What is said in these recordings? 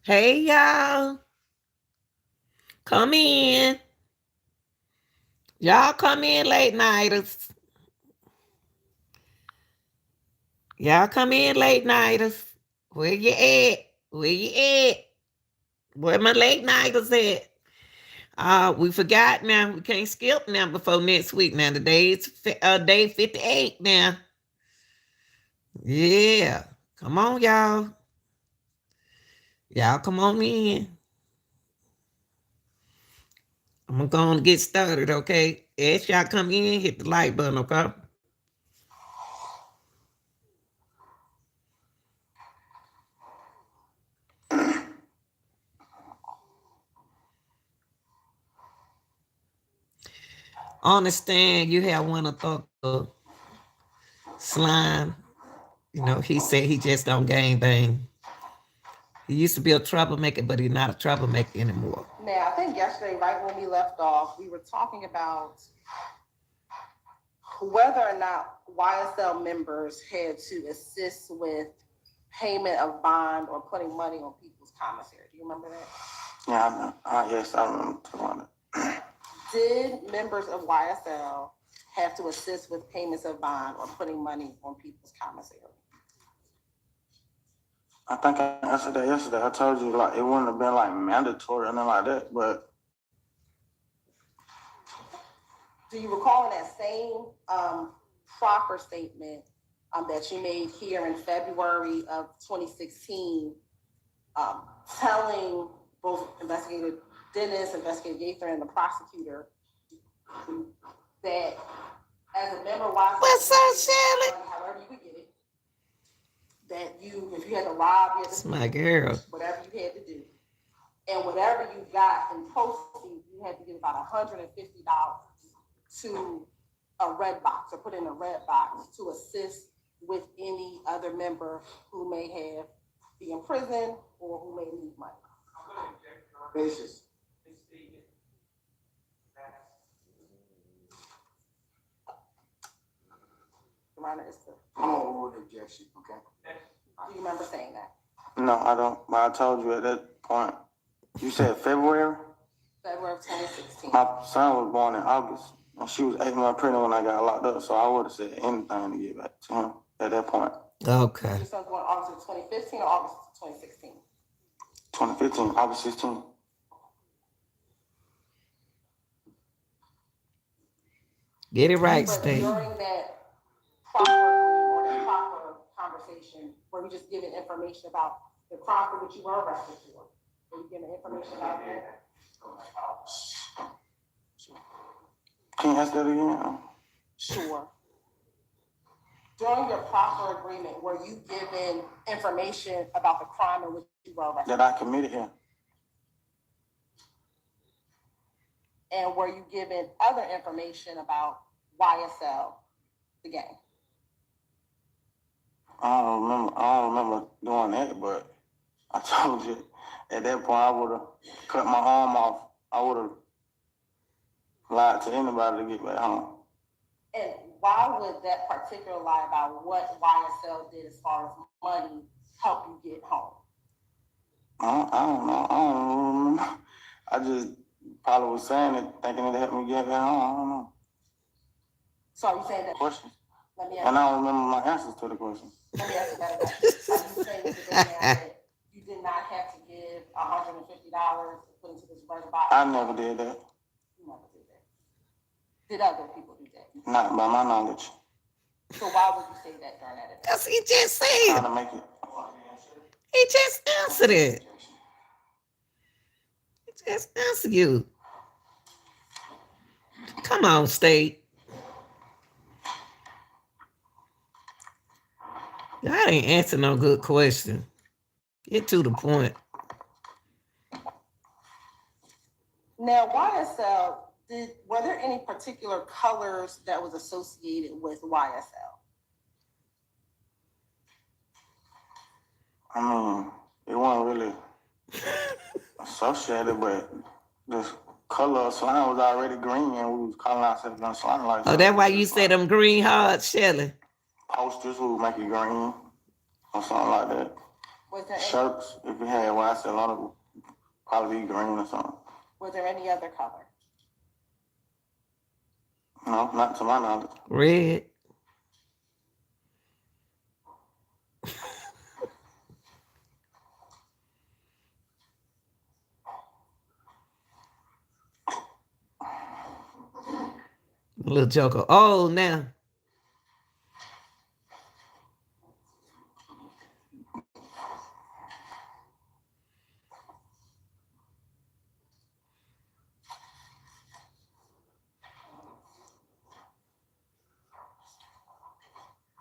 Hey y'all, come in. Y'all come in late nighters. Y'all come in late nighters. Where you at? Where you at? Where my late nighters at? We forgot now. We can't skip now before next week. Now the day 58 now. Yeah. Come on, y'all. Y'all come on in. I'm gonna get started, okay? As y'all come in, hit the like button, okay? Understand you have one of the slime. He said he just don't gang bang. He used to be a troublemaker, but he's not a troublemaker anymore. Now, I think yesterday, right when we left off, we were talking about whether or not YSL members had to assist with payment of bond or putting money on people's commissary. Do you remember that? Yeah, I know. Yes, I remember talking about it. Did members of YSL have to assist with payments of bond or putting money on people's commissary? I think I answered that yesterday. I told you like it wouldn't have been like mandatory or nothing like that, but do you recall in that same proper statement that you made here in February of 2016, telling both Investigator Dennis, Investigator Gaither, and the prosecutor that as a member of YSL, What's up, Shirley? however you could get it, that if you had to rob, you had It's to my girl. whatever you had to do, and whatever you got in proceeds, you had to give about $150 to a red box or put in a red box to assist with any other member who may have be in prison or who may need money. basis. I'm gonna rule the objection, okay? Do you remember saying that? No, I don't. But I told you at that point. You said February? February of 2016. My son was born in August, and she was 8 months pregnant when I got locked up, so I would have said anything to get back to him at that point. Okay. Your son was born August of 2015 or August of 2016? 2015, August 16. Get it right, But Steve. during that proper conversation, where you just giving information about the crime for which you were arrested for, were you giving information about that? Can you ask that again? Sure. During your proper agreement, were you given information about the crime in which you were arrested? That I committed here. And were you given other information about YSL, the gang? I don't remember doing that, but I told you at that point I would have cut my arm off. I would have lied to anybody to get back home. And why would that particular lie about what YSL did as far as money help you get home? I don't know. I don't remember. I just probably was saying it, thinking it helped me get back home. I don't know. So are you saying that? Question. Let me ask And I don't remember my answers to the question. Let me ask you that again. Are you saying that you did not have to give $150 to put into this red box? I never did that. You never did that. Did other people do that? Not by my knowledge. So why would you say that during that event? Because he just Trying said. to make it. He just answered it. He just answered you. Come on, State. Y'all ain't answer no good question. Get to the point. Now, YSL, were there any particular colors that was associated with YSL? I mean, it wasn't really associated, but the color of slime was already green, and we was calling ourselves on slime like. Oh, that's why you said them green hearts, Shelly. Posters would make it green or something like that. Was there any, Shirts, if it had YSL on it, would probably be green or something. was there any other color? No, not to my knowledge. Red. Little joker. Oh, now.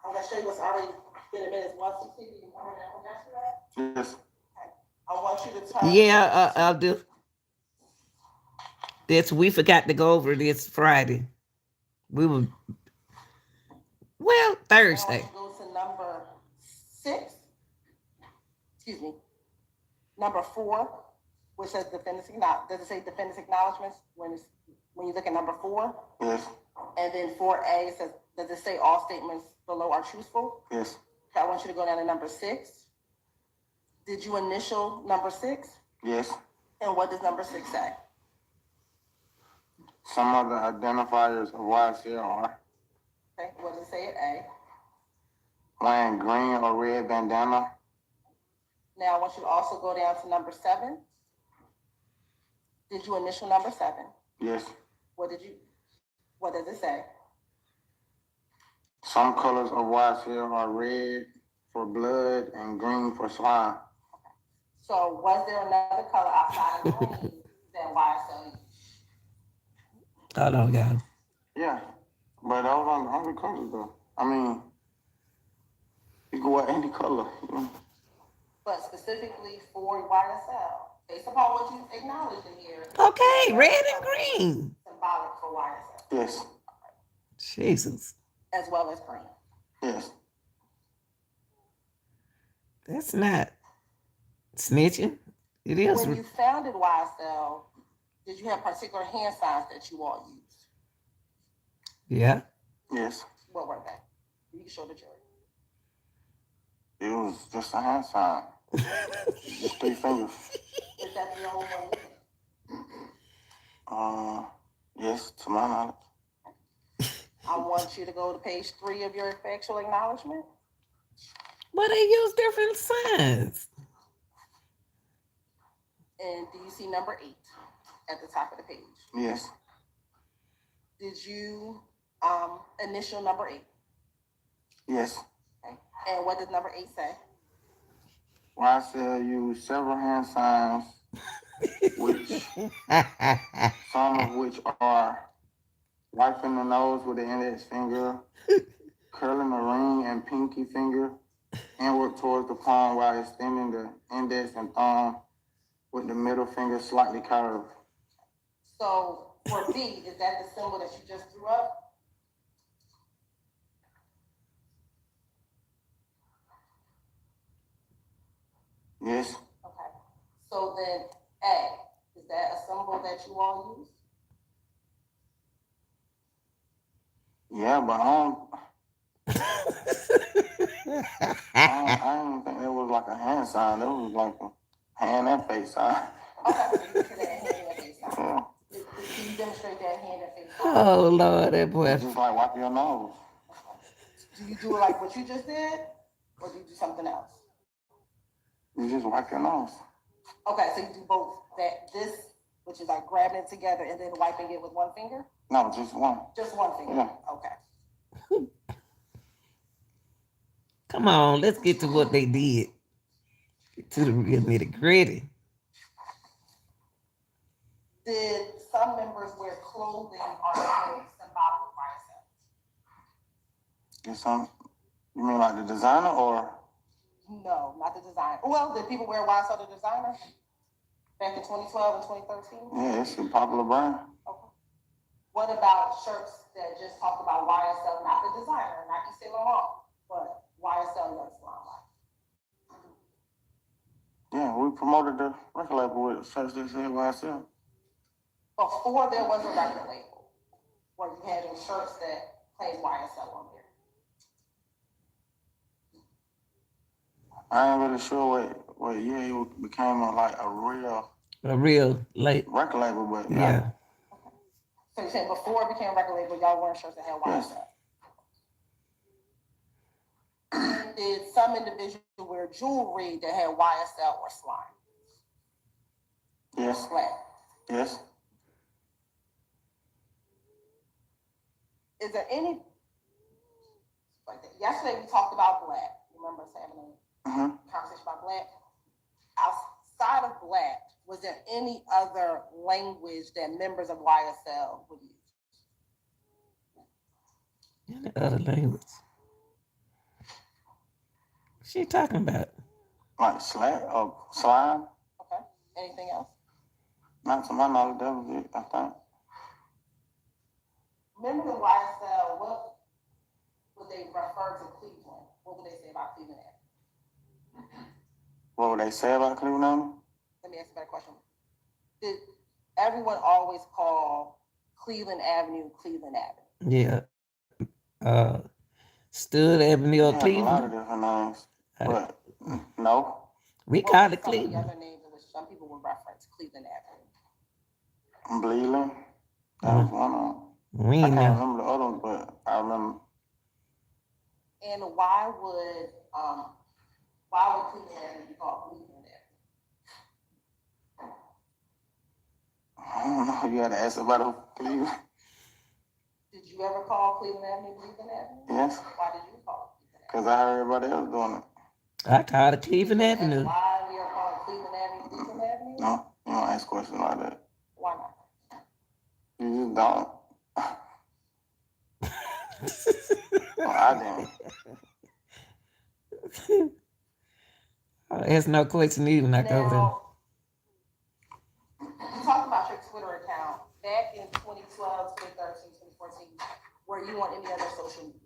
I'm gonna show you what's already been a minute. 160. Do you remember that one yesterday? Yes. I want you to turn. Yeah, I'll do. We forgot to go over this Friday. We were, well, Thursday. I want you to go to number 6. Excuse me. Number 4, which says defendants acknowledge. Does it say defendants acknowledgements when you look at number 4? Yes. And then 4A, it says, does it say all statements below are truthful? Yes. Okay, I want you to go down to number 6. Did you initial number 6? Yes. And what does number 6 say? Some of the identifiers of YSL are Okay, what does it say at A? wearing green or red bandana. Now I want you to also go down to number 7. Did you initial number 7? Yes. What does it say? Some colors of YSL are red for blood and green for slime. So was there another color outside of green that YSL used? Hold on, y'all. Yeah. But those aren't the only colors though. I mean, you can wear any color. You know? But specifically for YSL, based upon what you acknowledged in here. Okay, red and green. Symbolic for YSL. Yes. Jesus. As well as green. Yes. That's not snitching. It is. When you founded YSL, did you have particular hand signs that you all used? Yeah. Yes. What were they? You can show the jury. It was just a hand sign. Just 3 fingers. Is that the only one? Yes, to my knowledge. I want you to go to page 3 of your factual acknowledgement. But they use different signs. And do you see number 8 at the top of the page? Yes. Did you initial number 8? Yes. Okay. And what does number 8 say? YSL used several hand signs, some of which are wiping the nose with the index finger, curling the ring and pinky finger inward towards the palm while extending the index and thumb with the middle finger slightly curved. So for B, is that the symbol that you just drew up? Yes. Okay. So then A, is that a symbol that you all use? Yeah, but I didn't think it was like a hand sign. It was like a hand and face sign. Okay, so you did that hand and face sign. Yeah. Can you demonstrate that hand and face sign? Oh, Lord, that boy. It's just like wipe your nose. Do you do it like what you just did? Or do you do something else? You just wipe your nose. Okay, so you do both. This, which is like grabbing it together and then wiping it with one finger? No, just one. Just one finger? Yeah. Okay. Come on, let's get to what they did. Get to the real nitty gritty. Did some members wear clothing on clothes symbolic of YSL? Get some. You mean like the designer or? No, not the designer. Well, did people wear YSL the designer back in 2012 and 2013? Yeah, it's a popular brand. Okay. What about shirts that just talk about YSL, not the designer, not Yves Saint Laurent, but YSL Young Salon? Yeah, we promoted the record label with shirts that said YSL. Before there was a record label, where you had your shirts that claimed YSL on there. I ain't really sure well, yeah, it became like a real late. record label, but Yeah. So you're saying before it became a record label, y'all weren't shirts that had YSL? Yes. Did some individual wear jewelry that had YSL or slime? Yes. Black. Yes. Is there any, like that? Yesterday we talked about black. Remember us having a conversation about black? Outside of black, was there any other language that members of YSL would use? Any other language? What's she talking about? Like slime or slime? Okay. Anything else? Not to my knowledge, that was it, I think. Members of YSL, what would they refer to Cleveland? What would they say about Cleveland Avenue? What would they say about Cleveland? Let me ask a better question. Did everyone always call Cleveland Avenue Cleveland Avenue? Yeah. Stud Avenue or A lot of Cleveland. different names, but no. We What call were it some of the Cleveland. other names in which some people would reference Cleveland Avenue? Bleeding. That was one of them. We I can't know. remember the other ones, but I remember. And why would Cleveland Avenue be called Cleveland Avenue? I don't know. You had to ask about Cleveland. Did you ever call Cleveland Avenue Cleveland Avenue? Yes. Why did you call it Cleveland Avenue? Because I heard everybody else doing it. I call it Cleveland That's Avenue. why we are calling Cleveland Avenue Cleveland Avenue? No, you don't ask questions like that. Why not? You just don't. Well, I didn't. There's no question even. I go there. Now, you talked about your Twitter account back in 2012, 2013, 2014. Were you on any other social media?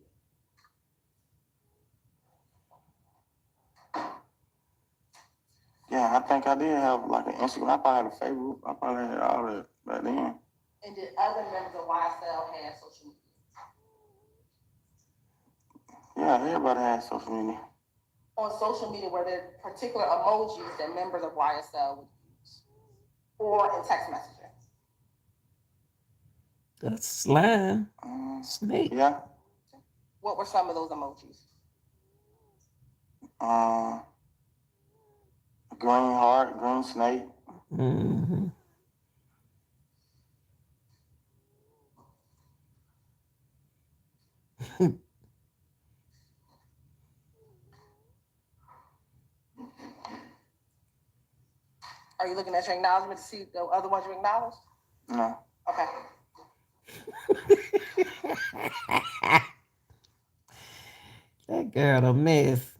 Yeah, I think I did have like an Instagram. I probably had a Facebook. I probably had all that back then. And did other members of YSL have social media? Yeah, everybody has social media. On social media, were there particular emojis that members of YSL would use? Or in text messaging? That's slime. Snake. Yeah. What were some of those emojis? Green heart, green snake. Mm-hmm. Are you looking at your acknowledgement to see the other ones you acknowledged? No. Okay. That girl a mess.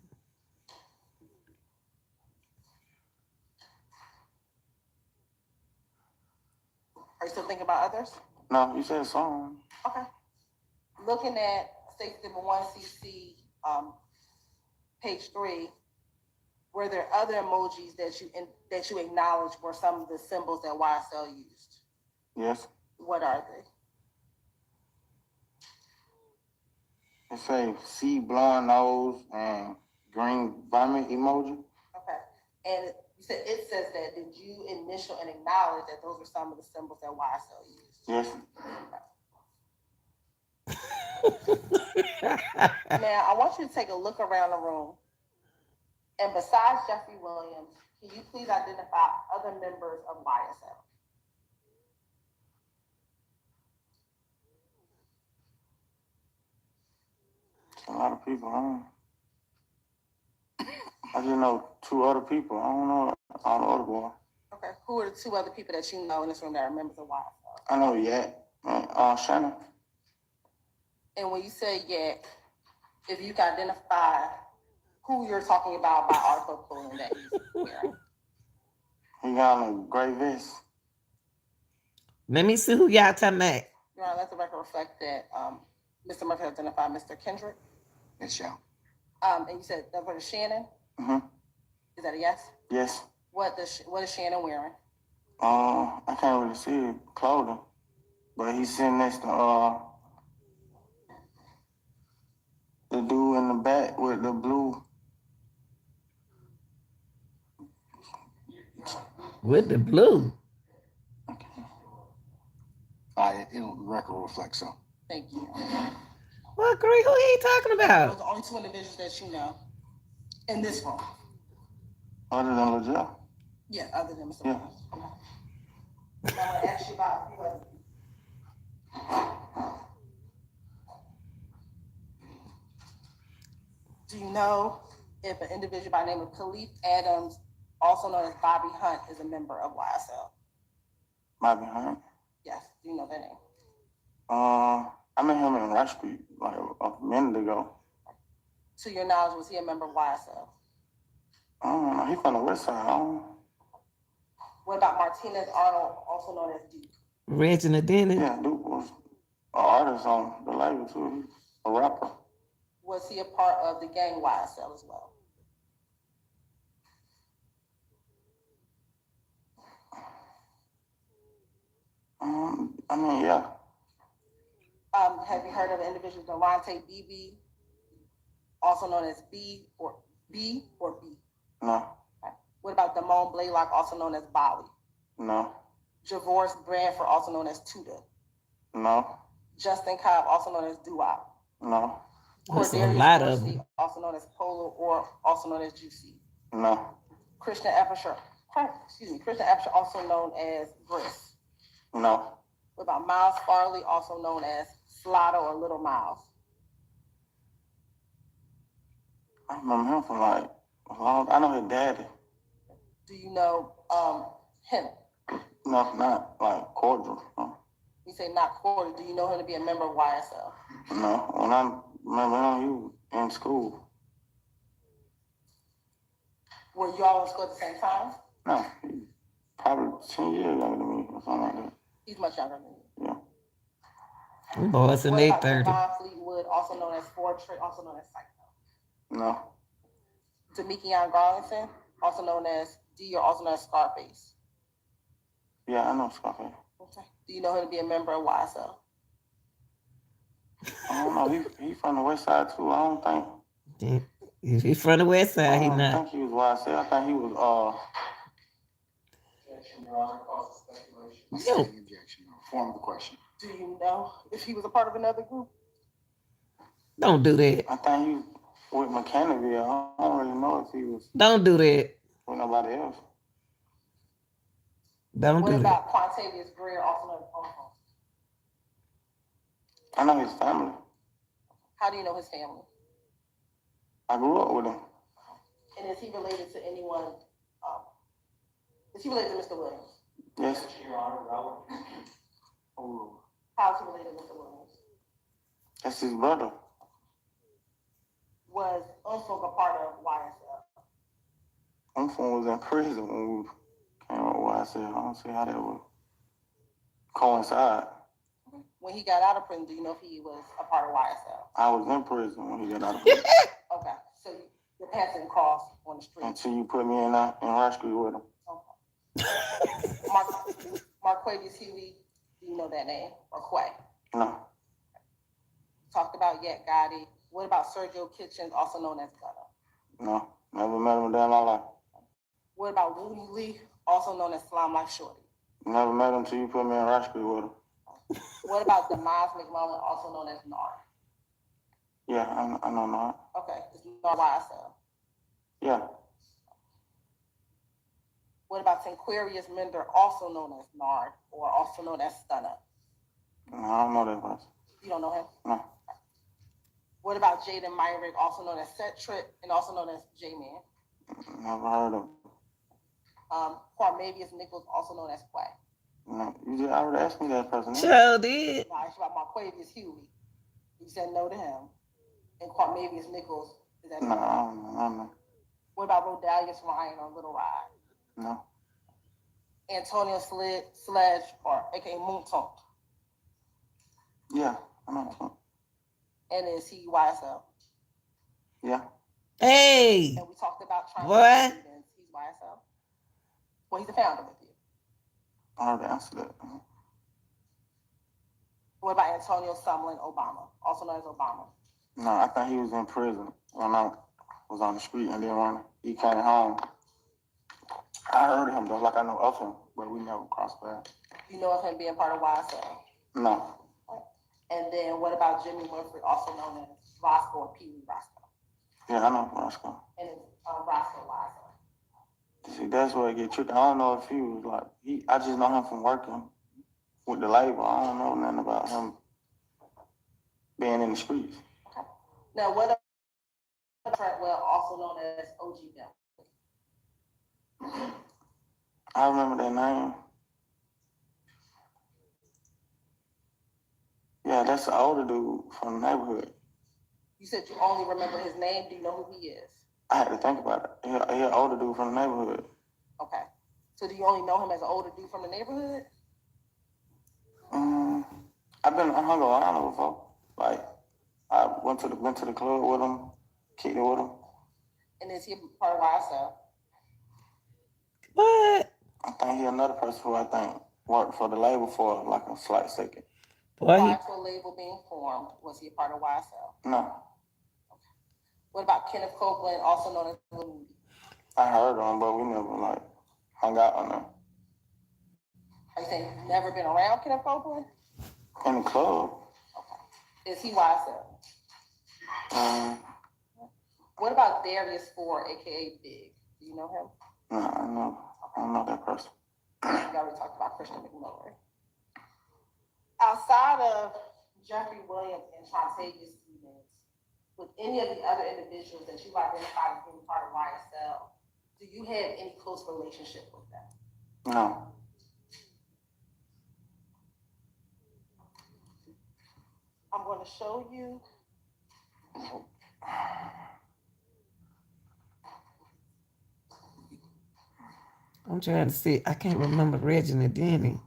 Are you still thinking about others? No, you said song. Okay. Looking at State Number 1CC, page 3, were there other emojis that you acknowledged were some of the symbols that YSL used? Yes. What are they? It say sea blowing nose and green vomit emoji. Okay. And you said it says that. Did you initial and acknowledge that those were some of the symbols that YSL used? Yes. Now, I want you to take a look around the room. And besides Jeffrey Williams, can you please identify other members of YSL? A lot of people. I just know 2 other people. I don't know all the other boys. Okay. Who are the 2 other people that you know in this room that are members of YSL? I know Yak and Shannon. And when you say Yak, if you can identify who you're talking about by article of clothing that he's wearing. He got on a gray vest. Let me see who y'all talking about. Your Honor, let the record reflect that Mr. Murphy identified Mr. Kendrick. Yes, y'all. And you said that was Shannon? Mm-hmm. Is that a yes? Yes. What is Shannon wearing? I can't really see his clothing, but he's sitting next to the dude in the back with the blue With the blue. Okay. It'll the record will reflect so. Thank you. What, Greg? Who he talking Those are about? the only two individuals that you know in this room. Other than LaJelle. Yeah, other than Mr. Yeah. Williams. Okay. Now I'm gonna ask you about a few other people. Do you know if an individual by the name of Khalif Adams, also known as Bobby Hunt, is a member of YSL? Bobby Hunt. Yes. Do you know their name? I met him in Rush Street like a minute ago. To your knowledge, was he a member of YSL? I don't know. He from the West Side. I don't. What about Martinez Arnold, also known as Duke? Regina Dennis. Yeah, Duke was an artist on the label too. He's a rapper. Was he a part of the gang YSL as well? I mean, yeah. Have you heard of an individual Delonte Beebe, also known as B or B? No, What about Damone Blaylock, also known as Bolly? no, Javoris Branford, also known as Tuda? no, Justin Cobb, also known as Doo-Wop? no, That's a Cordarius lot of Dorsey, them. also known as Polo or also known as Juicy? no, Christian Eppinger, also known as Briss? no. What about Miles Farley, also known as Slaughter or Little Miles? I remember him from like a long. I know his daddy. Do you know him? No, not like cordial. No. You say not quarter. Do you know him to be a member of YSL? No, when I remember him, he was in school. Were you all in school at the same time? No, he probably 10 years younger than me or something like that. He's much younger than you. Yeah. Them boys in What their about 30. Devon Fleetwood, also known as Fortray, also known as Psycho? No, Demekion Garlington, also known as D or also known as Scarface? yeah, I know Scarface. Okay. Do you know him to be a member of YSL? I don't know. He from the West Side too. I don't think. If he's from the West I Side, he don't not. think he was YSL. I think he was Objection, Your Honor, causes speculation. Yo. Objection. Form of the question. Do you know if he was a part of another group? Don't do that. I think he was with McKennaeville. I don't really know if he was Don't do that. with nobody else. Don't What do that. about Quantavious Greer, also known as Uncle? I know his family. How do you know his family? I grew up with him. And is he related to anyone? Is he related to Mr. Williams? Yes. Your Honor, relevant. Oh. How is he related to Mr. Williams? That's his brother. Was Unfolk a part of YSL? Unfon was in prison when we came up with YSL. I don't see how that would coincide. When he got out of prison, do you know if he was a part of YSL? I was in prison when he got out of prison. Okay, so your paths didn't cross on the street. Until you put me in Rush Street with him. Okay. Marquavius Huey, do you know that name? Or Quay? No, Talked about Yet Gotti. What about Sergio Kitchens, also known as Gunna? no, never met him a day in my life. What about Woody Lee, also known as Slime Life Shorty? Never met him until you put me in Rush Street with him. What about Demise McMullen, also known as Nard? Yeah, I know not. Okay, it's Nard YSL. Yeah, What about Tinquarius Mender, also known as Nard, or also known as Stunner? no, I don't know that person. You don't know him? No, What about Jaden Myrick, also known as Set Trip, and also known as J-Man? never heard of him. Quarmavius Nichols, also known as Quay. No, you just already asked me that person. Sure did. No, I asked you about Marquavius Huey. You said no to him. And Quarmavius Nichols, is that No, I don't know. What about Rodalius Ryan or Little Ride? No, Antonio Sledge, or aka Moontonk? yeah, I know him. And is he YSL? Yeah, Hey. And we talked about trying What? Stevens. He's YSL. Well, he's the founder with you. I already answered that. What about Antonio Sumlin Obama, also known as Obama? No, I think he was in prison when I was on the street, and then when he came home, I heard him though, like I know of him, but we never crossed paths. You know of him being part of YSL? No. And then what about Jimmy Winfrey, also known as Roscoe or Pee Wee Roscoe? Yeah, I know Roscoe. And it's Roscoe YSL. See, that's where it get tricky. I don't know if he was like I just know him from working with the label. I don't know nothing about him being in the streets. Okay. Now, what about Treadwell, also known as OG Bill? I remember that name. Yeah, that's the older dude from the neighborhood. You said you only remember his name. Do you know who he is? I had to think about it. He an older dude from the neighborhood. Okay. So do you only know him as an older dude from the neighborhood? I hung around him before. Like I went to the club with him, kicked it with him. And is he part of YSL? What? I think he another person who I think worked for the label for like a slight second. Boy, Prior to a label being formed, was he a part of YSL? No. What about Kenneth Copeland, also known as Lil Moody? I heard of him, but we never like hung out on them. Are you saying you've never been around Kenneth Copeland? In the club. Okay. Is he YSL? What about Darius Ford, aka Big? Do you know him? No, I don't know that person. We already talked about Christian McMillan. Outside of Jeffrey Williams and Shantavius Stevens, with any of the other individuals that you've identified as being part of YSL, do you have any close relationship with them? No. I'm going to show you. I'm trying to see. I can't remember Reginald Denny.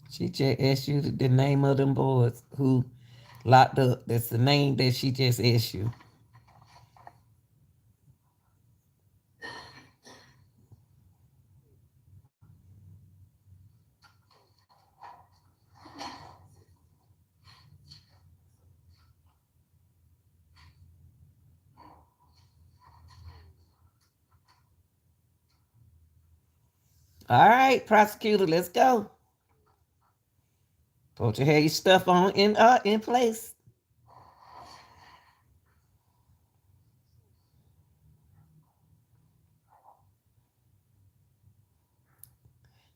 She just asked you the name of them boys who locked up. That's the name that she just asked you. All right, prosecutor, let's go. Put your have your stuff on in place.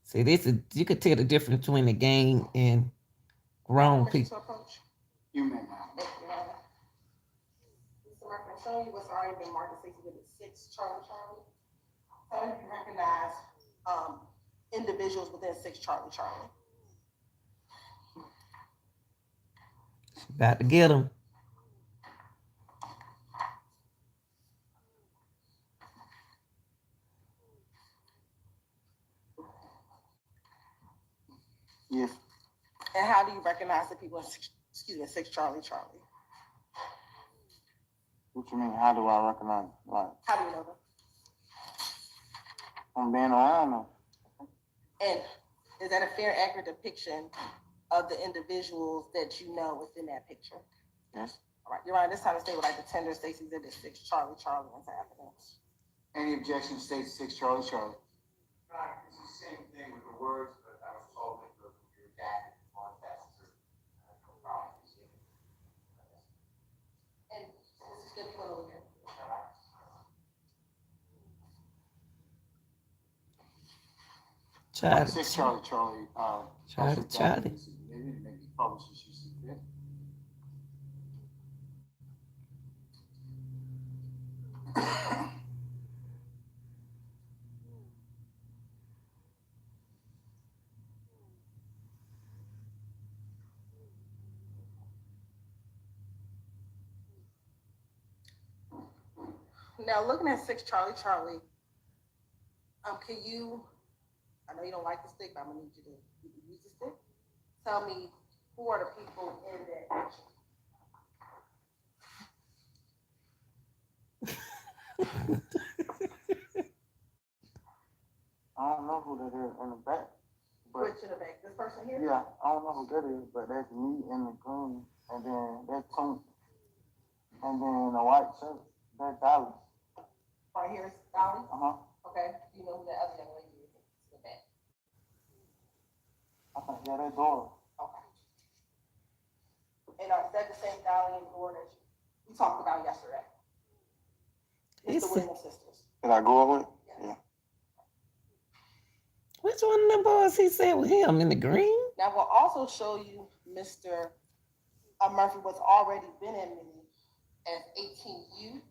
See, this is you could tell the difference between the game and grown people. You may not. Mr. Murphy, I'm showing you what's already been marked as Exhibit 6, Charlie. How do you recognize individuals within 6 Charlie? About to get them. Yes. And how do you recognize the people in 6 Charlie? What you mean? How do I recognize? Like, How do you know them? I'm being around them. And is that a fair, accurate depiction of the individuals that you know within that picture? Yes. All right, Your Honor, this time to stay with like the tender states Exhibit 6, Charlie, into evidence. Any objection, state 6, Charlie? It's the same thing with the words, but I was told that the computer data on passenger. No problem. And this is good for over here. Charlie. 6, Charlie. Charlie. Maybe publishers should see fit. Now, looking at 6 Charlie, can you, I know you don't like the stick, but I'm gonna need you to use the stick. Tell me who are the people in that picture? I don't know who that is in the back. But Which in the back? This person know who that is, but that's me in the green, and then that's Tune, and then the white shirt, that's Dolly. Right here is Dolly. Okay. Do you know who that other young lady is in the back? I think, yeah, that's Dora. Okay. And is that the same Dolly and Dora that we talked about yesterday? It's the Williams sisters. Did I go over it? Yeah. Which one of them boys he said with him in the green? Now we'll also show you Mr. Murphy was already been admitted as 18U.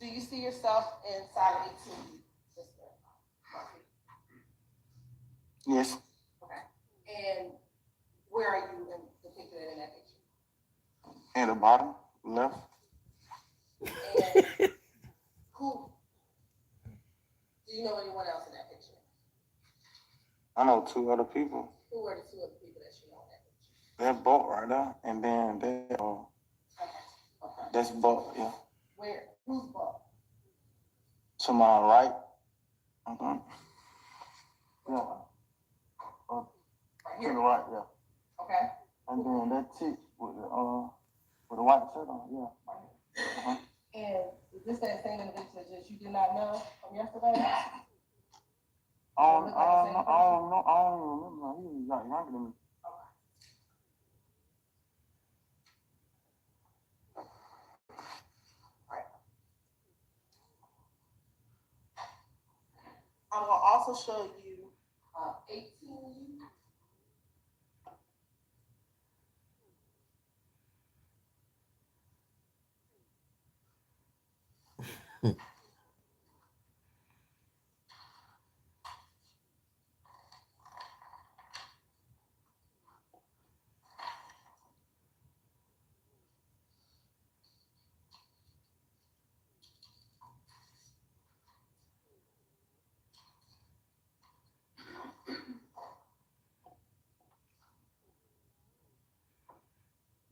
Do you see yourself inside of 18U, sister? Yes. Okay. And where are you depicted in that picture? At the bottom, left. And who? Do you know anyone else in that picture? I know two other people. Who are the two other people that you know in that picture? That Buck right there, and then that, Okay. that's Buck, yeah. Where? Who's Buck? To my right. Right Yeah. To here. the right, yeah. Okay. And then that chick with the white shirt on, yeah. And is this that same individual that you did not know from yesterday? I don't remember. He was younger than me. I will also show you 18U.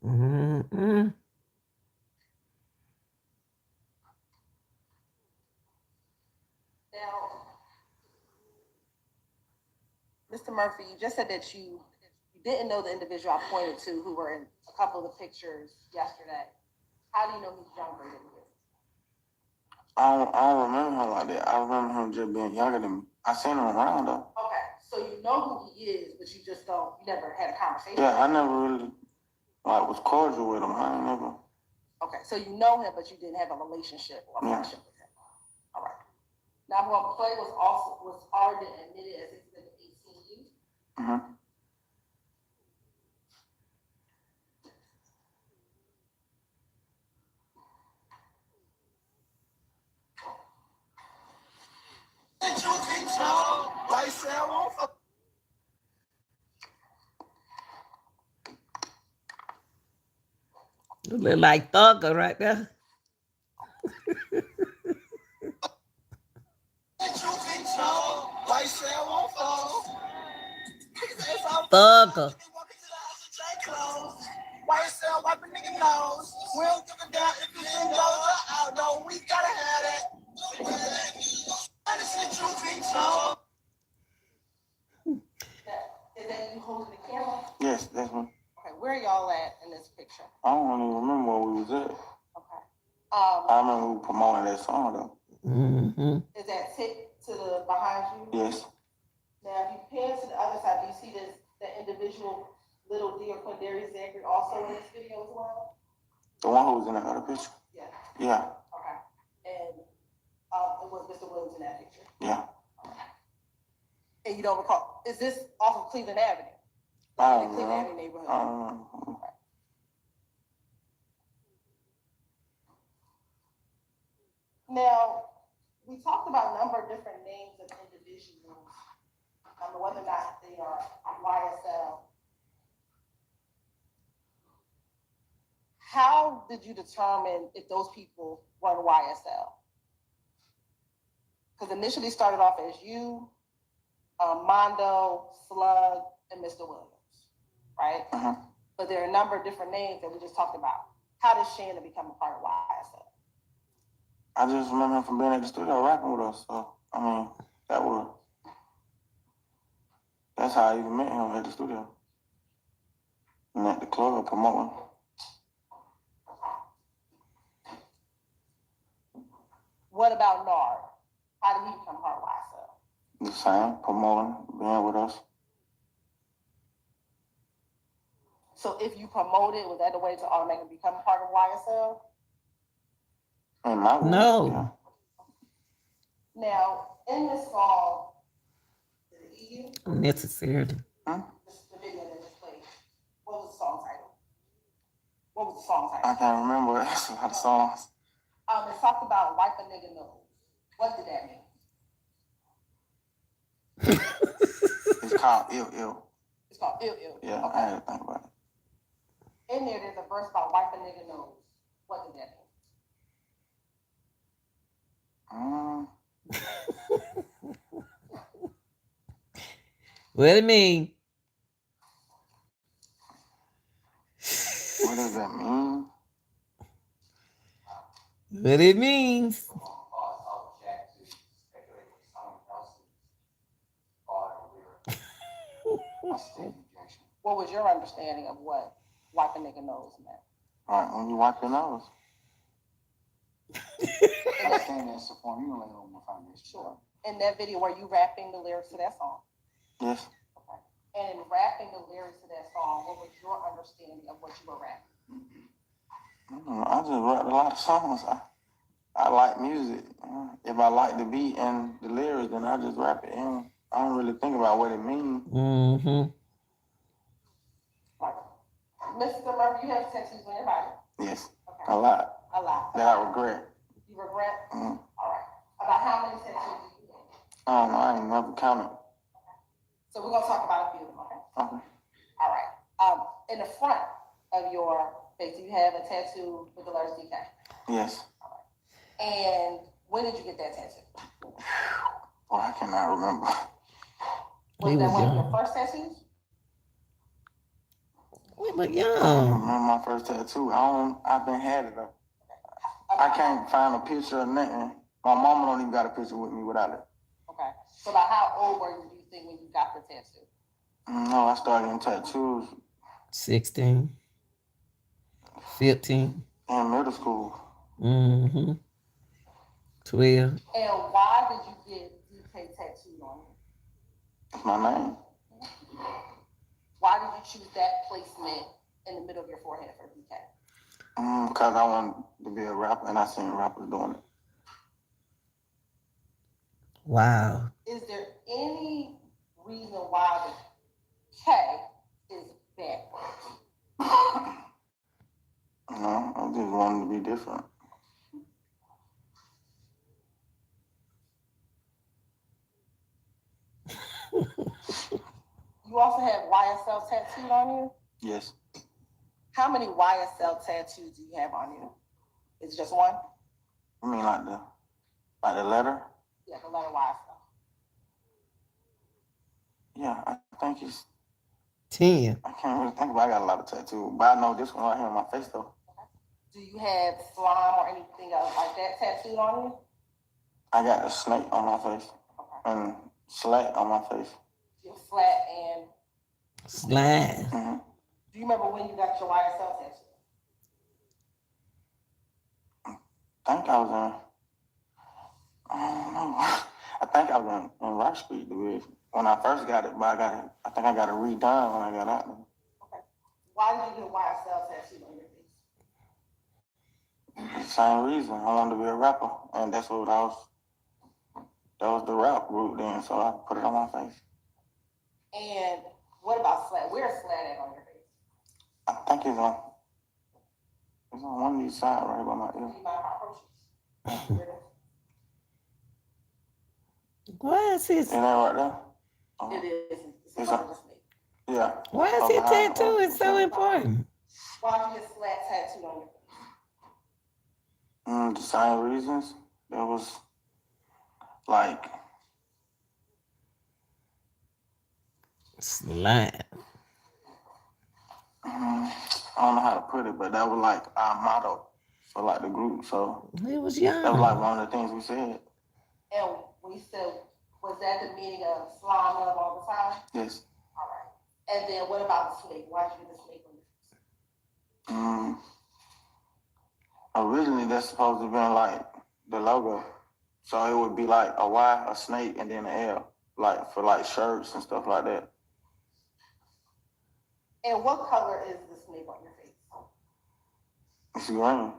Mm-mm. Now, Mr. Murphy, you just said that you didn't know the individual I pointed to who were in a couple of the pictures yesterday. How do you know he's younger than you? I don't remember him like that. I remember him just being younger than me. I seen him around though. Okay, so you know who he is, but you just don't, you never had a conversation. Yeah, I never really was cordial with him. I ain't never. Okay, so you know him, but you didn't have a relationship or a friendship with him. All right. Now, while Clay was already admitted as exhibit 18U. Mm-hmm. You look like Thugger right there. Thugger. White cell, wipe a nigga nose. We don't give a damn if it's in dollars or out, though. We gotta have that. Is that you holding the camera? Yes, that's me. Okay, where are y'all at in this picture? I don't even remember where we was at. Okay. I remember we promoting that song though. Mm-hmm. Is that tick to the behind you? Yes. Now, if you pan to the other side, do you see this the individual little D or Quindarius Zachary also in this video as well? The one who was in that other picture? Yeah. Yeah. Okay. And it was Mr. Williams in that picture? Yeah. And you don't recall, is this off of Cleveland Avenue? I In the don't Cleveland know. Avenue neighborhood? I don't know. Now, we talked about a number of different names of individuals, whether or not they are YSL. How did you determine if those people were YSL? Because initially started off as you, Mondo, Slug, and Mr. Williams, right? Uh-huh. But there are a number of different names that we just talked about. How did Shannon become a part of YSL? I just remember him from being at the studio rapping with us. So, I mean, that's how I even met him at the studio. And at the club promoting. What about Nard? How did he become part of YSL? The same, promoting, being with us. So if you promoted, was that the way to automatically become a part of YSL? In my world, No. yeah. Now, in this song, is it EU? Unnecessarily. This is the video that just played. What was the song title? What was the song I title? can't remember. It's a lot of songs. It talked about wipe a nigga nose. What did that mean? It's called Ill Ill. It's called Ill Ill. Yeah, I Okay. had to think about it. In there's a verse about wipe a nigga nose. What did that mean? What it mean? What does that mean? What it means? What's the objection? What was your understanding of what wipe a nigga nose meant? All right, when you wipe your nose. I'm saying that's a form, you don't lay it on my foundation. Sure. In that video, were you rapping the lyrics to that song? Yes. Okay. And in rapping the lyrics to that song, what was your understanding of what you were rapping? I just write a lot of songs. I like music. If I like the beat and the lyrics, then I just rap it in. I don't really think about what it means. Mm-hmm. Like, Mr. Murphy, you have tattoos on your body? Yes, Okay. a lot A lot. that I regret. You regret? Mm. All right. About how many tattoos do you have? I don't know. I ain't never counted. So we're gonna talk about a few of them, okay? Okay. All right. In the front of your face, you have a tattoo with the letters DK. Yes. And when did you get that tattoo? Boy, I cannot remember. Was He that was one of your young. first tattoos? We were I don't young. remember my first tattoo. I've been had it though. I can't find a picture or nothing. My mama don't even got a picture with me without it. Okay. So about how old were you, do you think, when you got the tattoo? No, I started getting tattoos 16. 15. in middle school. Mm-hmm. 12. And why did you get DK tattooed on you? It's my name. Why did you choose that placement in the middle of your forehead for DK? Because I wanted to be a rapper and I seen rappers doing it. Wow. Is there any reason why the K is backwards? No, I just wanted to be different. You also have YSL tattooed on you? Yes. How many YSL tattoos do you have on you? Is it just one? I mean like the letter? Yeah, the letter YSL. Yeah, I think it's 10. I can't really think about it. I got a lot of tattoos. But I know this one right here on my face though. Do you have slime or anything else like that tattooed on you? I got a snake on my face Okay. and slat on my face. You're flat and Slide. Mm-hmm. do you remember when you got your YSL tattoo? I think I was in, I don't know. I think I was in Rock Street when I first got it, but I think I got it redone when I got out there. Okay. Why did you get a YSL tattoo on your face? Same reason. I wanted to be a rapper, and that was the rap group then, so I put it on my face. And what about slat? Where's slat at on your face? I think it's on one of these sides right by my Do ear. you mind if I approach you? Where it Why is his Is that right there? is? It is. It's It's part a- of the snake. Yeah. why is Oh, his behind the tattoo arm. is so important? Why don't you get slat tattooed on your face? The same reasons. It was like Slime. I don't know how to put it, but that was like our motto for like the group. So He was that was like young. one of the things we said. And we said, was that the meaning of slime love all the time? Yes. All right. And then what about the snake? Why did you get the snake on your face? Originally, that's supposed to have been like the logo. So it would be like a Y, a snake, and then an L, like for like shirts and stuff like that. And what color is the snake on your face? It's green.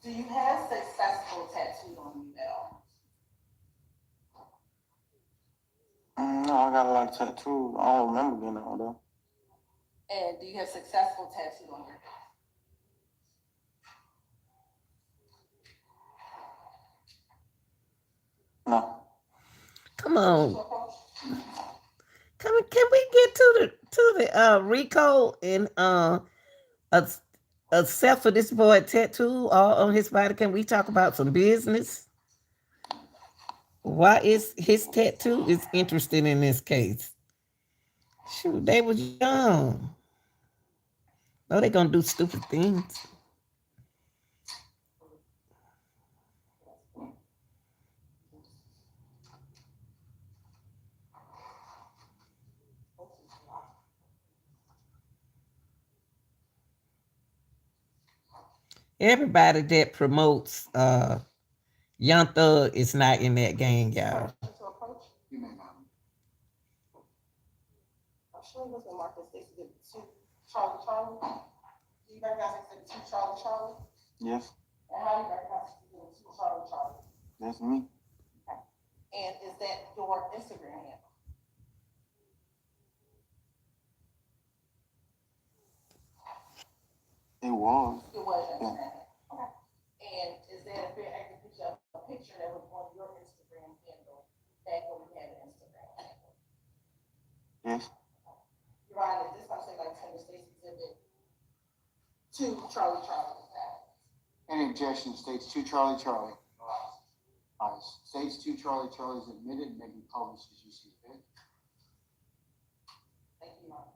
Do you have successful tattoos on you now? No, I got like tattoos. I don't remember getting on though. And do you have successful tattoos on your face? No. Come on. Can we get to the Rico and except for this boy tattoo all on his body? Can we talk about some business? Why is his tattoo is interesting in this case? Shoot, they was young. Oh, they gonna do stupid things. Everybody that promotes Young Thug is not in that gang, y'all. To approach? You may not. I'm sure it was in Marcus Exhibit 2, Charlie Charlie. Do you recognize Exhibit 2, Charlie Charlie? Yes, And how do you recognize Exhibit 2, Charlie Charlie? that's me. And is that your Instagram handle? It was. It was your Yeah. Instagram handle. Okay. And is there a fair accurate picture that was on your Instagram handle back when we had an Instagram handle? Yes. You're right, is this I say like Taylor Stacy Exhibit 2, Charlie Charlie? Any objection states to Charlie Charlie. States to Charlie Charlie is admitted and may be published as you see fit. Thank you, Mark.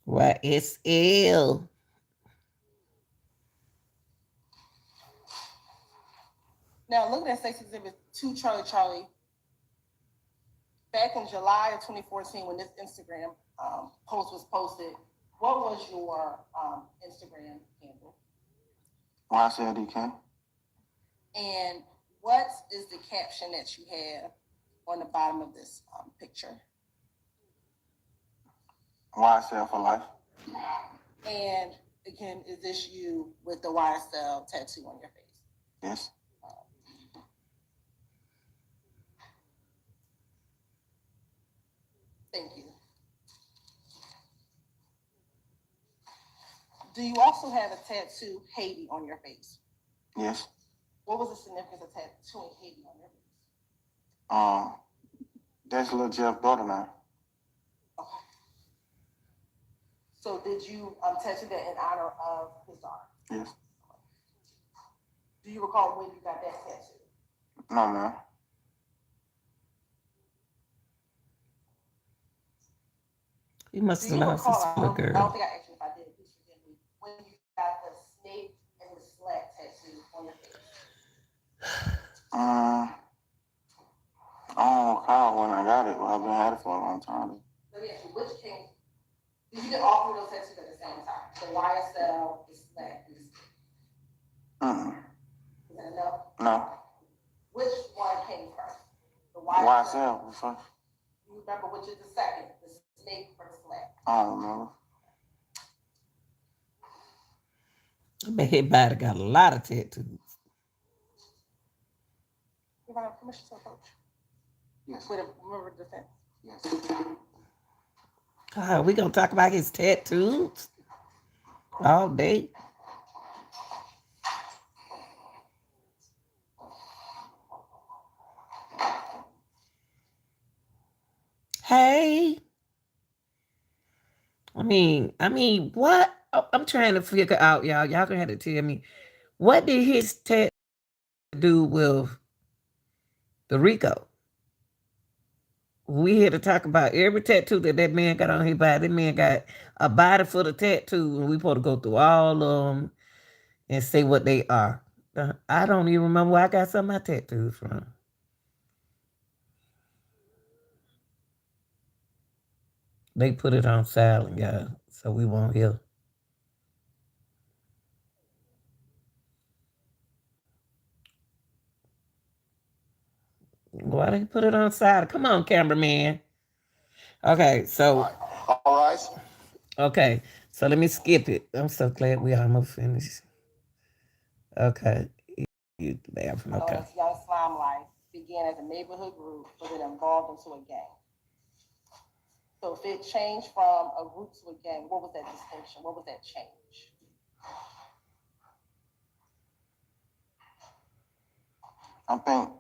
Why it's ill. Now, looking at Sex Exhibit 2, Charlie Charlie, back in July of 2014, when this Instagram post was posted, what was your Instagram handle? YCLDK. And what is the caption that you have on the bottom of this picture? YSL for life. And again, is this you with the YSL tattoo on your face? Yes. Thank you. Do you also have a tattoo Haiti on your face? Yes. What was the significance of tattooing Haiti on your face? That's little Jeff daughter now. Okay. So did you tattoo that in honor of his daughter? Yes. Do you recall when you got that tattoo? No, man. He must Do have you lost recall? his I little don't girl. think I asked you if I did. Please forgive me. When you got the snake and the slat tattoo on your face? I don't recall when I got it, but I've been had it for a long time. Let me ask you, which came? Did you get all three of those tattoos at the same time? The YSL, the slat, and the snake. Is that enough? No. Which one came first? YSL was first. You remember which is the second, the snake or the slap? I don't remember. I bet his body got a lot of tattoos. You want to have permission to approach? Yes, With a member of defense. yes. God, we gonna talk about his tattoos all day. Hey, what? I'm trying to figure out, y'all. Y'all gonna have to tell me what did his tattoo do with the Rico? We here to talk about every tattoo that man got on his body. That man got a body full of tattoos, and we supposed to go through all of them and say what they are. I don't even remember where I got some of my tattoos from. They put it on silent, guys, so we won't hear. Why they put it on silent? Come on, cameraman. Okay, so All right. okay, so let me skip it. I'm so glad we almost finished. Okay, you laughing? So Okay. this young slime life began as a neighborhood group, but it evolved into a gang. So if it changed from a group to a gang, what was that distinction? What was that change? I think.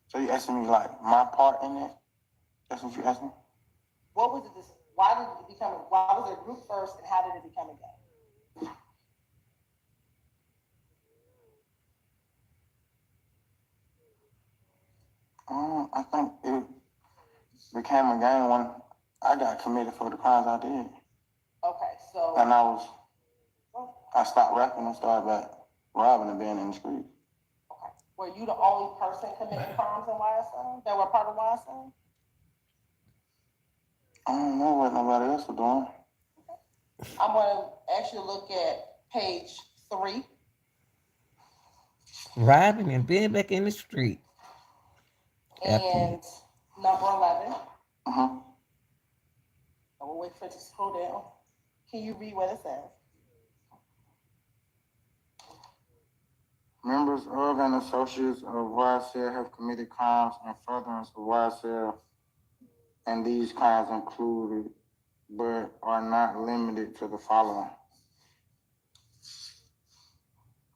So you asking me like my part in it? That's what you asking me? What was it? Why did it become? Why was it a group first, and how did it become a gang? I think it became a game when I got committed for the crimes I did, Okay, so and I stopped rapping and started back robbing and being in the street. okay, were you the only person committing crimes in YSL that were part of YSL? I don't know what nobody else was doing. I'm going to ask you to look at page 3. Robbing and being back in the street. And number 11. Uh-huh. We'll wait for it to scroll down. Can you read what it says? Members of and associates of YSL have committed crimes in furtherance of YSL, and these crimes included, but are not limited to the following: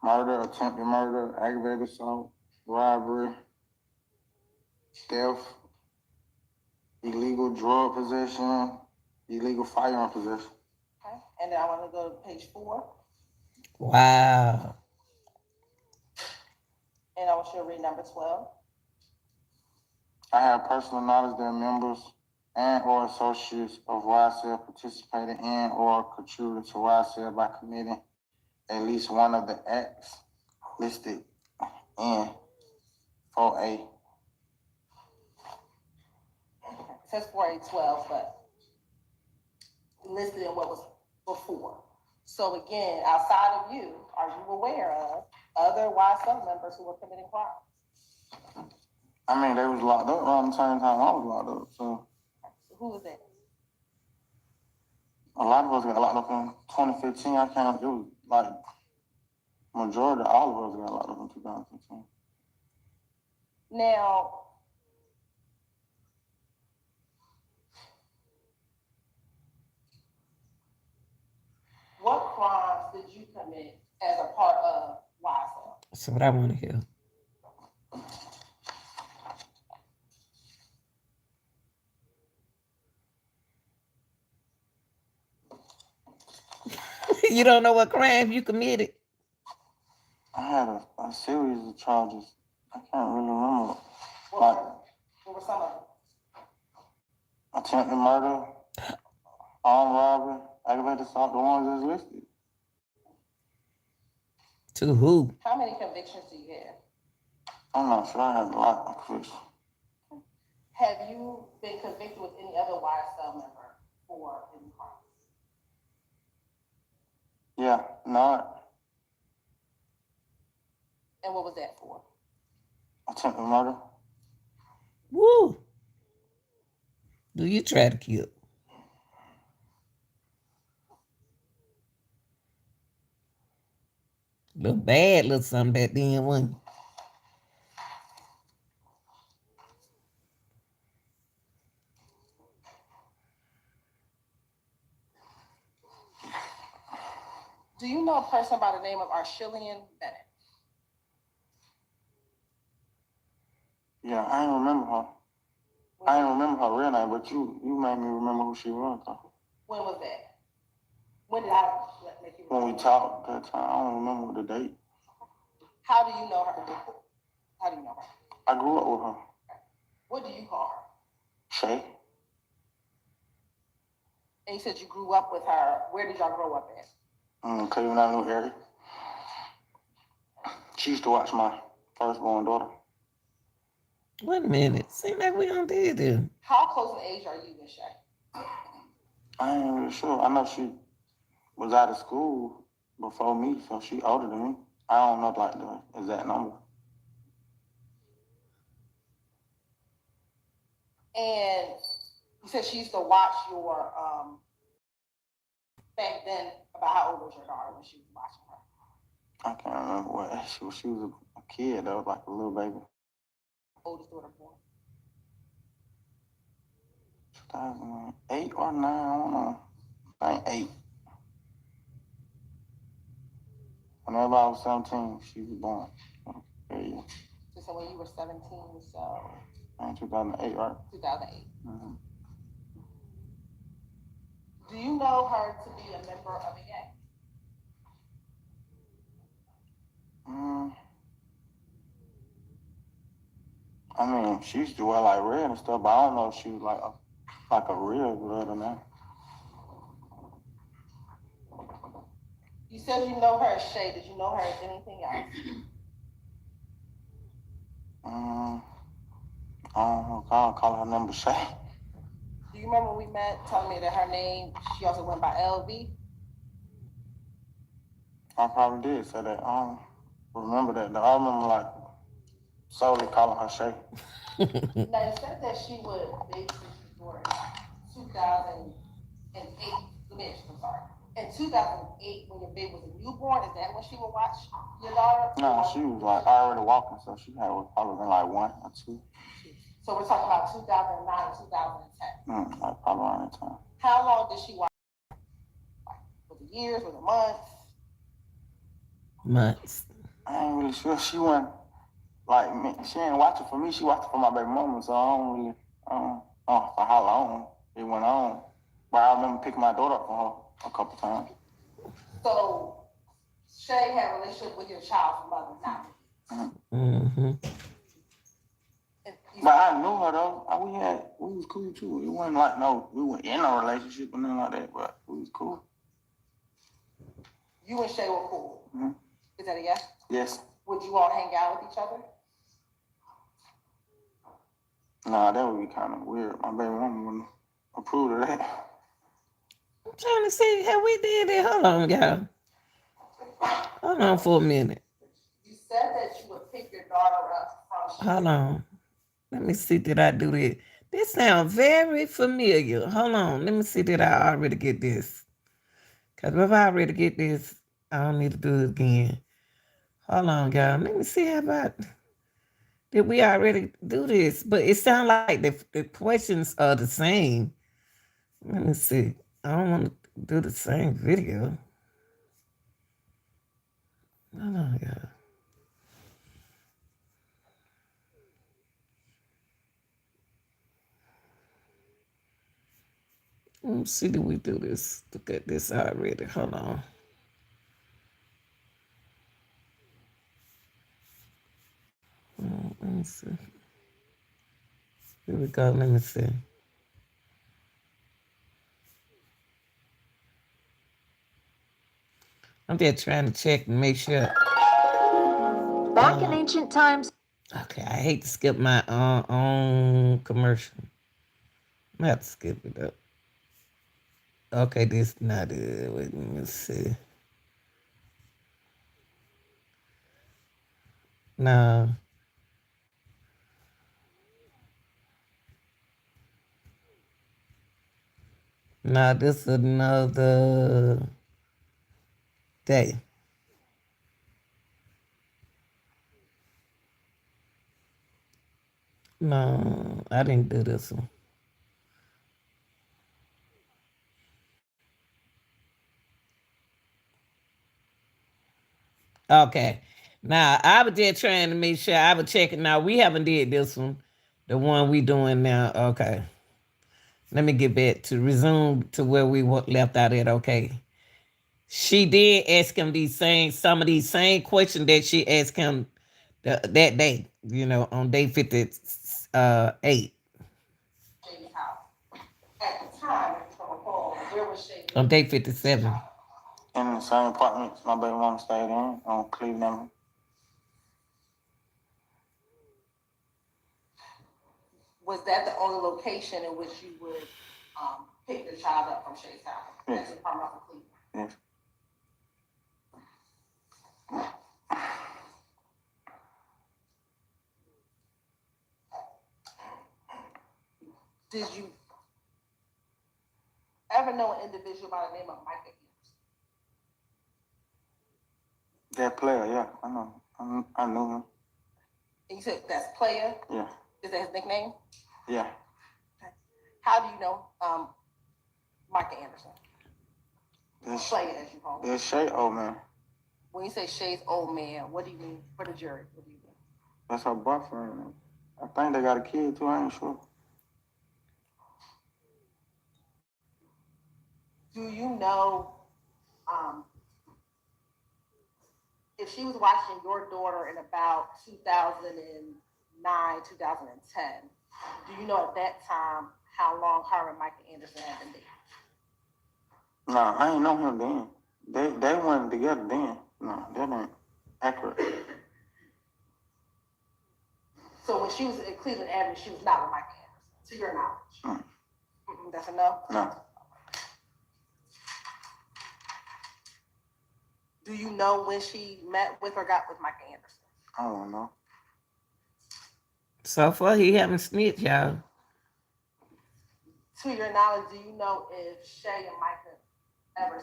murder, attempted murder, aggravated assault, robbery, theft, illegal drug possession, illegal firearm possession. Okay. And then I want to go to page 4. Wow. And I want you to read number 12. I have personal knowledge that members and or associates of YSL participated in or contributed to YSL by committing at least one of the acts listed in 4A. It says 4A12, but listed in what was before. So again, outside of you, are you aware of other YSL members who were committing crimes? I mean, they was locked up around the same time I was locked up. So who was that? a lot of us got locked up in 2015. I can't. It was like majority, all of us got locked up in 2015. Now, what crimes did you commit as a part of YSL? That's what I want to hear. You don't know what crime you committed? I had a series of charges. I can't really remember. What were some of them? Attempted murder, armed robbery, aggravated assault, the ones that's listed. To who? How many convictions do you have? I'm not sure. I had a lot of convictions. Have you been convicted with any other YSL member for any crime? Yeah, not And what was that for? attempted murder. Woo! Do you try to kill? Little bad little something back then, wasn't you? Do you know a person by the name of Arshillian Bennett? Yeah, I ain't remember her. I ain't remember her real name, but you made me remember who she was, though. When was that? When did I make you When remember? we talked that time, I don't remember the date. How do you know her? How do you know her? I grew up with her. What do you call her? Shay. And you said you grew up with her. Where did y'all grow up at? Cleveland Avenue area. She used to watch my firstborn daughter. Wait a minute. Seems like we don't did it. How close in age are you with Shay? I ain't really sure. I know she was out of school before me, so she older than me. I don't know like the exact number. And you said she used to watch your back then. About how old was your daughter when she was watching her? I can't remember what age she was. She was a kid that was like a little baby. Oldest daughter born. 2008 or 9, I don't know. I think 8. Whenever I was 17, she was born. Yeah. So when you were 17, so In 2008, right? 2008. Mm-hmm. Do you know her to be a member of a gang? I mean, she used to wear like red and stuff, but I don't know if she was like a real blood or not. You said you know her as Shay. Did you know her as anything else? I don't know. I don't call her number Shay. Do you remember when we met telling me that her name, she also went by LV? I probably did say that. I don't remember that. I remember like solely calling her Shay. Now, it said that she would basically before 2008. Let me ask you, I'm sorry. In 2008, when your baby was a newborn, is that when she would watch your daughter? No, she was like already walking, so she had probably been like 1 or 2. So we're talking about 2009, 2010. Like probably around that time. How long did she watch? Was it years? Was it months? Months. I ain't really sure. She went like me. She ain't watching for me. She watching for my baby mama. So I don't really, know for how long it went on. But I remember picking my daughter up for her a couple times. So Shay had a relationship with your child's mother, not you. Mm-hmm. But I knew her though. We was cool too. It wasn't like we were in a relationship or nothing like that. But we was cool. You and Shay were cool. Mm-hmm. Is that a yes? Yes. Would you all hang out with each other? Nah, that would be kind of weird. My baby mama wouldn't approve of that. I'm trying to see how we did it. Hold on, y'all. Hold on for a minute. You said that you would pick your daughter up from. Hold on. Let me see, did I do that? This sounds very familiar. Hold on. Let me see, did I already get this? Because if I already get this, I don't need to do it again. Hold on, y'all. Let me see how about, did we already do this? But it sounds like the questions are the same. Let me see. I don't want to do the same video. Hold on, y'all. Let me see, did we do this? Look at this already. Hold on. Let me see. Here we go. Let me see. I'm just trying to check and make sure. Back in ancient times. Okay, I hate to skip my own commercial. I'm gonna have to skip it up. Okay, this not it. Wait, let me see. No. No, this is another day. No, I didn't do this one. Okay. Now I was just trying to make sure I was checking. Now we haven't did this one. The one we doing now. Okay. Let me get back to resume to where we left out at. Okay. She did ask him some of these same questions that she asked him that day, on day 58. Shay's house. At the time, if you recall, where was Shay? On day 57. In the same apartments my baby mama stayed in on Cleveland. Was that the only location in which you would pick your child up from Shay's house? Yes. That's the apartment off of Cleveland. Yes. Did you ever know an individual by the name of Micah Anderson? That player, yeah, I know. I knew him. And you said that's Player? Yeah. Is that his nickname? Yeah. How do you know Micah Anderson? That's Player, as you call him. that's Shay old man. When you say Shay's old man, what do you mean for the jury? What do you mean? That's her boyfriend. I think they got a kid too, I ain't sure. Do you know if she was watching your daughter in about 2009, 2010, do you know at that time how long her and Micah Anderson had been dating? Nah, I ain't know him then. They weren't together then. No, that ain't accurate. So when she was at Cleveland Avenue, she was not with Micah Anderson, to your knowledge. That's a no? No. Do you know when she met with or got with Micah Anderson? I don't know. So far, he haven't snitched, y'all. To your knowledge, do you know if Shay and Micah ever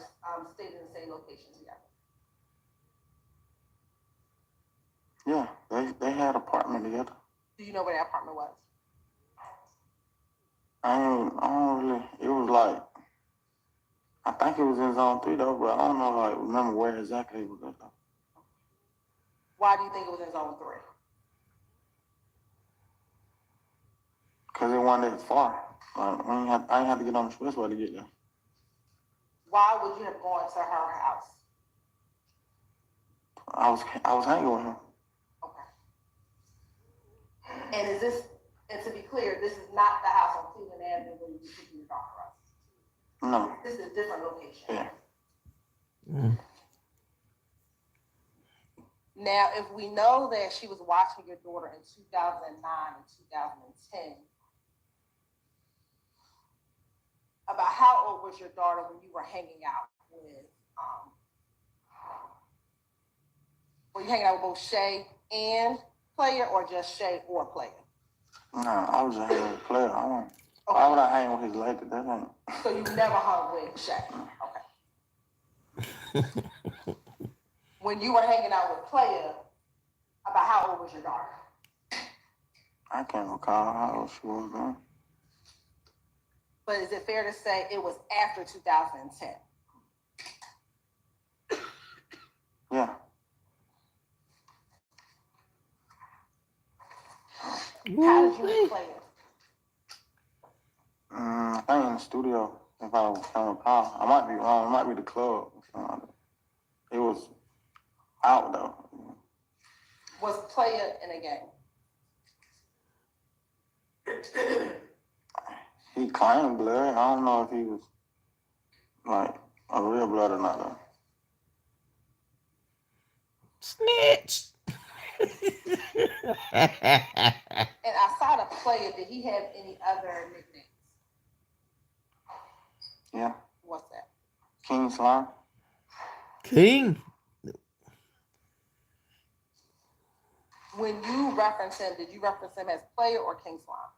stayed in the same location together? Yeah, they had an apartment together. Do you know where that apartment was? I don't really, it was like, I think it was in zone 3 though, but I don't know, like, remember where exactly it was at though. Why do you think it was in zone 3? Cause it wasn't that far. Like, I ain't have to get on the expressway to get there. Why would you have gone to her house? I was hanging with him. Okay. And and to be clear, this is not the house on Cleveland Avenue where you were picking your daughter up. No. This is a different location. Yeah. Mm. Now, if we know that she was watching your daughter in 2009 and 2010, about how old was your daughter when you were hanging out with, were you hanging out with both Shay and Player, or just Shay or Player? No, I was just hanging with a player. Why would I hang with his lady? That ain't. So you never hung with Shay? Okay. When you were hanging out with Player, about how old was your daughter? I can't recall how old she was then. But is it fair to say it was after 2010? Yeah. How did you meet Player? I think in the studio, if I can recall. I might be wrong. It might be the club or something like that. It was out though. Was Player in a gang? He claimed blood. I don't know if he was like a real blood or not though. Snitch. And outside of Player, did he have any other nicknames? Yeah. What's that? King Slime. King. When you reference him, did you reference him as Player or King Slime?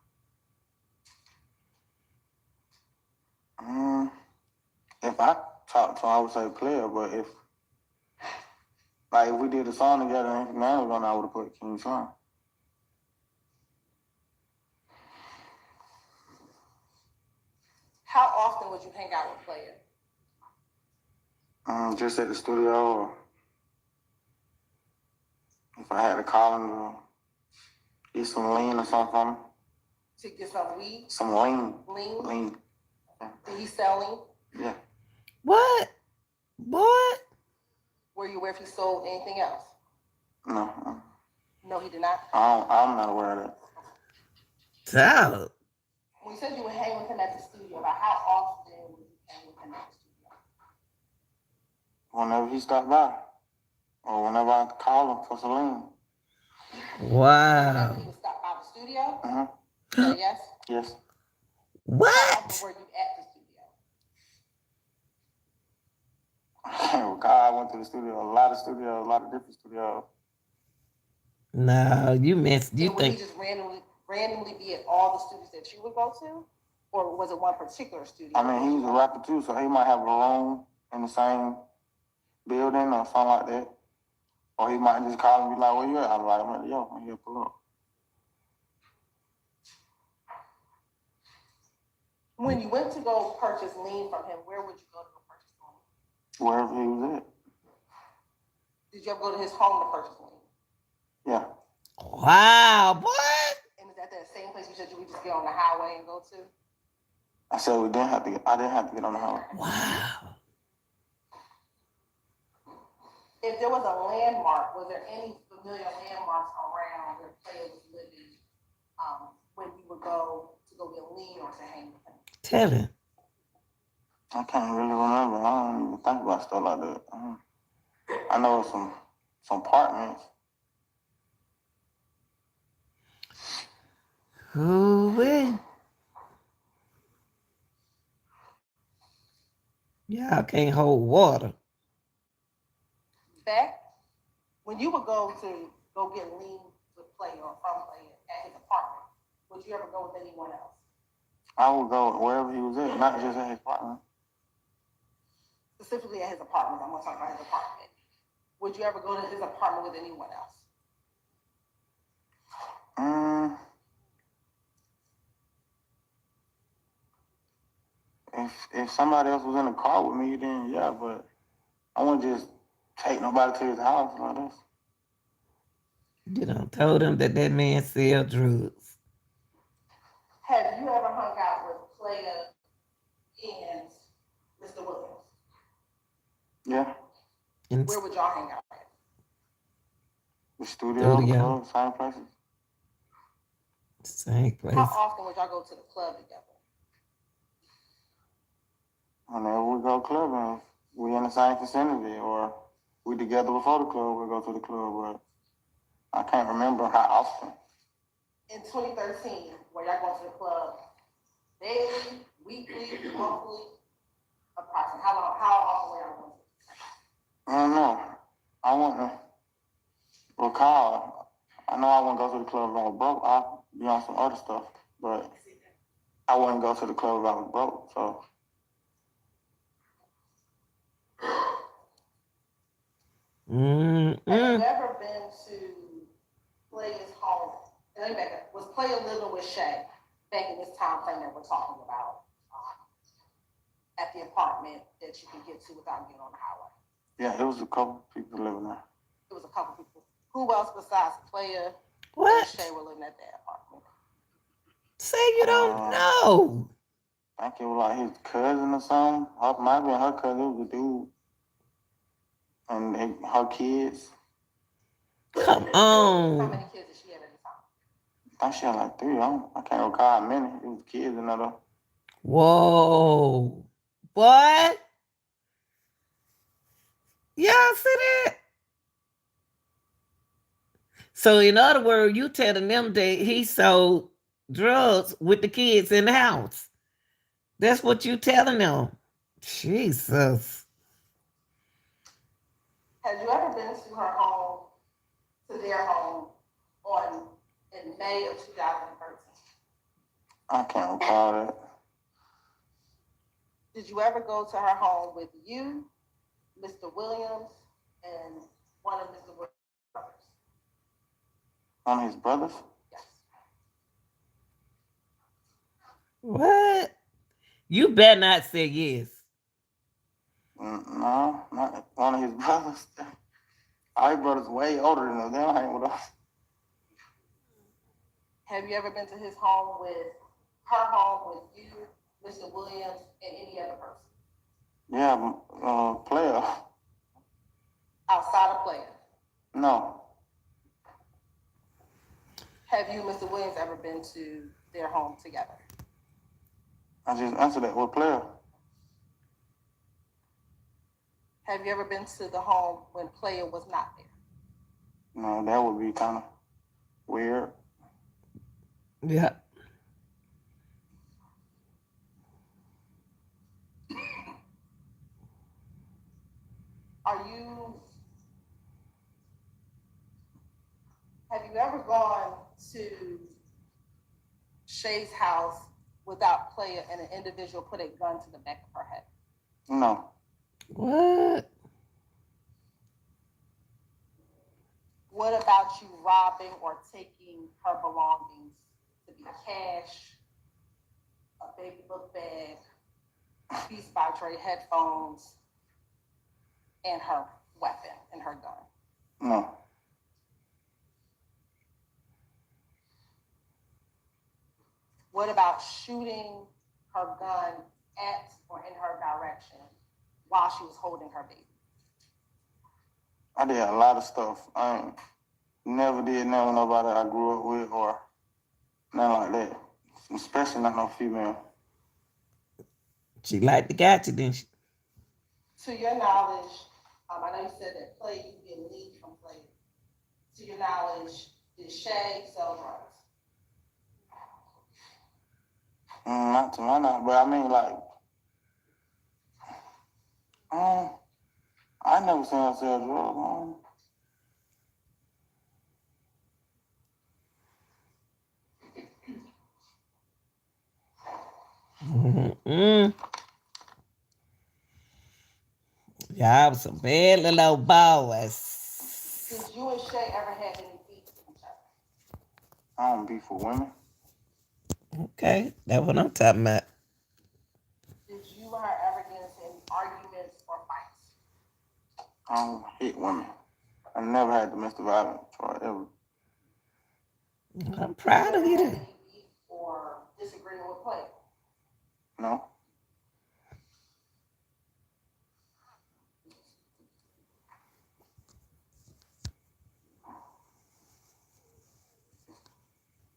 If I talked to him, I would say player, but if we did a song together and now we're gonna, I would have put King Slime. How often would you hang out with Player? Just at the studio, or if I had to call him to get some lean or something, To get some weed? some lean. Lean? Did he sell lean? Yeah. What? Boy? Were you aware if he sold anything else? No, No, he did not. I'm not aware of that. Dog. When you said you would hang with him at the studio, about how often would you hang with him at the studio? Whenever he stopped by, or whenever I call him for some lean. Wow. Whenever he would stop by the studio? Yes? Yes. How What? often were you at the studio? I can't recall. I went to the studio, a lot of different studios. No, you missed. You And would he think just randomly be at all the studios that you would go to? Or was it one particular studio? I mean, he's a rapper too, so he might have a room in the same building or something like that. Or he might just call and be like, where you at? I'm like, I'm at the yo, I'm here, pull up. When you went to go purchase lean from him, where would you go to go purchase lean? Wherever he was at. Did you ever go to his home to purchase lean? Yeah. wow, boy. And is that same place you said you would just get on the highway and go to? I said I didn't have to get on the highway. Wow. If there was a landmark, was there any familiar landmarks around where Player was living when you would go to go get lean or to hang with him? Tell him. I can't really remember. I don't even think about stuff like that. I know some apartments. Ooh-wee. Y'all can't hold water. Back when you would go get lean with Player or from Player at his apartment, would you ever go with anyone else? I would go wherever he was at, not just at his apartment. Specifically at his apartment, I'm gonna talk about his apartment. Would you ever go to his apartment with anyone else? If somebody else was in the car with me, then yeah, but I wouldn't just take nobody to his house like this. You done told him that man sell drugs. Have you ever hung out with Player and Mr. Williams? Yeah. In Where would y'all hang out at? The studio, the Studio. club, same places. same place. How often would y'all go to the club together? Whenever we go clubbing, we in the same vicinity, or we together before the club, we go to the club, but I can't remember how often. In 2013, were y'all going to the club daily, weekly, monthly, approximately? How often were y'all going to? I don't know. I wouldn't recall. I know I wouldn't go to the club if I was broke. I'd be on some other stuff, but I wouldn't go to the club if I was broke, so. Have you Mm-mm. ever been to Player's home? And let me back up. Was Player living with Shay back in this time frame that we're talking about at the apartment that you can get to without getting on the highway? Yeah, it was a couple people living there. It was a couple people. Who else besides Player and What? Shay were living at that apartment? Say you don't know. I think it was like his cousin or something. Might be her cousin. It was a dude. And her kids. Come How on. many kids did she have at the time? I think she had like 3. I can't recall how many. It was kids in there though. Whoa. What? Y'all see that? So in other words, you telling them that he sold drugs with the kids in the house. That's what you telling them. Jesus. Have you ever been to her home, to their home, in May of 2013? I can't recall that. Did you ever go to her home with you, Mr. Williams, and one of Mr. Williams' brothers? One of his brothers? Yes. What? You better not say yes. No, not one of his brothers. Our brothers way older than us. They don't hang with us. Have you ever been to his home with her home with you, Mr. Williams, and any other person Yeah, player. outside of player? No. Have you, Mr. Williams, ever been to their home together? I just answered that with player. Have you ever been to the home when player was not there? No, that would be kind of weird. Yeah. Have you ever gone to Shay's house without player and an individual put a gun to the back of her head? No. What? What about you robbing or taking her belongings to be cash, a baby book bag, Beats by Dre headphones, and her weapon and her gun? No. What about shooting her gun at or in her direction while she was holding her baby? I did a lot of stuff. I ain't never did nothing with nobody I grew up with or nothing like that. Especially not no female. She liked the gotcha, didn't she? To your knowledge, I know you said that play you get lead from play. To your knowledge, did Shay sell drugs? Not to my knowledge, but I mean, like, I never seen her sell drugs. Mm-mm. Y'all was some bad little old boys. Did you and Shay ever have any beef with each other? I don't beef with women. Okay, that's what I'm talking about. Did you and her ever get into any arguments or fights? I don't hit women. I never had domestic violence ever. I'm proud of you. Have Then. any beef or disagreement with play? No.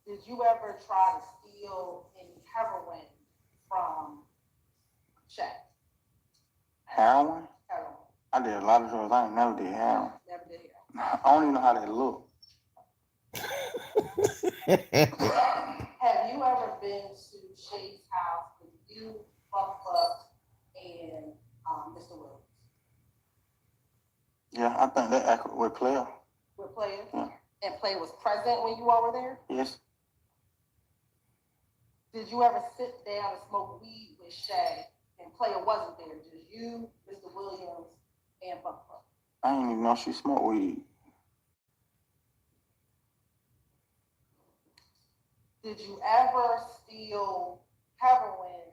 Did you ever try to steal any heroin from Shay? Heroin? Heroin. I did a lot of drugs. I ain't never did heroin. Never did heroin. I don't even know how they look. Have you ever been to Shay's house with you, Buck, and Mr. Williams? Yeah, I think that accurate with player. With Player? Yeah. And Player was present when you all were there? Yes. Did you ever sit down and smoke weed with Shay and Player wasn't there? Just you, Mr. Williams, and Buck? I didn't even know she smoked weed. Did you ever steal heroin,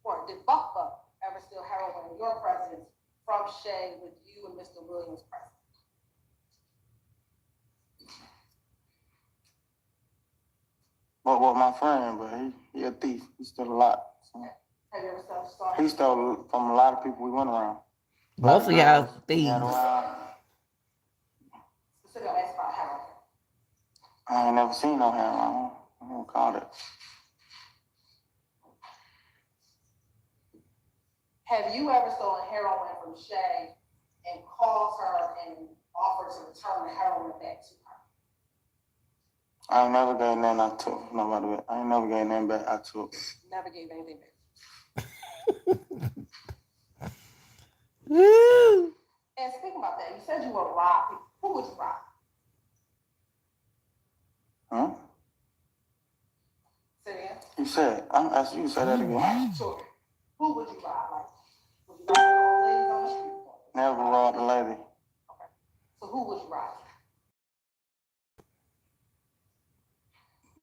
or did Buck ever steal heroin in your presence from Shay with you and Mr. Williams present? Well, my friend, but he a thief. He stole a lot. So. Have you ever stolen? He stole from a lot of people we went around. Both of y'all thieves. Specifically, I'm asking about heroin. I ain't never seen no heroin. I don't call it. Have you ever stolen heroin from Shay and called her and offered to return the heroin back to her? I ain't never gave nothing I took. Nobody. I ain't never gave nothing back I took. Never gave anything back. Woo! And speaking about that, you said you would rob people. Who would you rob? Huh? Say it again. You said, I'm asking you to say that again. Sure. Who would you rob? Like, robbed old ladies on the street corner. Never robbed a lady. So who was you robbing?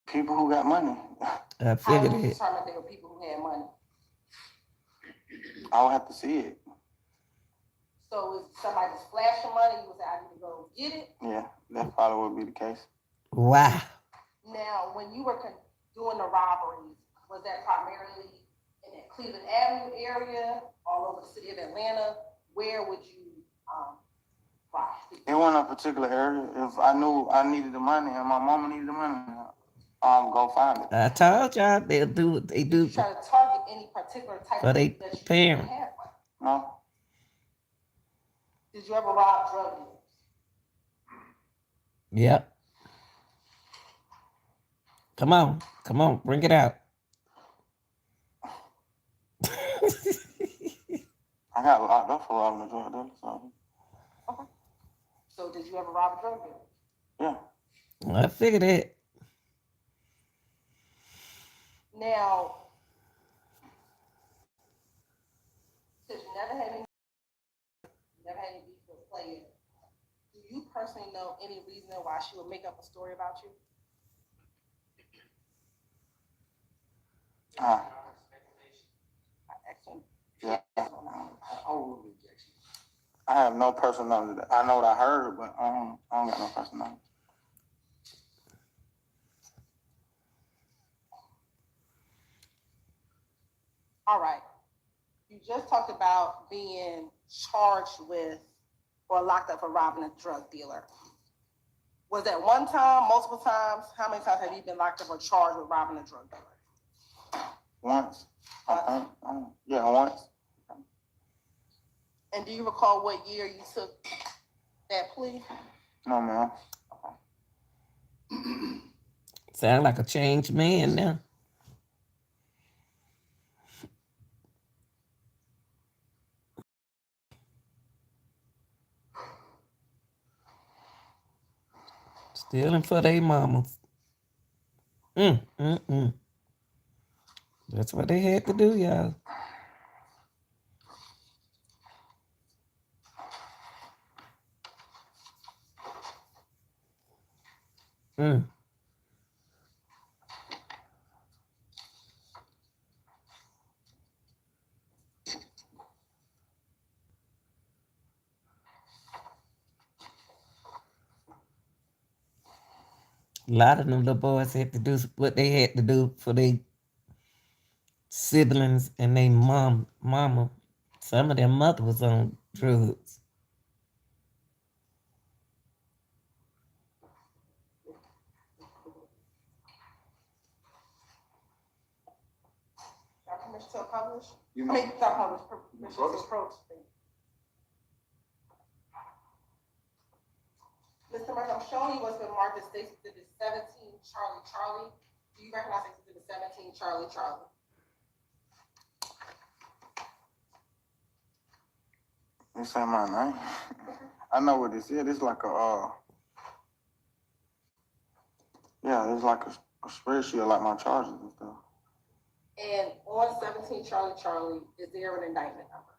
People who got money. I How figured did you it. determine they were people who had money? I would have to see it. So if somebody was flashing money, you would say, I need to go get it. Yeah, that probably would be the case. Wow. Now, when you were doing the robberies, was that primarily in the Cleveland Avenue area, all over the city of Atlanta? Where would you rob? It wasn't a particular area. If I knew I needed the money and my mama needed the money, go find it. I told y'all they'll do what they Did do you try to target any particular type for of they people that you parent. didn't have money? No, Did you ever rob drug dealers? Yep. Come on, bring it out. I got locked up for robbing a drug dealer. So So did you ever rob a drug dealer? yeah, I figured it. Now, since you never had any beef with a player, do you personally know any reason why she would make up a story about you? Excellent. yeah. Overruled objection. I have no personal knowledge. I know what I heard, but I don't got no personal knowledge. All right. You just talked about being charged with or locked up for robbing a drug dealer. Was that one time, multiple times? How many times have you been locked up or charged with robbing a drug dealer? Once, I think. Yeah, once. And do you recall what year you took that plea? No, man. Sound like a changed man now. Stealing for their mamas. That's what they had to do, y'all. A lot of them little boys had to do what they had to do for their siblings and their mama. Some of their mother was on drugs. Got permission to publish? You I mean, mean, not publish, permission to approach. Mr. Murphy, I'm showing you what's been marked as Stacy Exhibit 17 Charlie Charlie. Do you recognize Exhibit 17 Charlie Charlie? This ain't my name. I know what this is. It's like yeah, it's like a spreadsheet of like my charges and stuff. And on 17 Charlie Charlie, is there an indictment number?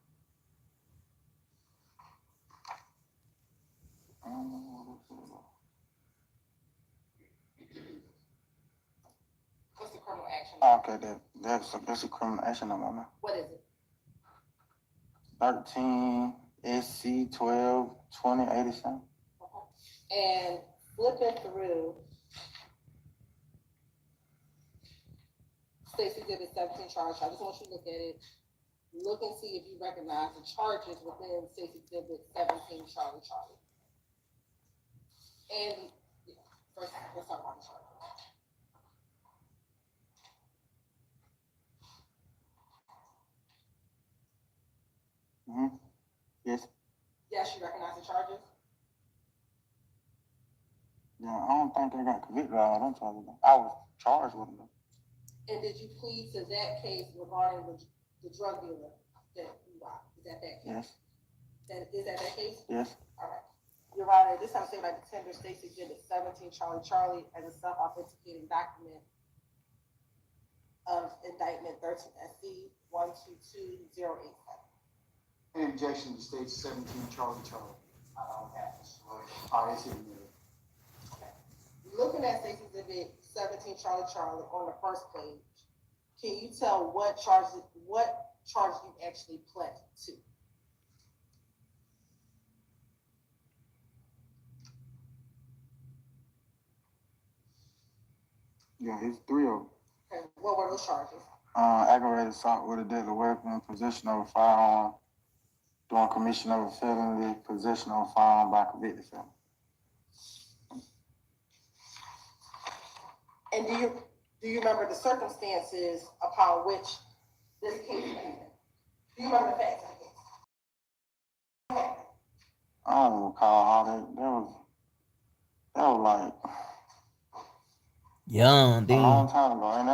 What's the criminal action? Okay, that's a criminal action number. Man. What is it? 13 SC 12 20 87. And flipping through Stacy Exhibit 17 Charlie Charlie, I just want you to look at it. Look and see if you recognize the charges within Stacy Exhibit 17 Charlie Charlie. And yeah, first, let's talk about the charges. Yes. Yes, you recognize the charges? Yeah, I don't think I got convicted of all them charges. I was charged with them. And did you plead to that case regarding the drug dealer that you robbed? Is that case? Yes. Is that case? Yes. All right. Your Honor, this time say like the tender Stacy Exhibit 17 Charlie Charlie as a self-authenticating document of indictment 13 SC 122087. An objection to state 17 Charlie Charlie. I don't have this. All right, it's in there. Looking at State's Exhibit 17 Charlie Charlie on the first page, can you tell what charge you actually pled to? Yeah, it's 3 of them. Okay, what were those charges? Aggravated assault with a deadly weapon, possession of a firearm, doing commission of a felony, possession of a firearm by convicted felon. And do you remember the circumstances upon which this case ended? Do you remember the facts of the case? I don't recall all that. That was like Young, a long dude. time ago, and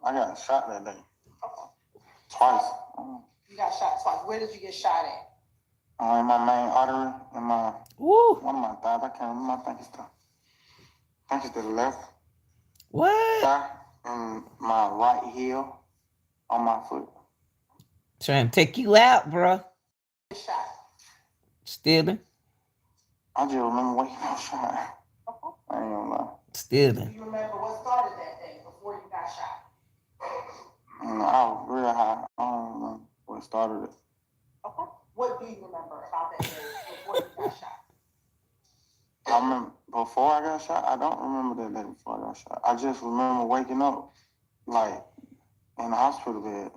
I got shot that day. Twice. You got shot twice. Where did you get shot at? In my main artery, in my Woo. one of my thighs. I can't remember. I think it's the left What? thigh and my right heel on my foot. Trying to take you out, bro. Get shot. Stealing. I just remember waking up shot. I ain't gonna lie. Do Stealing. you remember what started that day before you got shot? I was real high. I don't remember what started it. Okay. What do you remember about that day before you got shot? I remember before I got shot. I don't remember that day before I got shot. I just remember waking up, like, in the hospital bed.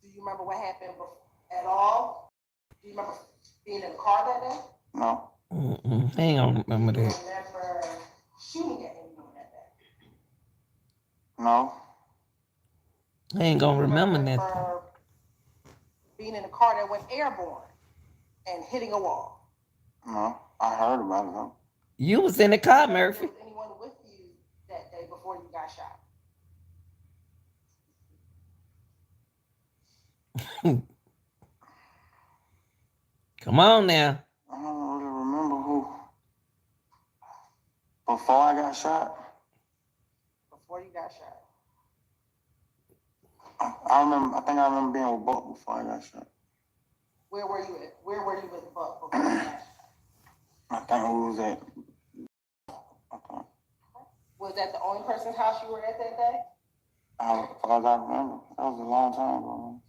Do you remember what happened at all? Do you remember being in the car that day? No. I ain't gonna remember Do you that. remember shooting at anyone that day? No. I ain't gonna remember nothing. Remember being in a car that went airborne and hitting a wall? No. I heard about it though. You was in the car, Was Murphy. anyone with you that day before you got shot? Come on now. I don't really remember who. Before I got shot, Before you got shot. I think I remember being with Buck before I got shot. Where were you at? Where were you with Buck before you got shot? I think we was at. Okay. Was that the only person's house you were at that day? As far as I remember, that was a long time ago.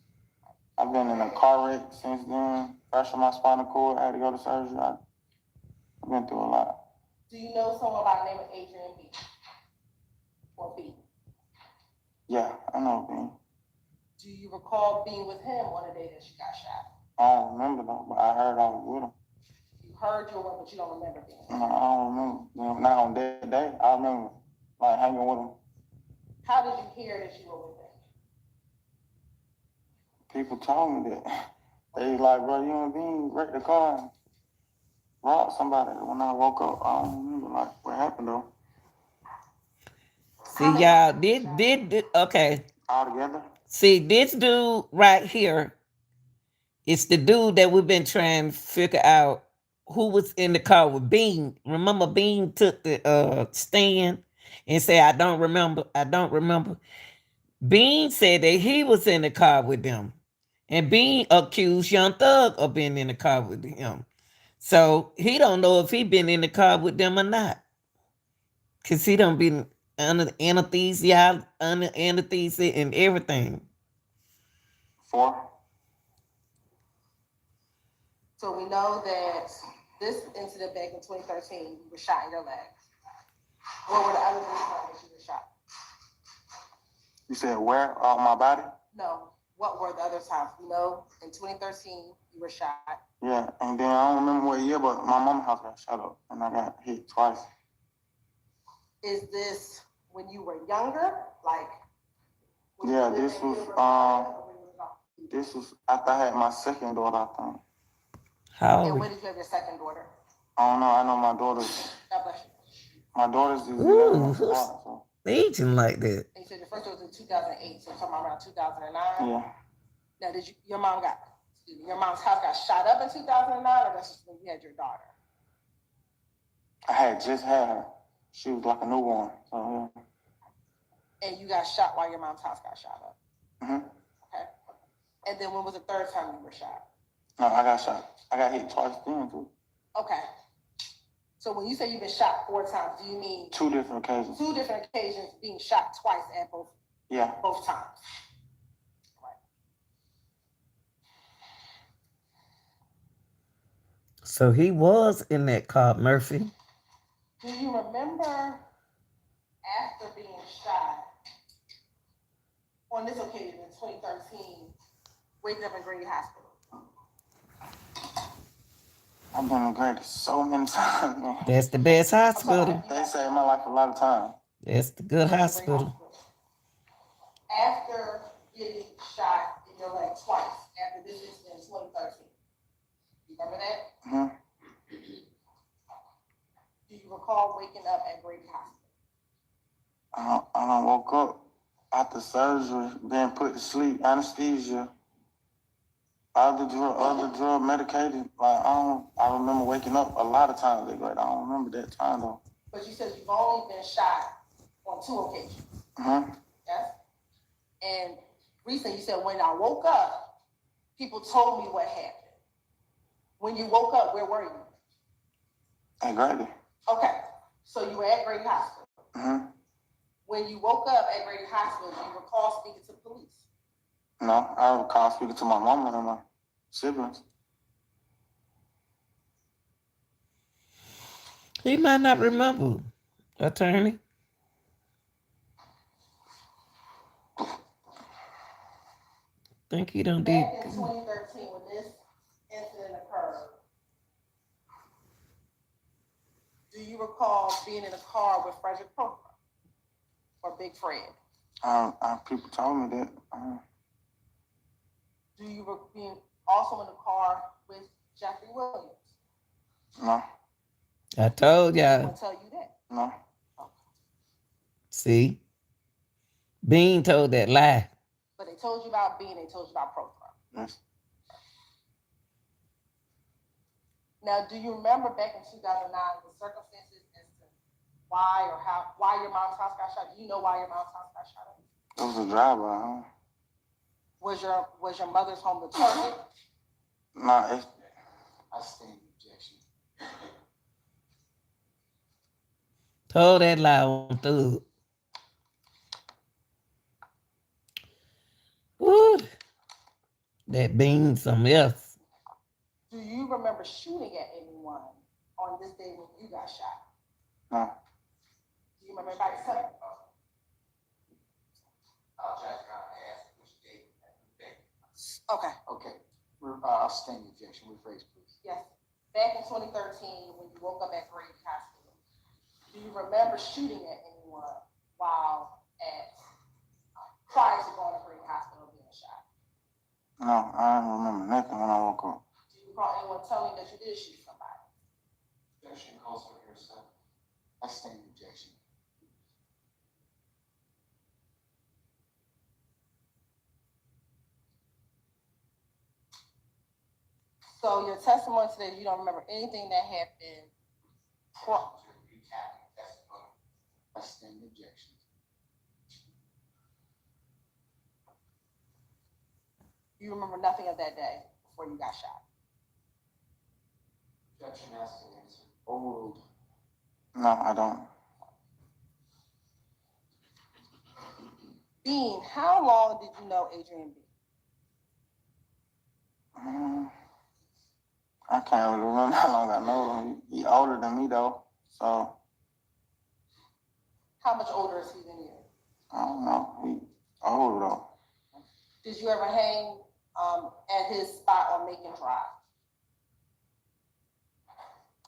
I've been in a car wreck since then. Fractured my spinal cord. I had to go to surgery. I've been through a lot. Do you know someone by the name of Adrian B? Or B? Yeah, I know, man. Do you recall being with him on the day that you got shot? I don't remember though, but I heard I was with him. You heard you were, but you don't remember being with him. No, I don't remember. You know, not on that day. I remember like hanging with him. How did you hear that you were with him? People told me that. They was like, bro, you and Bean wrecked the car and robbed somebody. When I woke up, I don't remember like what happened though. See, y'all, did okay. All together? See, this dude right here, it's the dude that we've been trying to figure out who was in the car with Bean. Remember, Bean took the stand and said, I don't remember. Bean said that he was in the car with them. And Bean accused Young Thug of being in the car with him. So he don't know if he been in the car with them or not. Because he done been under anesthesia and everything. 4. So we know that this incident back in 2013, you were shot in your legs. What were the other times that you were shot? You said where on my body? No. What were the other times? We know in 2013, you were shot. Yeah, and then I don't remember what year, but my mama's house got shot up and I got hit twice. Is this when you were younger? Like, when you Yeah, lived this in was Gilbert, or when you was young? this was after I had my second daughter, I think. How And old? when did you have your second daughter? I don't know. I know my daughter's. God bless you. My daughter's is Ooh, 11 months who's- apart, so Aging like that. And you said your first one was in 2008, so somewhere around 2009. yeah. Now, your mom's house got shot up in 2009, or that's just when you had your daughter? I had just had her. She was like a newborn. So And you got shot while your mom's house got shot up. yeah. Okay. And then when was the third time you were shot? No, I got shot. I got hit twice then too. Okay. So when you say you've been shot 4 times, do you mean 2 different occasions. 2 different occasions being shot twice at Yeah. both times? So he was in that car, Murphy. Do you remember after being shot on this occasion in 2013, waking up in Grady Hospital? I've been in Grady so many times, man. That's the best hospital. They saved my life a lot of times. That's the good hospital. After getting shot in your leg twice, after this incident in 2013, you remember that? Mm-hmm. Do you recall waking up at Grady Hospital? I done woke up after surgery, being put to sleep, anesthesia, other drug medicated. Like I remember waking up a lot of times at Grady. I don't remember that time though. But you said you've only been shot on 2 occasions. Mm-hmm. Yes. And recently you said, when I woke up, people told me what happened. When you woke up, where were you? At Grady. Okay. So you were at Grady Hospital. Mm-hmm. When you woke up at Grady Hospital, do you recall speaking to the police? No, I recall speaking to my mama and my siblings. He might not remember, attorney. Think he don't did. Back in 2013, when this incident occurred, do you recall being in a car with Frederick Proper or Big Fred? People told me that. Do you being also in the car with Jeffrey Williams? No, I told I'm y'all. gonna tell you that. no. See? Bean told that lie. But they told you about Bean, they told you about Proper. Yes. Now, do you remember back in 2009 the circumstances as to why your mom's house got shot? Do you know why your mom's house got shot? It was a drive-by. Huh? Was your mother's home the target? No, it's I stand objection. Told that lie on through. Woo. That Bean something else. Do you remember shooting at anyone on this day when you got shot? no. Do you remember anybody telling? I'll just try to ask which date and date. Okay, Okay, I'll stand objection. Rephrase, please. yes. Back in 2013, when you woke up at Grady Hospital, do you remember shooting at anyone while prior to going to Grady Hospital being shot? No, I don't remember nothing when I woke up. Do you recall anyone telling you that you did shoot somebody? Objection calls for hearsay. I stand objection. So your testimony today, you don't remember anything that happened. Recapping testimony. I stand objection. You remember nothing of that day before you got shot. Objection asked and answered. Overruled. No, I don't. Bean, how long did you know Adrian Bean? I can't really remember how long I know him. He older than me though, so How much older is he than you? I don't know. He old though. Did you ever hang at his spot on Macon Drive?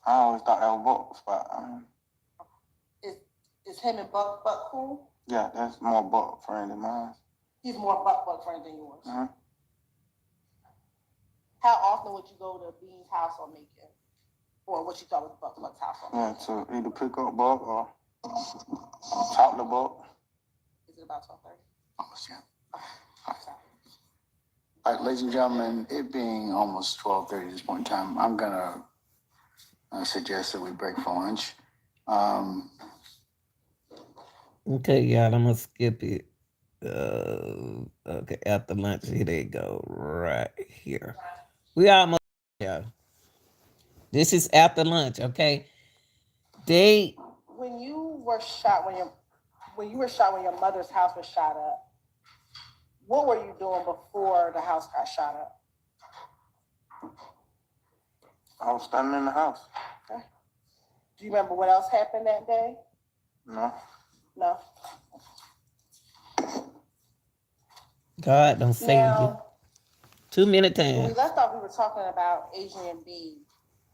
I always thought that was Buck spot. Is him and Buck cool? Yeah, that's more Buck friend than mine. He's more Buck friend than yours. Mm-hmm. How often would you go to Bean's house on Macon? Or what you thought was Buck's house on Yeah, Macon? to either pick up Buck or talk to Buck. Is it about 12:30? Almost, yeah. Sorry. All right, ladies and gentlemen, it being almost 12:30 at this point in time, I'm gonna suggest that we break for lunch. Okay, y'all, I'm gonna skip it. Okay, after lunch, here they go, right here. We almost Yeah. This is after lunch, okay? They When you were shot, when your mother's house was shot up, what were you doing before the house got shot up? I was standing in the house. Do you remember what else happened that day? No. No. God don't save you. Now, Too many when we times. left off, we were talking about Adrian B.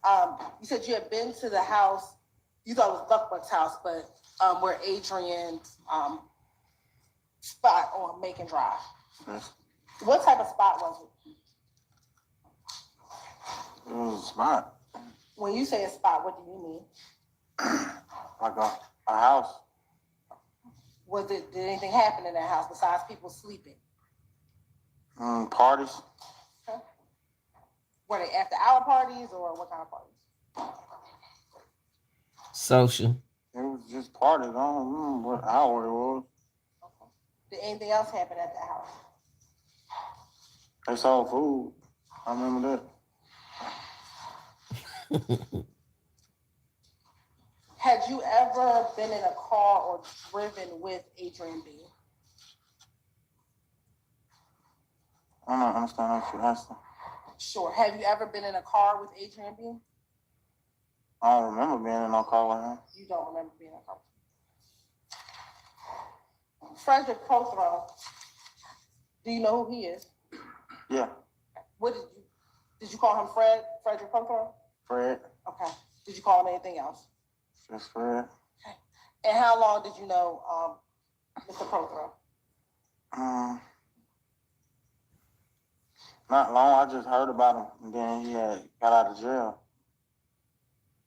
You said you had been to the house. You thought it was Buckbuck's house, but where Adrian's spot on Macon Drive. Yes. What type of spot was it? It was a spot. When you say a spot, what do you mean? Like a house. Did anything happen in that house besides people sleeping? Parties. Okay. Were they after hour parties or what kind of parties? Social. It was just parties. I don't remember what hour it was. Okay. Did anything else happen at that house? They sold food. I remember that. Had you ever been in a car or driven with Adrian B? I don't understand what you're asking. Sure. Have you ever been in a car with Adrian B? I don't remember being in no car with him. You don't remember being in a car. Frederick Prothero, do you know who he is? Yeah. What did you call him Fred? Frederick Prothero? Fred. Okay. Did you call him anything else? Just Fred. And how long did you know Mr. Prothero? Not long. I just heard about him, and then he had got out of jail.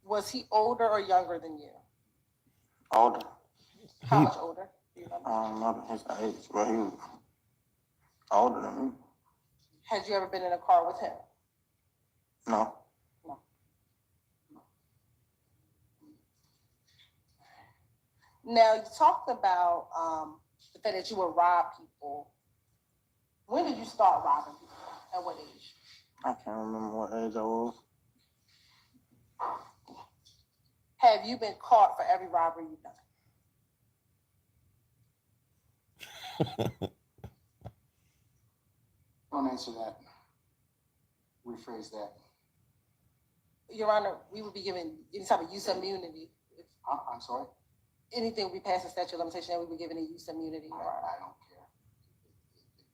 Was he older or younger than you? Older. How much older? Do you remember? I don't know his age, but he was older than me. Had you ever been in a car with him? No. Now, you talked about the fact that you would rob people. When did you start robbing people? At what age? I can't remember what age I was. Have you been caught for every robbery you've done? Don't answer that. Rephrase that. Your Honor, we would be given any type of use of immunity. If I'm sorry? anything would be past the statute of limitation, we would be given a use of immunity. Your Honor. I don't care.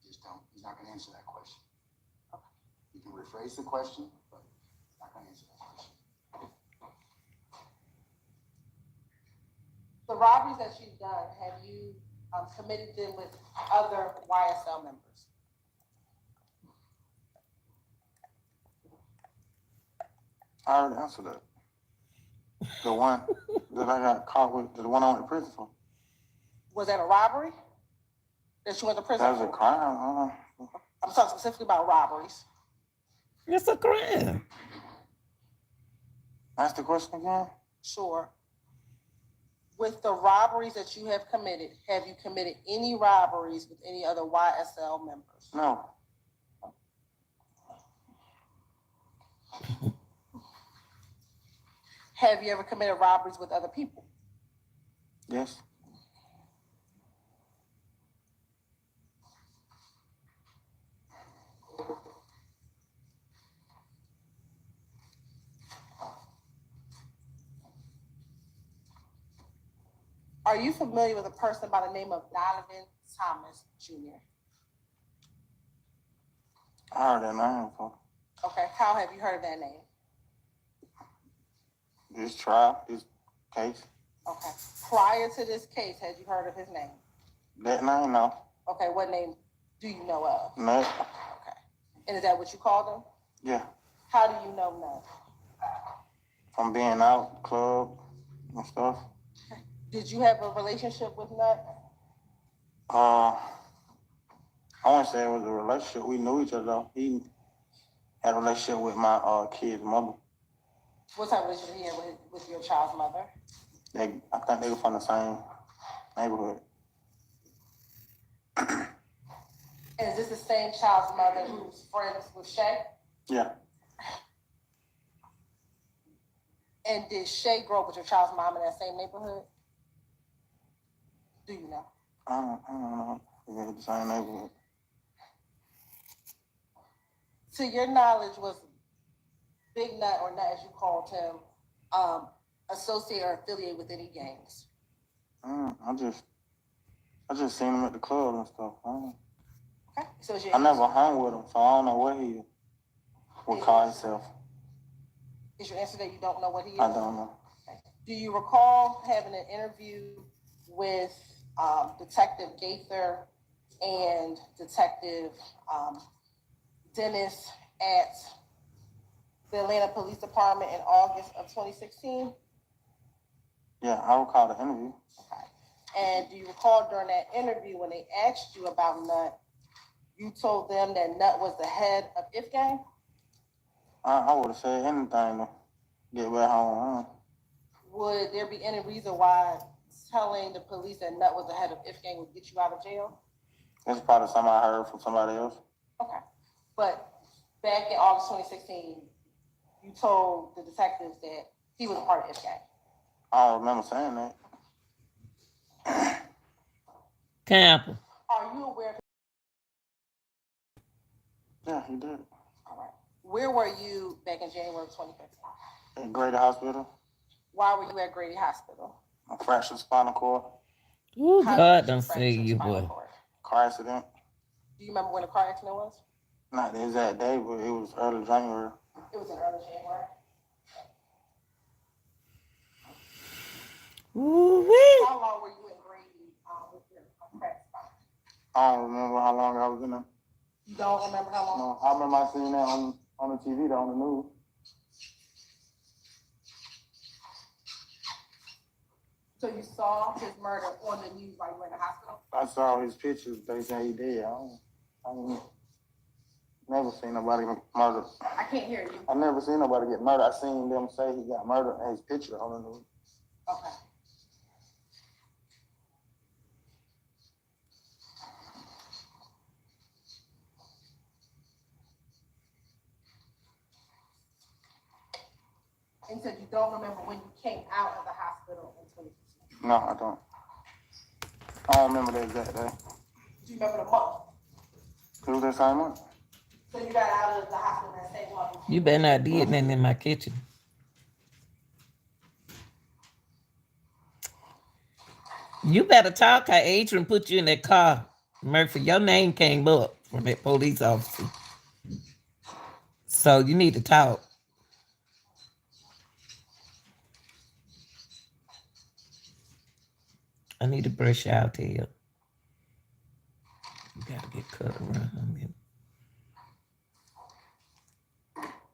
Just don't, he's not gonna answer that question. You can rephrase the question, but he's not gonna answer that question. The robberies that you've done, have you committed them with other YSL members? I already answered that. The one that I got caught with, the one I went to prison for. Was that a robbery that you went to prison That was a for? crime. I'm talking specifically about robberies. It's a crime. Ask the question again. Sure. With the robberies that you have committed, have you committed any robberies with any other YSL members? No. Have you ever committed robberies with other people? Yes. Are you familiar with a person by the name of Donovan Thomas Jr.? I heard that name before. Okay, how have you heard of that name? This trial, this case. Okay, prior to this case, had you heard of his name? That name, no. Okay, what name do you know of? No. Okay, and is that what you called him? Yeah. How do you know Nut? From being out, club, and stuff. Did you have a relationship with Nut? I wouldn't say it was a relationship. We knew each other though. He had a relationship with my kid's mother. What type of relationship he had with your child's mother? I think they were from the same neighborhood. And is this the same child's mother who's friends with Shay? Yeah. And did Shay grow up with your child's mom in that same neighborhood? Do you know? I don't know. We live in the same neighborhood. To your knowledge, was Big Nut, or Nut as you called him, associated or affiliated with any gangs? I just seen him at the club and stuff. Okay. So is I never hung with him, so I don't know what he would call himself. Is your answer that you don't know what he is? I don't know. Okay. Do you recall having an interview with Detective Gaither and Detective Dennis at the Atlanta Police Department in August of 2016? Yeah, I recall the interview. Okay. And do you recall during that interview when they asked you about Nut, you told them that Nut was the head of If Gang? I would have said anything to get back home. Would there be any reason why telling the police that Nut was the head of If Gang would get you out of jail? That's probably something I heard from somebody else. Okay. But back in August 2016, you told the detectives that he was a part of If Gang. I don't remember saying that. Campbell. Are you aware of? Yeah, he did. All right. Where were you back in January of 2015? At Grady Hospital, Why were you at Grady Hospital? a fractured spinal cord, Ooh, How God did don't you say fracture you, spinal boy. cord? car accident. Do you remember when the car accident was? Not the exact day, but it was early January. It was in early January. Ooh-wee. How long were you in Grady with your cracked spine? I don't remember how long I was in there. You don't remember how long? No, I remember I seen that on the TV, on the news. So you saw his murder on the news while you were in the hospital? I saw his pictures. They say he did. I never seen nobody get murdered. I can't hear you. I never seen nobody get murdered. I seen them say he got murdered and his picture on the news. Okay. And you said you don't remember when you came out of the hospital in 2016. No, I don't. I don't remember the exact day. Do you remember the month? It was that same month. So you got out of the hospital that same month? You better not did nothing in my kitchen. You better talk, how Adrian put you in that car. Murphy, your name came up from that police officer. So you need to talk. I need to brush out tail. You gotta get cut around him.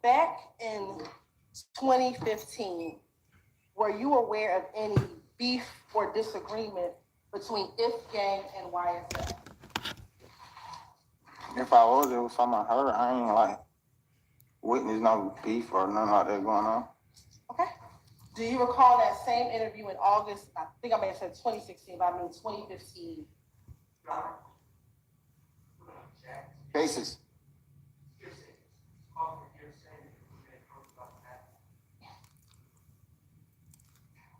Back in 2015, were you aware of any beef or disagreement between If Gang and YSL? If I was, it was something I heard. I ain't like witness no beef or nothing like that going on. Okay. Do you recall that same interview in August? I think I may have said 2016, but I mean 2015. Basis.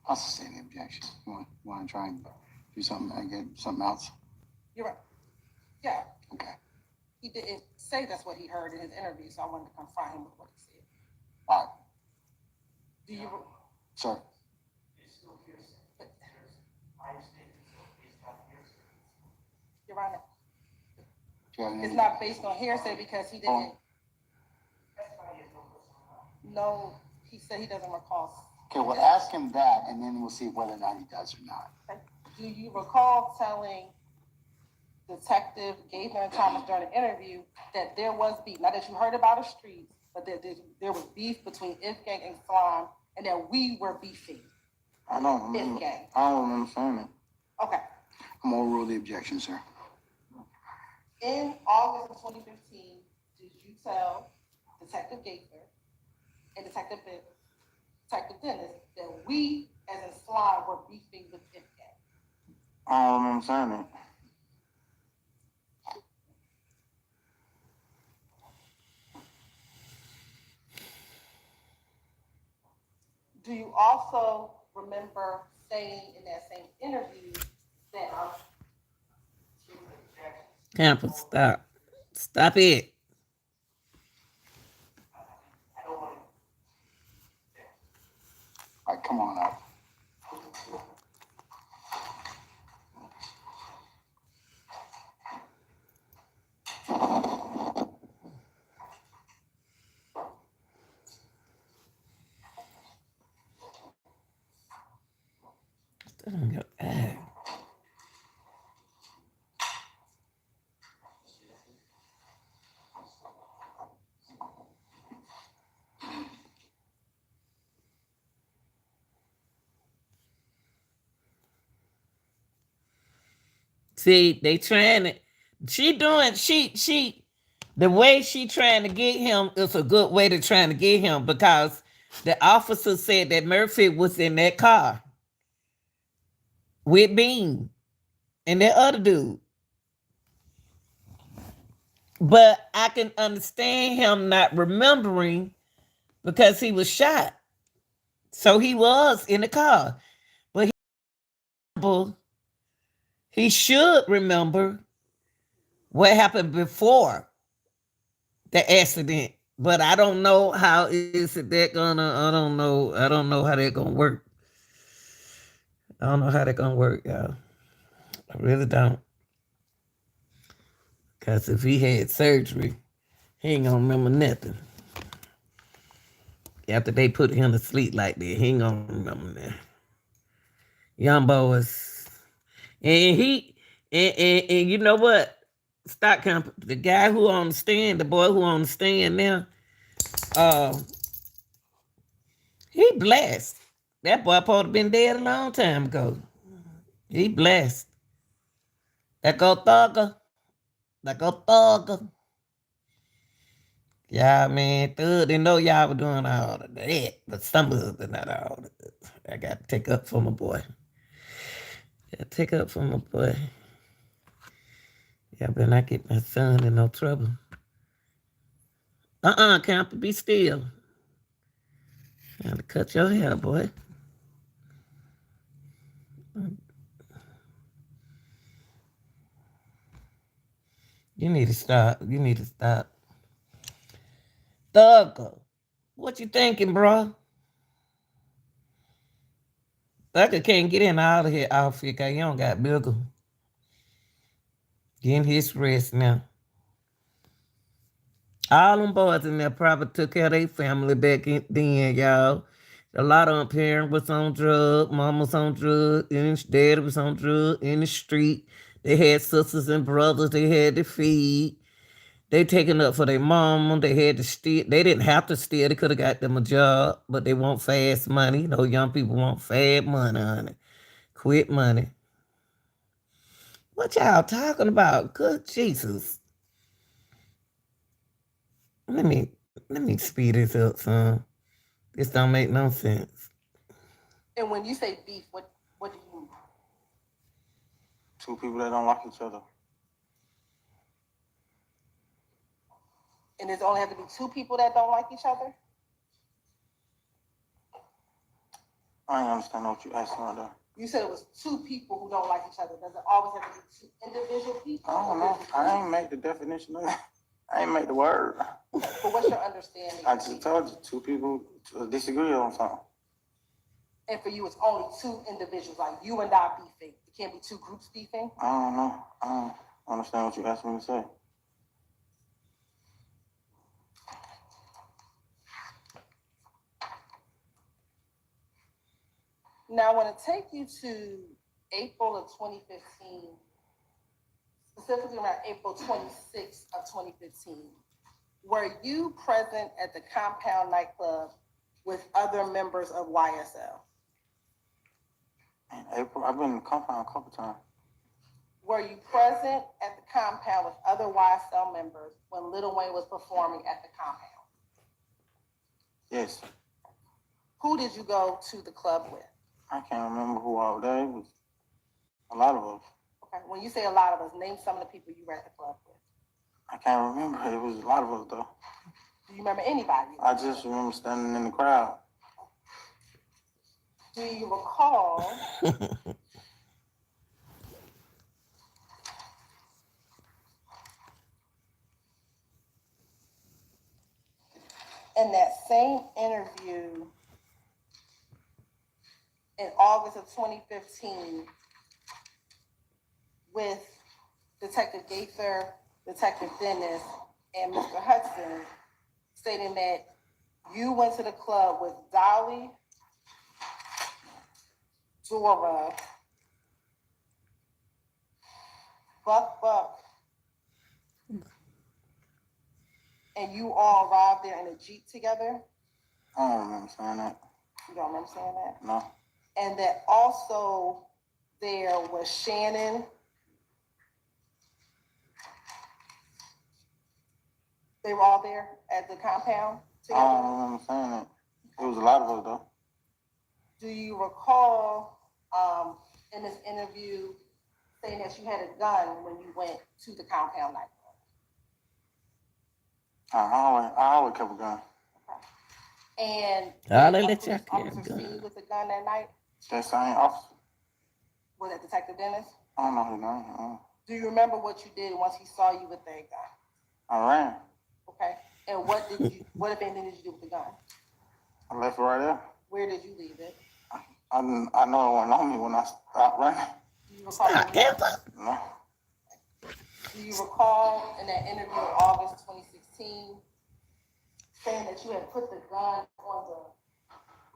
I'll sustain the objection. You want to try and do something and get something else? You're right. Yeah. Okay. He didn't say that's what he heard in his interview, so I wanted to confront him with what he said. All right. Do you? Sir. You're right. Do you have any- It's not based on hearsay because he didn't. No, he said he doesn't recall. Okay, well, ask him that, and then we'll see whether or not he does or not. Do you recall telling Detective Gaither and Thomas during the interview that there was beef? Not that you heard about the streets, but that there was beef between If Gang and Slime, and that we were beefing. I don't remember. If Gang. I don't remember saying it. Okay. I'm gonna rule the objection, sir. In August of 2015, did you tell Detective Gaither and Detective Dennis that we, as in Slime, were beefing with If Gang? I don't remember saying it. Do you also remember saying in that same interview that Campus, stop. Stop it. All right, come on up. Still on your eye. See, they trying to. She the way she trying to get him is a good way to trying to get him because the officer said that Murphy was in that car with Bean and that other dude. But I can understand him not remembering because he was shot. So he was in the car. But he should remember what happened before the accident. But I don't know how is it that gonna I don't know how that gonna work. I don't know how that gonna work, y'all. I really don't. Cause if he had surgery, he ain't gonna remember nothing. After they put him to sleep like that, he ain't gonna remember that. Young boys. And and you know what? Stock camp, the guy who on the stand, the boy who on the stand now, uh, he blessed. That boy supposed to been dead a long time ago. He blessed. That go thugger. That go thugger. Yeah, man, thug didn't know y'all were doing all of that, but some of it, not all of it. I got to take up for my boy. Got to take up for my boy. Y'all better not get my son in no trouble. Camper, be still. Gotta cut your hair, boy. You need to stop. You need to stop. Thugger, what you thinking, bro? Thugger can't get in out of here outfit because you don't got bigger. Getting his rest now. All them boys in there probably took care of their family back then, y'all. A lot of them parents was on drugs, mama was on drugs, and daddy was on drugs in the street. They had sisters and brothers they had to feed. They taking up for their mama. They had to steal. They didn't have to steal. They could have got them a job, but they want fast money. You know, young people want fast money, honey. Quick money. What y'all talking about? Good Jesus. Let me speed this up, son. This don't make no sense. and when you say beef, what do you mean? Two people that don't like each other. And there's only have to be two people that don't like each other? I ain't understand what you asking right there. You said it was two people who don't like each other. Does it always have to be two individual people? I don't know. I ain't make the definition of it. I ain't make the word. But what's your understanding? I just told you two people disagree on something. And for you, it's only two individuals, like you and I beefing. It can't be two groups beefing. I don't know. I don't understand what you asked me to say. Now, I want to take you to April of 2015, specifically around April 26th of 2015. Were you present at the Compound nightclub with other members of YSL? In April, I've been in the compound a couple times. Were you present at the Compound with other YSL members when Lil Wayne was performing at the Compound? Yes. Who did you go to the club with? I can't remember who all there. It was a lot of us. Okay, when you say a lot of us, name some of the people you were at the club with. I can't remember. It was a lot of us, though. Do you remember anybody? I just remember standing in the crowd. Do you recall in that same interview in August of 2015 with Detective Gaither, Detective Dennis, and Mr. Hudson, stating that you went to the club with Dolly, Dora, Buck, and you all arrived there in a Jeep together? I don't remember saying that. You don't remember saying that? No. And that also there was Shannon. They were all there at the compound I together? don't remember saying that. It was a lot of us though. Do you recall in this interview saying that you had a gun when you went to the compound night? I always kept a gun. And All they did a let y'all police carry a officer see you gun. with a gun that night? That same officer. Was it Detective Dennis? I don't know his name. Do you remember what you did once he saw you with that gun? I ran. Okay. And what if anything did you do with the gun? I left it right there. Where did you leave it? I know it wasn't on me when I stopped running. Do you recall? Stop, Kemper. No. Do you recall in that interview in August 2016 saying that you had put the gun on the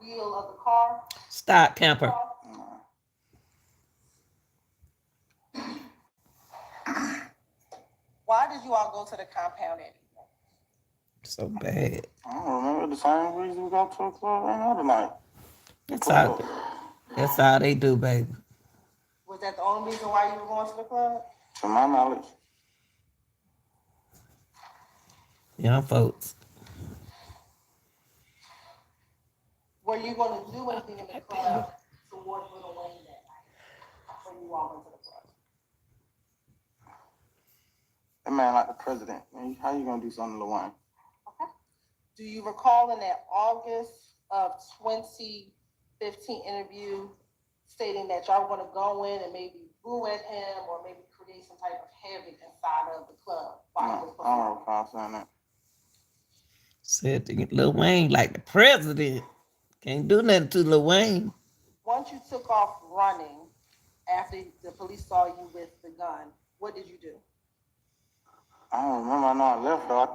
wheel of the car? Stop, Kemper. No. Why did you all go to the compound that evening? So bad. I don't remember the same reason we go to a club any other night. That's all they do, baby. Was that the only reason why you were going to the club? To my knowledge. Young folks. Were you going to do anything in the club towards Little Wayne that night when you all went to the club? That man like the president. Man, how you gonna do something to Lil Wayne? Okay. Do you recall in that August of 2015 interview stating that y'all were going to go in and maybe boo at him or maybe create some type of havoc inside of the club? While he was No, I don't performing? recall saying that. Said to get Lil Wayne like the president. Can't do nothing to Lil Wayne. Once you took off running after the police saw you with the gun, what did you do? I don't remember. I know I left though. I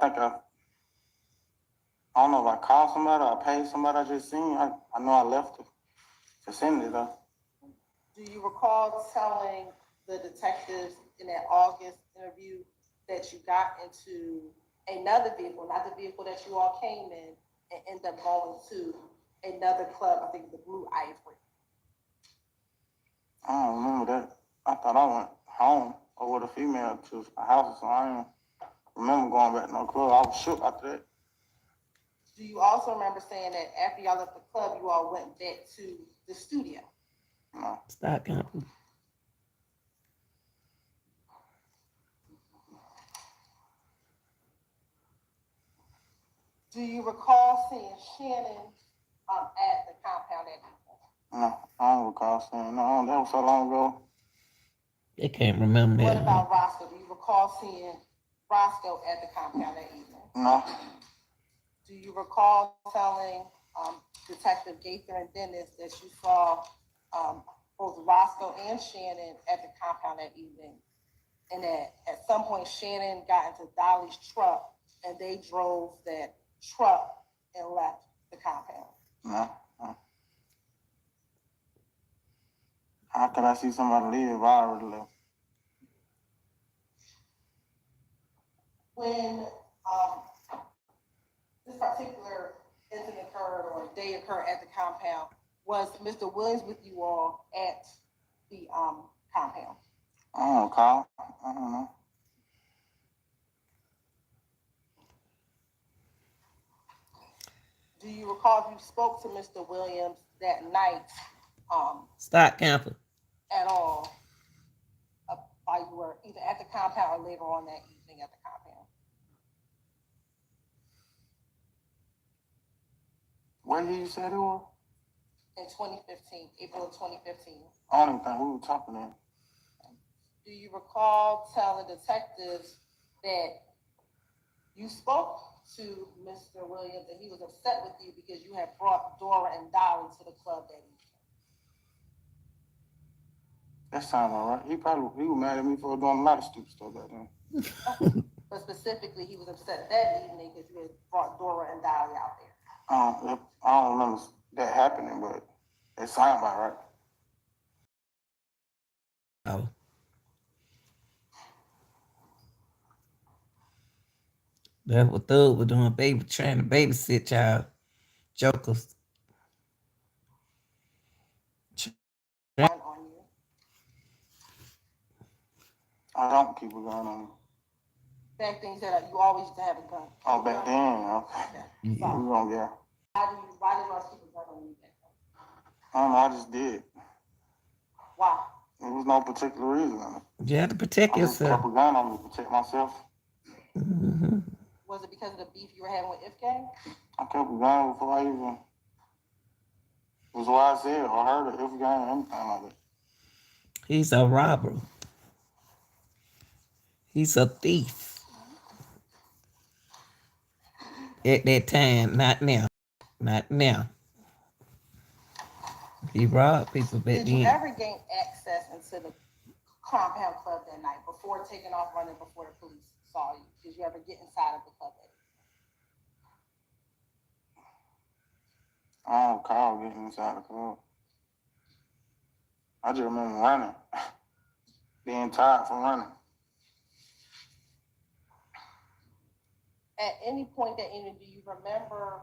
don't know if I called somebody or I paid somebody I just seen. I know I left the vicinity though. Do you recall telling the detectives in that August interview that you got into another vehicle, not the vehicle that you all came in, and ended up going to another club, I think the Blue Ivory? I don't remember that. I thought I went home or with a female to a house, so I don't remember going back to no club. I was shook after that. Do you also remember saying that after y'all left the club, you all went back to the studio? No. Stop, Kemper. Do you recall seeing Shannon at the compound that evening? No, I don't recall saying no. That was so long ago. They can't remember What that. about Roscoe? Do you recall seeing Roscoe at the compound that evening? No. Do you recall telling Detective Gaither and Dennis that you saw both Roscoe and Shannon at the compound that evening? And that at some point Shannon got into Dolly's truck and they drove that truck and left the compound? No. How could I see somebody leave if I already left? When this particular incident occurred or day occurred at the compound, was Mr. Williams with you all at the compound? I don't recall. I don't know. Do you recall if you spoke to Mr. Williams that night Stop, Kemper. at all while you were either at the compound or later on that evening at the compound? Where did you say it was? in 2015, April of 2015. I don't even think we were talking then. Do you recall telling detectives that you spoke to Mr. Williams and he was upset with you because you had brought Dora and Dolly to the club that evening? That sounds all right. He was mad at me for doing a lot of stupid stuff back then. But specifically, he was upset that evening because you had brought Dora and Dolly out there. I don't remember that happening, but it sounds about right. Oh. That's what Thug was doing, trying to babysit y'all jokers. On you. I don't keep it going on. Back then, you said you always used to have a gun. Oh, back then, Okay. we gonna get. Why did you always keep a gun on you back then? I don't know. I just did. Why? There was no particular reason. You have to protect I just kept yourself. a gun on me to protect myself. Mm-hmm. Was it because of the beef you were having with Ifgang? I kept a gun before I even was what I said or heard of if gang or anything like that. He's a robber. He's a thief. At that time, not now. Not now. He robbed people back Did you then. ever gain access into the compound club that night before taking off running before the police saw you? Did you ever get inside of the club that night? I don't recall getting inside the club. I just remember running, being tired from running. At any point that evening, do you remember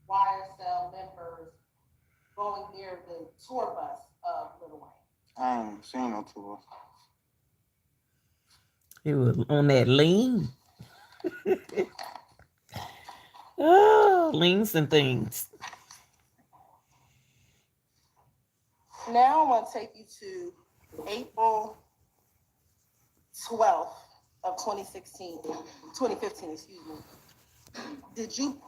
YSL members going near the tour bus of Lil Wayne? I ain't even seen no tour. He was on that lean. Oh, leans and things. Now I want to take you to April 12th of 2015, excuse me. Did you,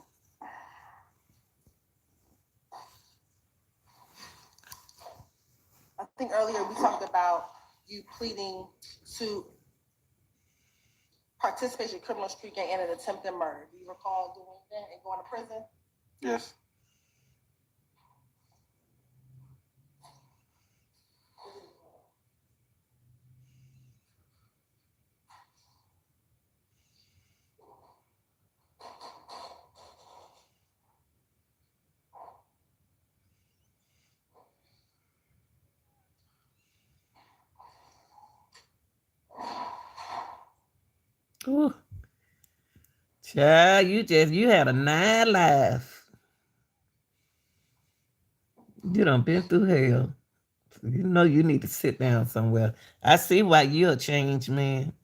I think earlier we talked about you pleading to participation in criminal street gang and an attempted murder. Do you recall doing that and going to prison? Yes. Ooh. Child, you had a 9 life. You done been through hell. You know you need to sit down somewhere. I see why you're a changed man.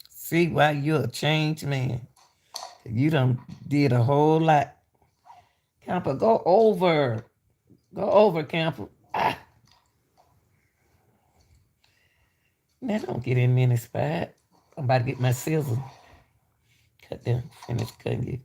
See why you're a changed man. You done did a whole lot. Camper, go over. Go over, Camper. Ah. Now don't get in any spot. I'm about to get my scissors. Cut them. Finish cutting you.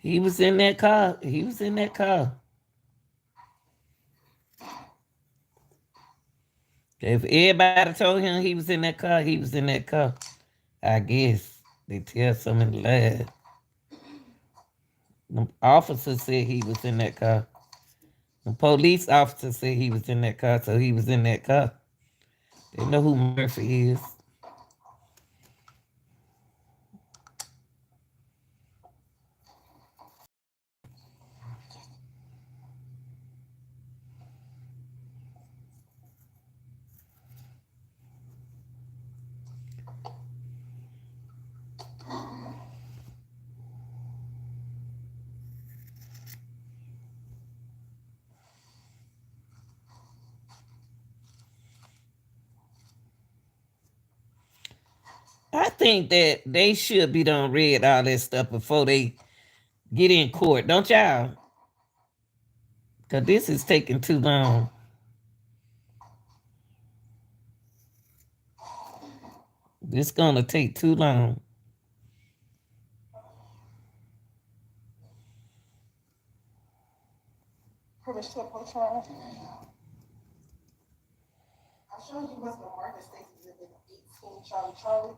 He was in that car. He was in that car. If everybody told him he was in that car, he was in that car. I guess they tell so many lies. The officer said he was in that car. The police officer said he was in that car, so he was in that car. They know who Murphy is. think that they should be done read all that stuff before they get in court, don't y'all? Cause this is taking too long. This gonna take too long. Privilege to approach her. I'm showing you what's the market Stacy's Exhibit 18 Charlie.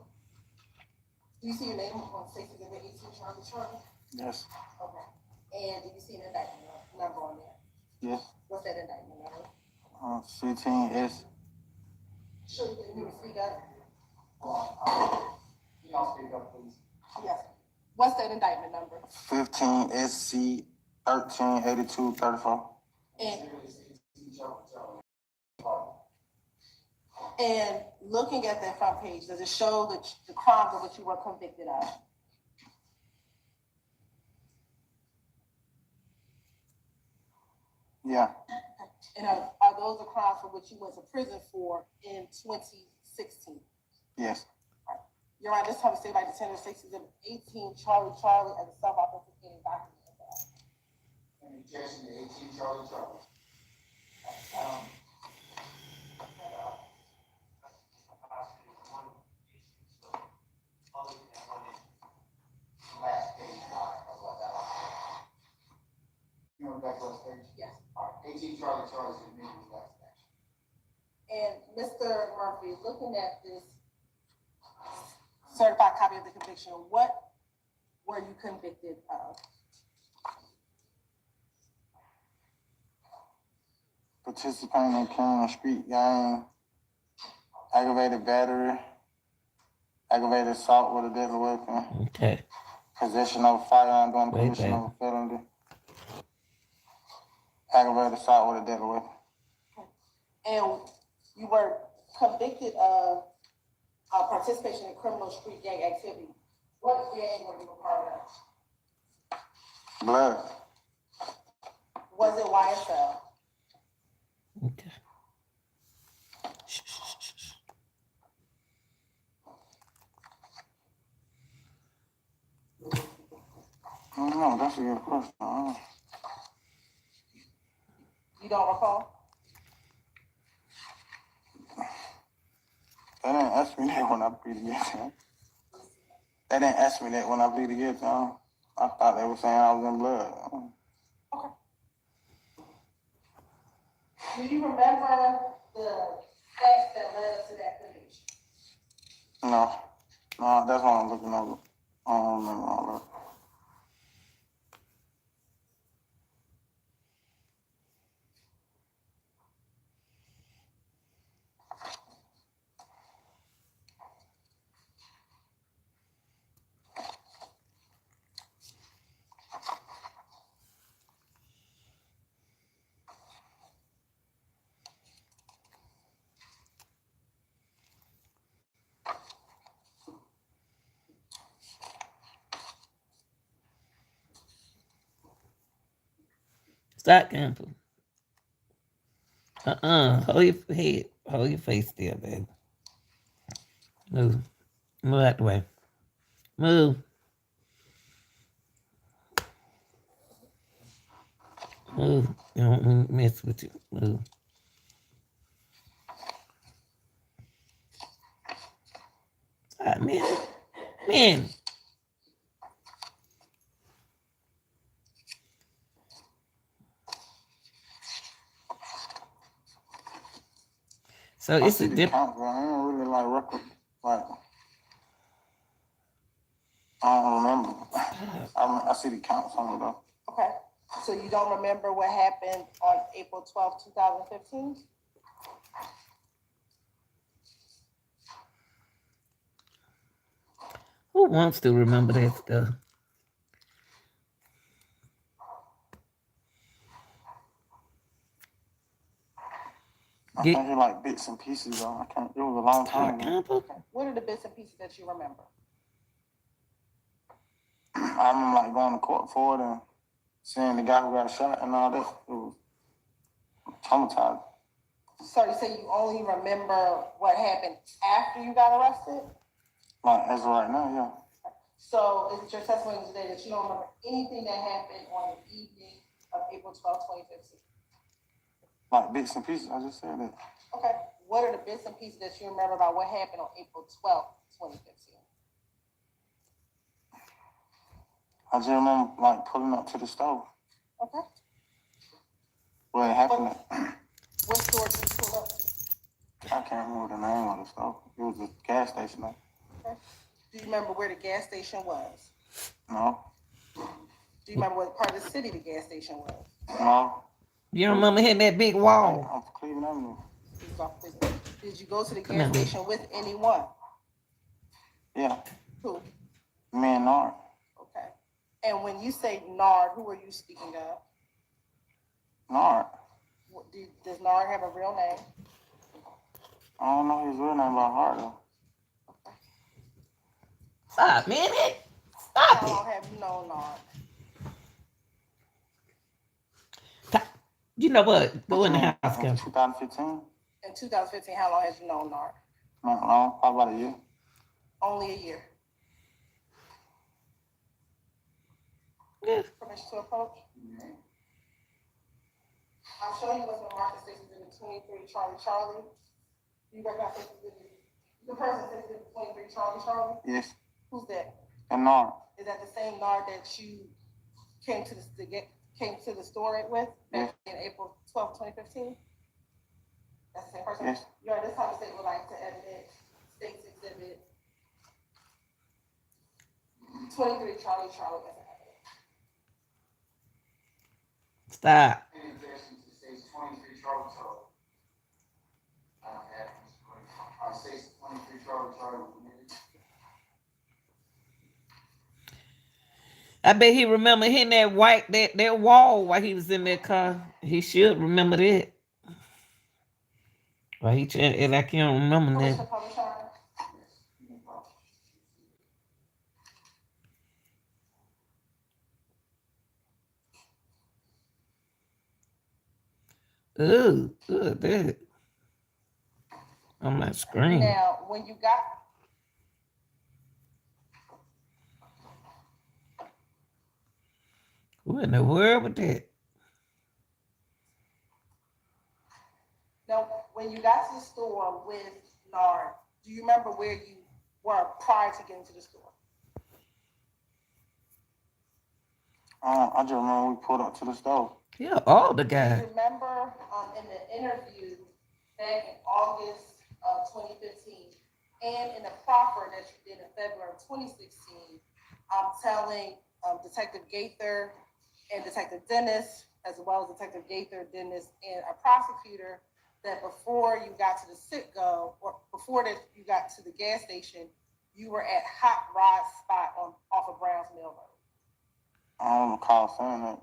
Do you see your name on Stacy's Exhibit 18 Charlie? Yes. Okay. And do you see an indictment number on there? Yes. What's that indictment number? 15S. Sure, you can speak up. Y'all speak up, please. Yes. What's that indictment number? 15SC 138234. And looking at that front page, does it show the crimes of which you were convicted of? Yeah. And are those the crimes for which you went to prison for in 2016? Yes. You're on this time to say by the 10 or 6 is 18 Charlie as a self-authenticating document. An objection to 18 Charlie. Last page, how about that? You want back to last page? Yes. All right, 18 Charlie is immediately last action. And Mr. Murphy, looking at this certified copy of the conviction, what were you convicted of? Participating in criminal street gang, aggravated battery, aggravated assault with a deadly weapon, Okay. possession of a firearm during the Way commission back. of a felony, aggravated assault with a deadly weapon. And you were convicted of participation in criminal street gang activity. What gang were you a part of? Blood. Was it YSL? Okay. I don't know, that's a good question. I don't know. You don't recall? They didn't ask me that when I pleaded guilty. They didn't ask me that when I pleaded guilty. I thought they were saying I was in blood. Do you remember the facts that led up to that conviction? No, that's what I'm looking over. I don't remember all that. Stop Campbell. Hold your head. Hold your face still, baby. Move. Move out the way. Move. Move. You don't want me to mess with you. Move. Man. Man. So I it's see a the different. count, but I don't really like record. Like, I don't remember. I see the counts on it though. Okay, so you don't remember what happened on April 12th, 2015? Who wants to remember that stuff? I think it's like bits and pieces though. I can't. It was a long time Stop ago. Campbell. What are the bits and pieces that you remember? I remember like going to court for it and seeing the guy who got shot and all that. It was traumatized. So you say you only remember what happened after you got arrested? Like, as of right now, yeah. So is it your testimony today that you don't remember anything that happened on the evening of April 12th, 2015? Like, bits and pieces, I just said that. Okay, what are the bits and pieces that you remember about what happened on April 12th, 2015? I just remember, like, pulling up to the store. Okay, What happened at, what store did you pull up to? I can't remember the name of the store. It was a gas station. Though. Okay. Do you remember where the gas station was? No, Do you remember what part of the city the gas station was? no. You remember hitting that big wall? I'm from Cleveland Avenue. It was off Cleveland. Did you go to the Come gas on, baby. station with anyone? Yeah, Who? me and Nard. Okay. And when you say Nard, who are you speaking of? Nard. Does Nard have a real name? I don't know his real name by heart though. Stop, man. How Stop long have you known Nard? it. You know what? Go in the house, In Kevin. 2015. In 2015, how long have you known Nard? Not long, probably about a year. Only a year. Yeah. Permission to approach? I'm showing you what's in Marcus Station in the 23 Charlie. You recognize the person says in the 23 Charlie? Yes, Who's that? and Nard. Is that the same Nard that you came to the store with Yes. in April 12, 2015? That's the same person? Yes. Your this time state would like to admit State's Exhibit 23 Charlie as an evidence. Stop. Any objection to stage 23 Charlie Charlie? I don't have it. Stage 23 Charlie Charlie. I bet he remember hitting that wall while he was in that car. He should remember that. Well, he like he don't remember Permission, that. public comment? Ooh, that. On my screen. Now, when you got Who in the world with that? when you got to the store with Nard, do you remember where you were prior to getting to the store? I just remember we pulled up to the store. Yeah, all the Do guys. you remember in the interview back in August of 2015 and in the proffer that you did in February of 2016, telling Detective Gaither and Detective Dennis, as well as Detective Gaither, Dennis, and a prosecutor, that before you got to the sit-go, or before that you got to the gas station, you were at Hot Rod spot off of Browns Mill Road. I don't recall saying that.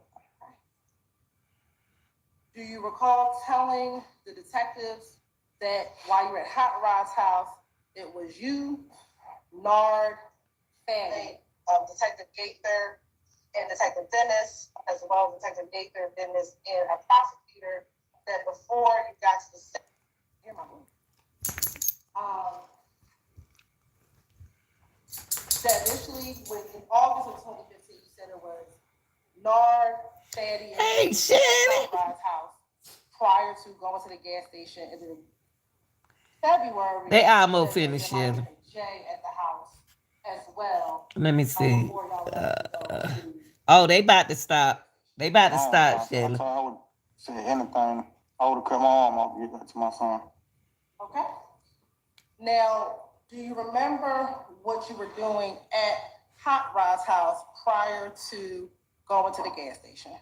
Do you recall telling the detectives that while you were at Hot Rod's house, it was you, Nard, Fanny, Detective Gaither, and Detective Dennis, as well as Detective Gaither, Dennis, and a prosecutor, that before you got to the here my room, that initially in August of 2015, you said it was Nard, Fanny, and Hey, Dennis Shelly. at Hot Rod's house prior to going to the gas station, and then February. They almost there finished, might have Shelly. been Jay at the house as well. Let me see. Before y'all left to go to Oh, they about to stop. They about to I stop, Shelly. thought I would say anything. I would have cut my arm off to get back to my son. Okay. Now, do you remember what you were doing at Hot Rod's house prior to going to the gas station?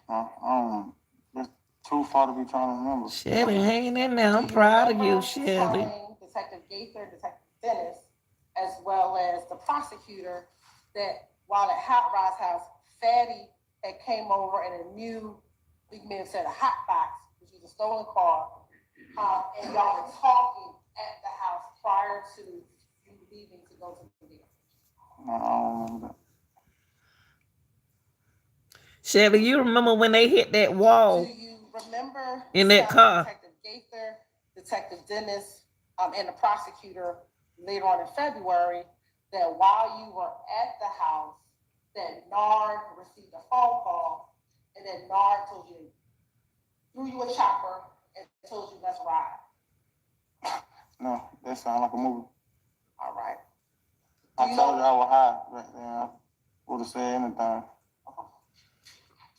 It's too far to be trying to remember. Shelly, hanging in there. I'm Do you proud of you, remember Shelly. telling Detective Gaither, Detective Dennis, as well as the prosecutor, that while at Hot Rod's house, Fatty had came over in a new, we may have said a hot box, which was a stolen car, and y'all were talking at the house prior to you leaving to go to the gas? I don't remember that. Shelly, you remember when they hit that wall? Do you remember In that telling car. Detective Gaither, Detective Dennis, and the prosecutor later on in February that while you were at the house, that Nard received a phone call, and that Nard told you, threw you a chopper, and told you, let's ride. No, that sounds like a movie. All right. I told you I was high right there. I would have said anything.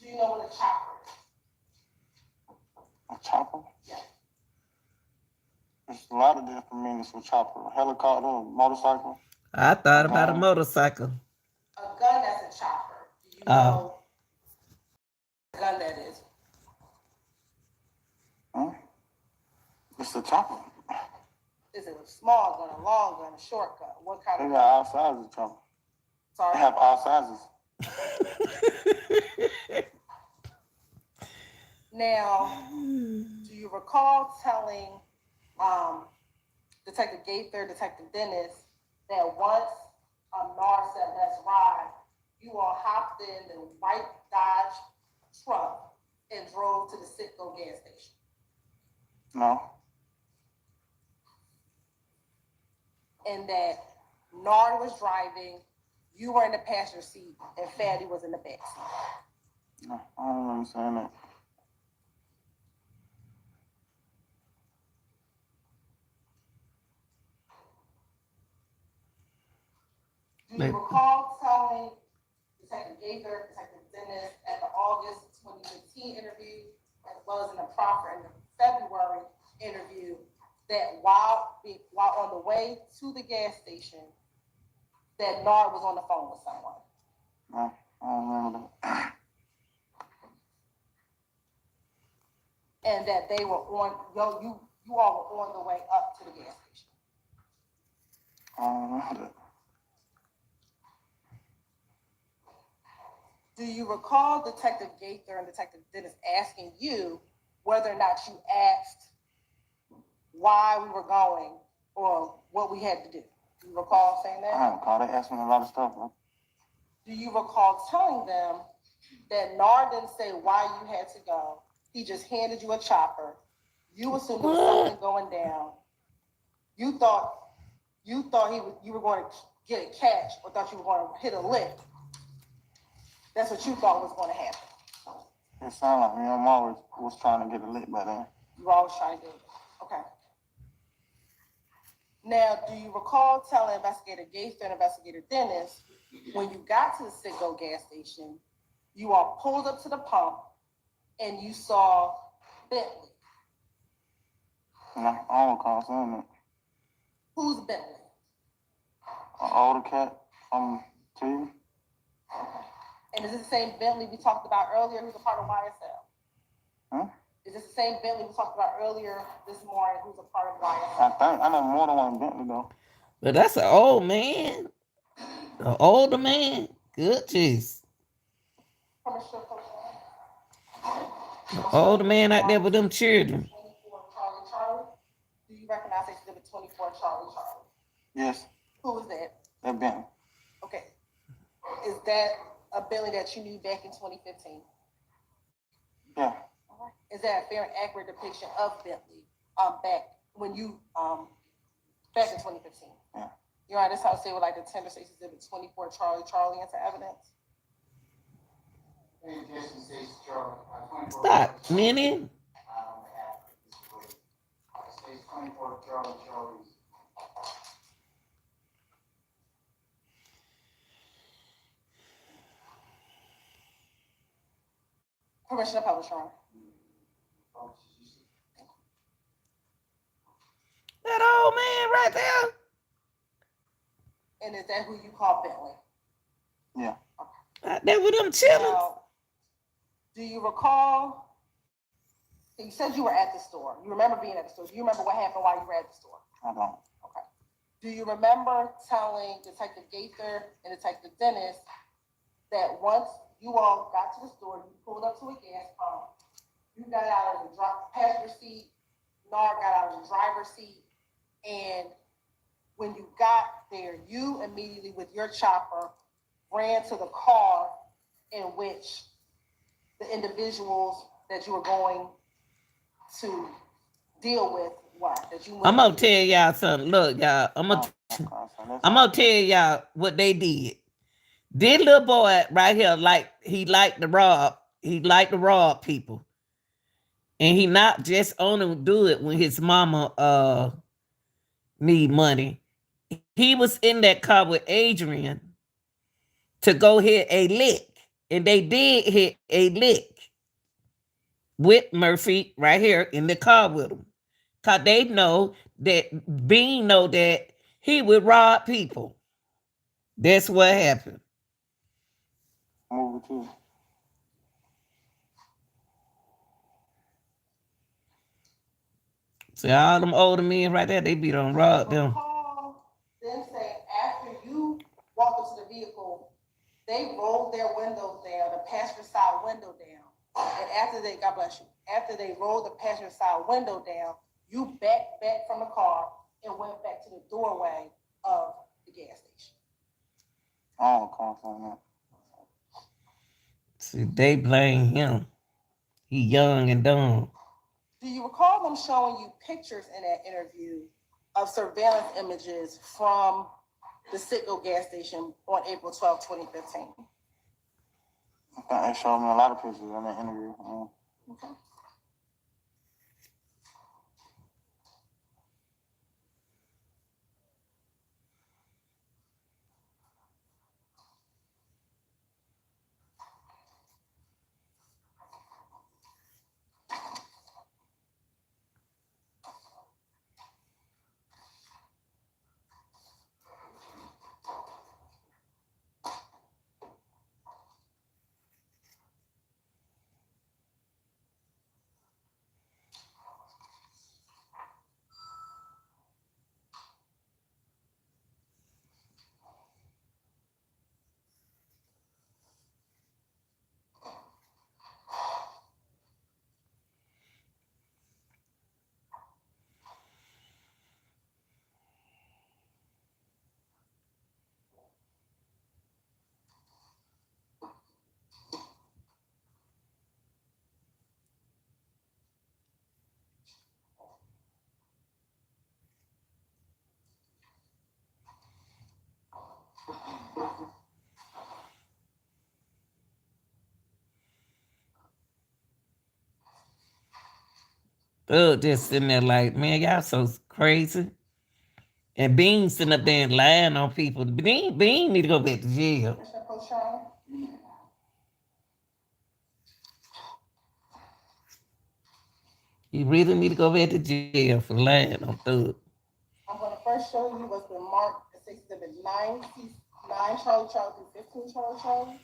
Do you know what a chopper is? A chopper? Yeah. There's a lot of different meanings for chopper. A helicopter, a motorcycle. I thought about a motorcycle. A gun that's a chopper. Do you Oh. know what gun that is? Huh? It's a chopper. Is it a small gun, a long gun, a short gun? What kind They of got all sizes of chopper. They Sorry. have all sizes. Now, do you recall telling Detective Gaither, Detective Dennis, that once Nard said, let's ride, you all hopped in the white Dodge truck and drove to the Citgo gas station? No. And that Nard was driving, you were in the passenger seat, and Fatty was in the back seat? No, I don't understand that. Do you recall telling Detective Gaither, Detective Dennis at the August 2015 interview, as well as in the proffer in the February interview, that while on the way to the gas station, that Nard was on the phone with someone? No, I don't remember that. And that they were on, you all were on the way up to the gas station? I don't remember that. Do you recall Detective Gaither and Detective Dennis asking you whether or not you asked why we were going or what we had to do? Do you recall saying that? I don't recall. They asked me a lot of stuff. Bro. Do you recall telling them that Nard didn't say why you had to go? He just handed you a chopper. You assumed there was something going down. You thought you were going to get a catch, or thought you were going to hit a lick. That's what you thought was going to happen. It sounded like me and Mom was trying to get a lick by then. You were always trying to get it. Okay. Now, do you recall telling Investigator Gaither and Investigator Dennis, when you got to the Citgo gas station, you all pulled up to the pump and you saw Bentley? No, I don't recall saying that. Who's Bentley? An older cat from TV. And is this the same Bentley we talked about earlier who's a part of YSL? Huh? Is this the same Bentley we talked about earlier this morning who's a part of YSL? I know more than one Bentley though. But that's an old man. An older man. Good jeez. Commissioner Coach. An older man out there with them children. 24 Charlie. Do you recognize Exhibit 24 Charlie? Yes, Who is that? that Bentley. Okay. Is that a Bentley that you knew back in 2015? Yeah. Is that a fair and accurate depiction of Bentley back when you back in 2015? Yeah. Your Honor, this how I say would like the tender states Exhibit 24 Charlie into evidence? In Jason Stacy Charlie, 24. Stop, Minnie. On behalf of this board, Stacy 24 Charlie's. Permission to publish, Your Honor. That old man right there. And is that who you call Bentley? Yeah. Out there with them children. Now, do you recall? You said you were at the store. You remember being at the store. Do you remember what happened while you were at the store? I don't. Okay. Do you remember telling Detective Gaither and Detective Dennis that once you all got to the store, you pulled up to a gas pump, you got out of the passenger seat, Nard got out of the driver's seat, and when you got there, you immediately with your chopper ran to the car in which the individuals that you were going to deal with What? That you went I'm gonna to- tell y'all something. Look, y'all, Oh, okay, so that's I'm all. gonna tell y'all what they did. This little boy right here, he liked to rob people. And he not just only do it when his mama need money. He was in that car with Adrian to go hit a lick. And they did hit a lick with Murphy right here in the car with him. Cause they know that Bean know that he would rob people. That's what happened. Movie too. So all them older men right there, they be done rob them. Recall them saying after you walked up to the vehicle, they rolled their windows down, the passenger side window down. And after they, God bless you, after they rolled the passenger side window down, you backed back from the car and went back to the doorway of the gas station. I don't recall saying that. See, they blame him. He young and dumb. Do you recall them showing you pictures in that interview of surveillance images from the Citgo gas station on April 12, 2015? I think they showed me a lot of pictures in that interview. Okay. Thug just sitting there like, man, y'all so crazy. And Bean sitting up there and lying on people. Bean need to go back to jail. Commissioner Cochran? He really need to go back to jail for lying on Thug. I'm going to first show you what's been marked as Exhibit 9, 9 Charlie Charlie through 15 Charlie Charlie.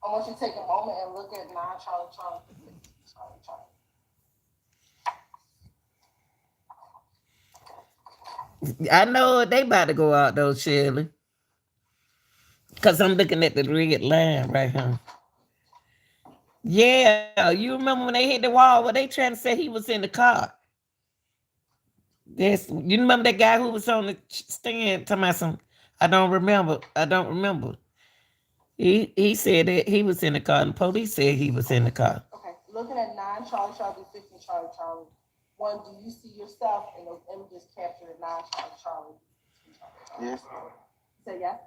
I want you to take a moment and look at 9 Charlie Charlie through 15 Charlie Charlie. I know they about to go out though, Shirley. Because I'm looking at the red line right here. Yeah, you remember when they hit the wall? Well, they trying to say he was in the car. Yes, you remember that guy who was on the stand talking about some? I don't remember. He said that he was in the car, and the police said he was in the car. Okay, looking at 9 Charlie Charlie through 15 Charlie Charlie. One, do you see yourself in those images captured at 9 Charlie Charlie? 15 Charlie Charlie? Yes. Say yes?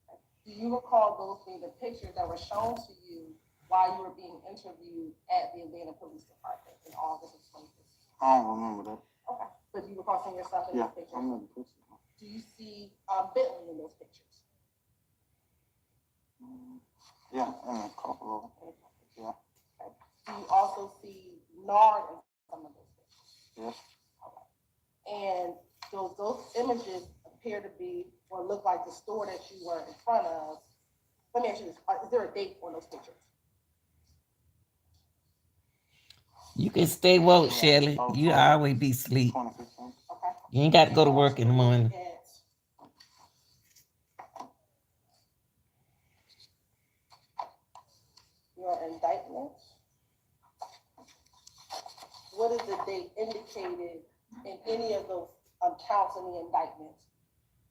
Okay. Do you recall those being the pictures that were shown to you while you were being interviewed at the Atlanta Police Department in August of 2015? I don't remember that. Okay, but do you recall seeing yourself in Yeah, those I pictures? remember the pictures. Do you see Bentley in those pictures? Yeah, and a couple of them. Yeah. Okay. Do you also see Nard in some of those pictures? Yes. And those images appear to be or look like the store that you were in front of. Let me ask you this: is there a date on those pictures? You can stay woke, Shirley. You always be asleep. 2015. Okay. You ain't got to go to work in the morning. Your indictment. What is the date indicated in any of those counts in the indictment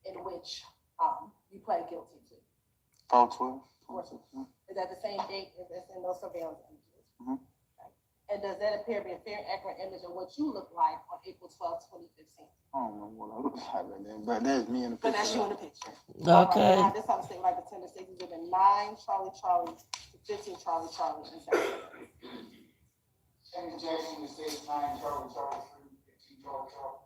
in which you pled guilty to? 4/12. Is that the same date as in those surveillance images? Mhm. Okay. And does that appear to be a fair, accurate image of what you look like on April 12th, 2015? I don't know what I look like back then, but that's me in the But picture. that's you in the picture. Okay. Now, this time, state like attendance, they given 9 Charlie Charlie to 15 Charlie Charlie in Saturday. James Jackson, the state 9 Charlie Charlie 3, 15 Charlie Charlie.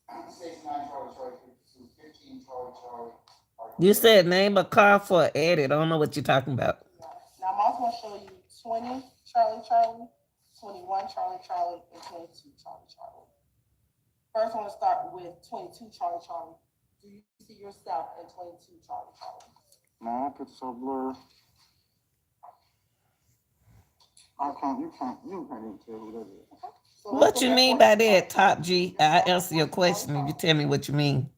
The state's 9 Charlie Charlie 3, 15 Charlie Charlie. You said name a car for an edit. I don't know what you're talking about. Now, I'm also gonna show you 20 Charlie Charlie, 21 Charlie Charlie, and 22 Charlie Charlie. First, I want to start with 22 Charlie Charlie. Do you see yourself in 22 Charlie Charlie? Man, that picture's so blurry. You can't even tell who that is. So What let's you look at mean by 14 that, Charlie Top G? I answer your question if you tell me what you mean.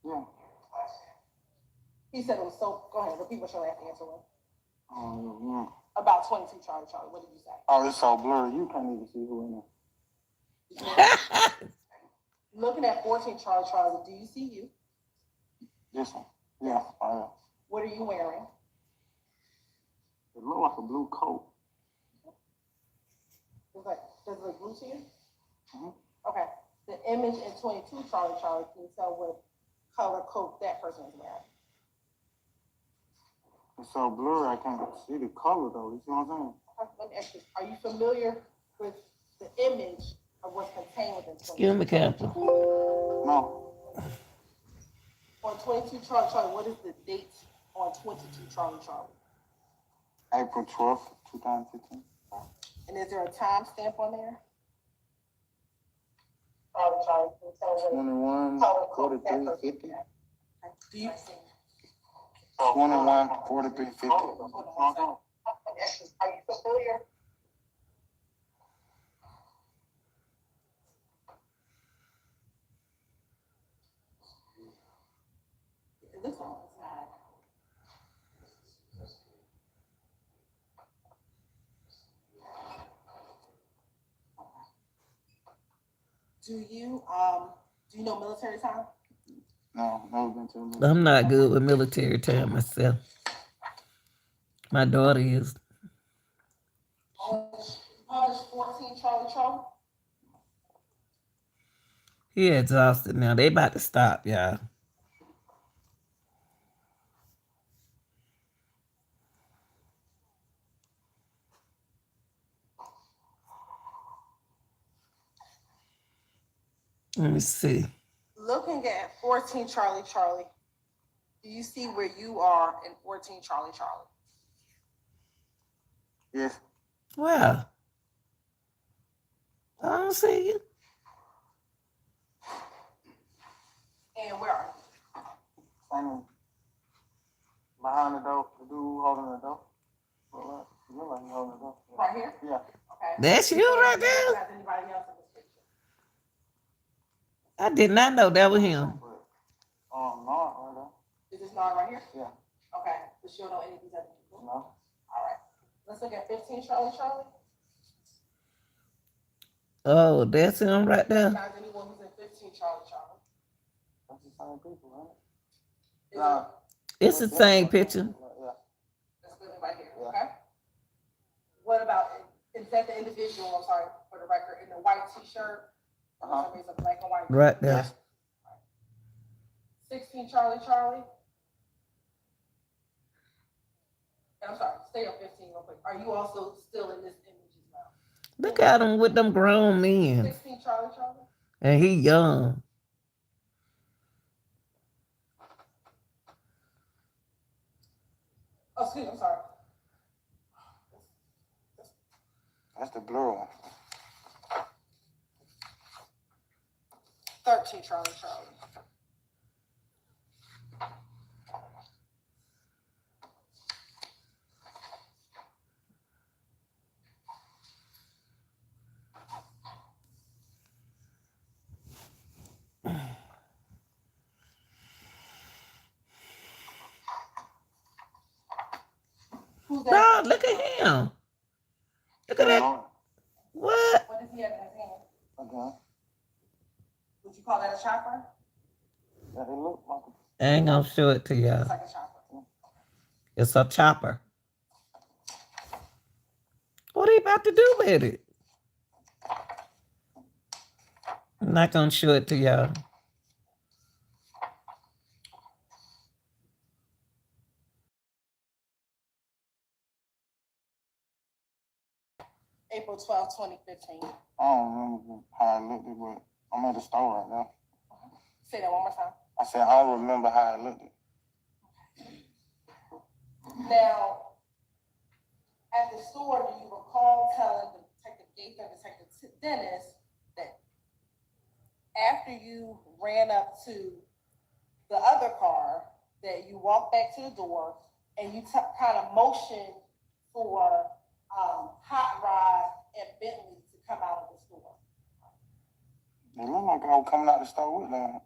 Yeah. He said it was so, go ahead, repeat what your last answer was. Yeah. About 22 Charlie Charlie, what did you say? Oh, it's so blurry. You can't even see who in there. Looking at 14 Charlie Charlie, do you see you? This one. Yeah. Oh, What are you wearing? yeah. It look like a blue coat. Does it look blue to you? Mhm. Okay. The image in 22 Charlie Charlie, can you tell what color coat that person is wearing? It's so blurry, I can't see the color though. You see what I'm saying? Okay, let me ask you, are you familiar with the image of what's contained within 22? Excuse me, Captain. No. On 22 Charlie Charlie, what is the date on 22 Charlie Charlie? April 12th, 2015. And is there a time stamp on there? Charlie Charlie, can you tell what 21, color coat that 43, person 50. is wearing? Do you? 21, 43, 50. Hold on a second. Are you familiar? It looks like it's not. Do you know military time? No, never been to a I'm not good with military time myself. My daughter is. Published 14 Charlie Charlie. He exhausted now. They about to stop, y'all. Let me see. Looking at 14 Charlie Charlie, do you see where you are in 14 Charlie Charlie? Yes. Wow. I don't see you. And where are you? Standing behind the door, the dude holding the door. Well, you look like you holding the door. Right here? Yeah. Okay. That's you right there. Has anybody else in this picture? I did not know that was him. But, not right there. Is this not right here? Yeah. Okay. Does she know any of these other people? No. All right. Let's look at 15 Charlie Charlie. Oh, that's him right there. Guys, anyone who's in 15 Charlie Charlie? That's the same people, right? Is Nah. It's the same picture. Yeah. That's living right here, Yeah. okay? What about, is that the individual, I'm sorry, for the record, in the white t-shirt? For some reason, black and white. Right there. 16 Charlie Charlie? And I'm sorry, stay on 15 real quick. Are you also still in this image as well? Look at him with them grown men. 16 Charlie Charlie? And he young. Oh, excuse me, I'm sorry. That's the blue one. 13 Charlie Charlie. Who's that? No, look at him. Look at that. What? What does he have in his hand? Okay. Would you call that a chopper? Yeah, it look like I ain't gonna show it to y'all. It's like a chopper. It's a chopper. What are you about to do with it? I'm not gonna show it to y'all. April 12th, 2015. I don't remember how I looked it, but I'm at the store right now. Say that one more time. I said I don't remember how I looked it. Now, at the store, do you recall telling Detective Gaither and Detective Dennis that after you ran up to the other car, that you walked back to the door and you kind of motioned for Hot Rod and Bentley to come out of the store? It looked like I was coming out the store with them.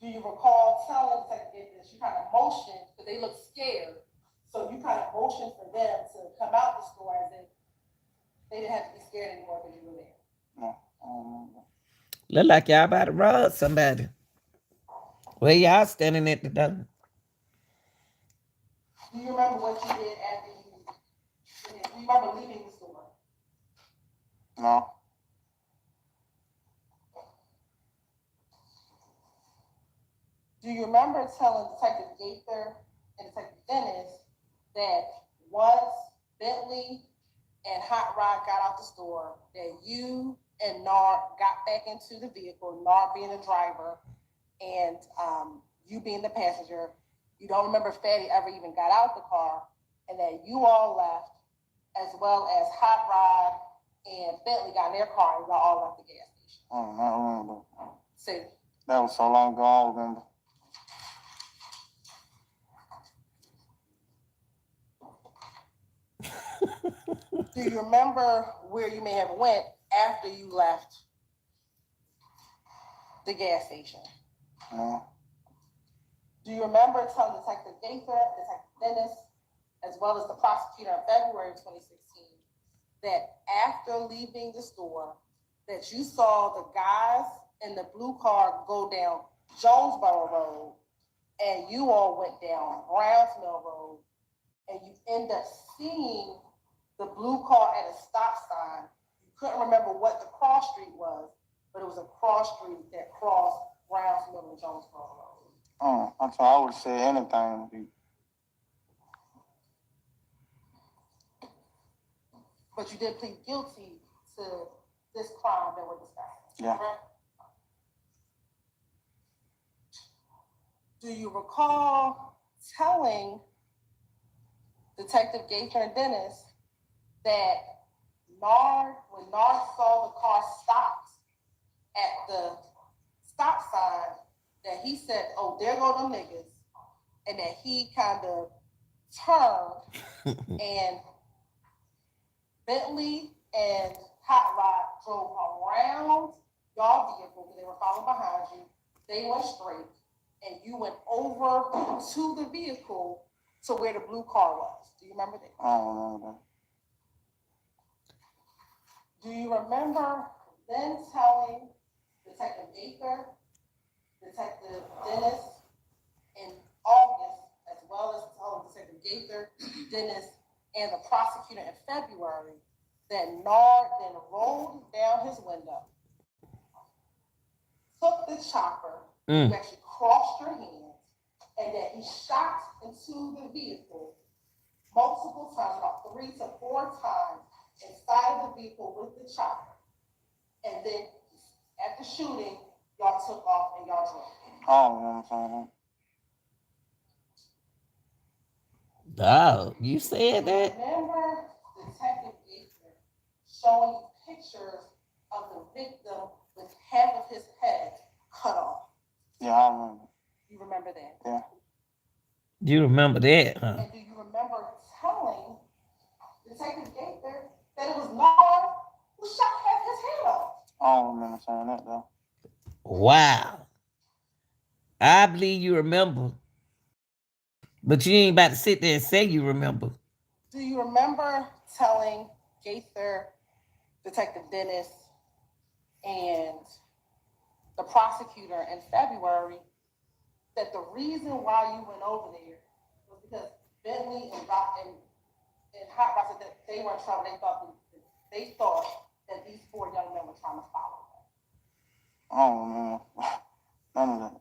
Do you recall telling Detective Gaither that you kind of motioned, because they looked scared, so you kind of motioned for them to come out the store as if they didn't have to be scared anymore because you were there? No, I don't remember. Look like y'all about to rob somebody. Where y'all standing at the door? Do you remember what you did after do you remember leaving the store? No. Do you remember telling Detective Gaither and Detective Dennis that once Bentley and Hot Rod got out the store, that you and Nard got back into the vehicle, Nard being the driver and you being the passenger? You don't remember if Fatty ever even got out the car, and that you all left, as well as Hot Rod and Bentley got in their car and y'all all left the gas station? I don't remember. Say, That was so long ago, I don't remember. do you remember where you may have went after you left the gas station? No. Do you remember telling Detective Gaither, Detective Dennis, as well as the prosecutor in February 2016, that after leaving the store, that you saw the guys in the blue car go down Jonesboro Road, and you all went down Brownsville Road, and you end up seeing the blue car at a stop sign? You couldn't remember what the cross street was, but it was a cross street that crossed Brownsville and Jonesboro Road. Oh, I thought I would say anything. But you did plead guilty to this crime that we're discussing. Yeah. Correct? Do you recall telling Detective Gaither and Dennis that when Nard saw the car stopped at the stop sign, that he said, "Oh, there go them niggas," and that he kind of turned and Bentley and Hot Rod drove around y'all vehicle because they were following behind you. They went straight, and you went over to the vehicle to where the blue car was. Do you remember that? I don't remember. Do you remember then telling Detective Gaither, Detective Dennis in August, as well as telling Detective Gaither, Dennis, and the prosecutor in February, that Nard then rolled down his window, took the chopper, you actually crossed your hands, and that he shot into the vehicle multiple times, about 3 to 4 times, inside of the vehicle with the chopper. And then at the shooting, y'all took off and y'all drove. I don't remember saying Oh, you said that? Remember Detective Gaither showing you pictures of the victim with half of his head cut off? Yeah, I remember. You remember that? Yeah. You remember that, huh? And do you remember telling Detective Gaither that it was Nard who shot half his head off? I don't remember saying that though. Wow. I believe you remember. But you ain't about to sit there and say you remember. Do you remember telling Gaither, Detective Dennis, and the prosecutor in February that the reason why you went over there was because Bentley and Hot Rod said that they were in trouble. They thought that these 4 young men were trying to follow them. I don't remember none of that.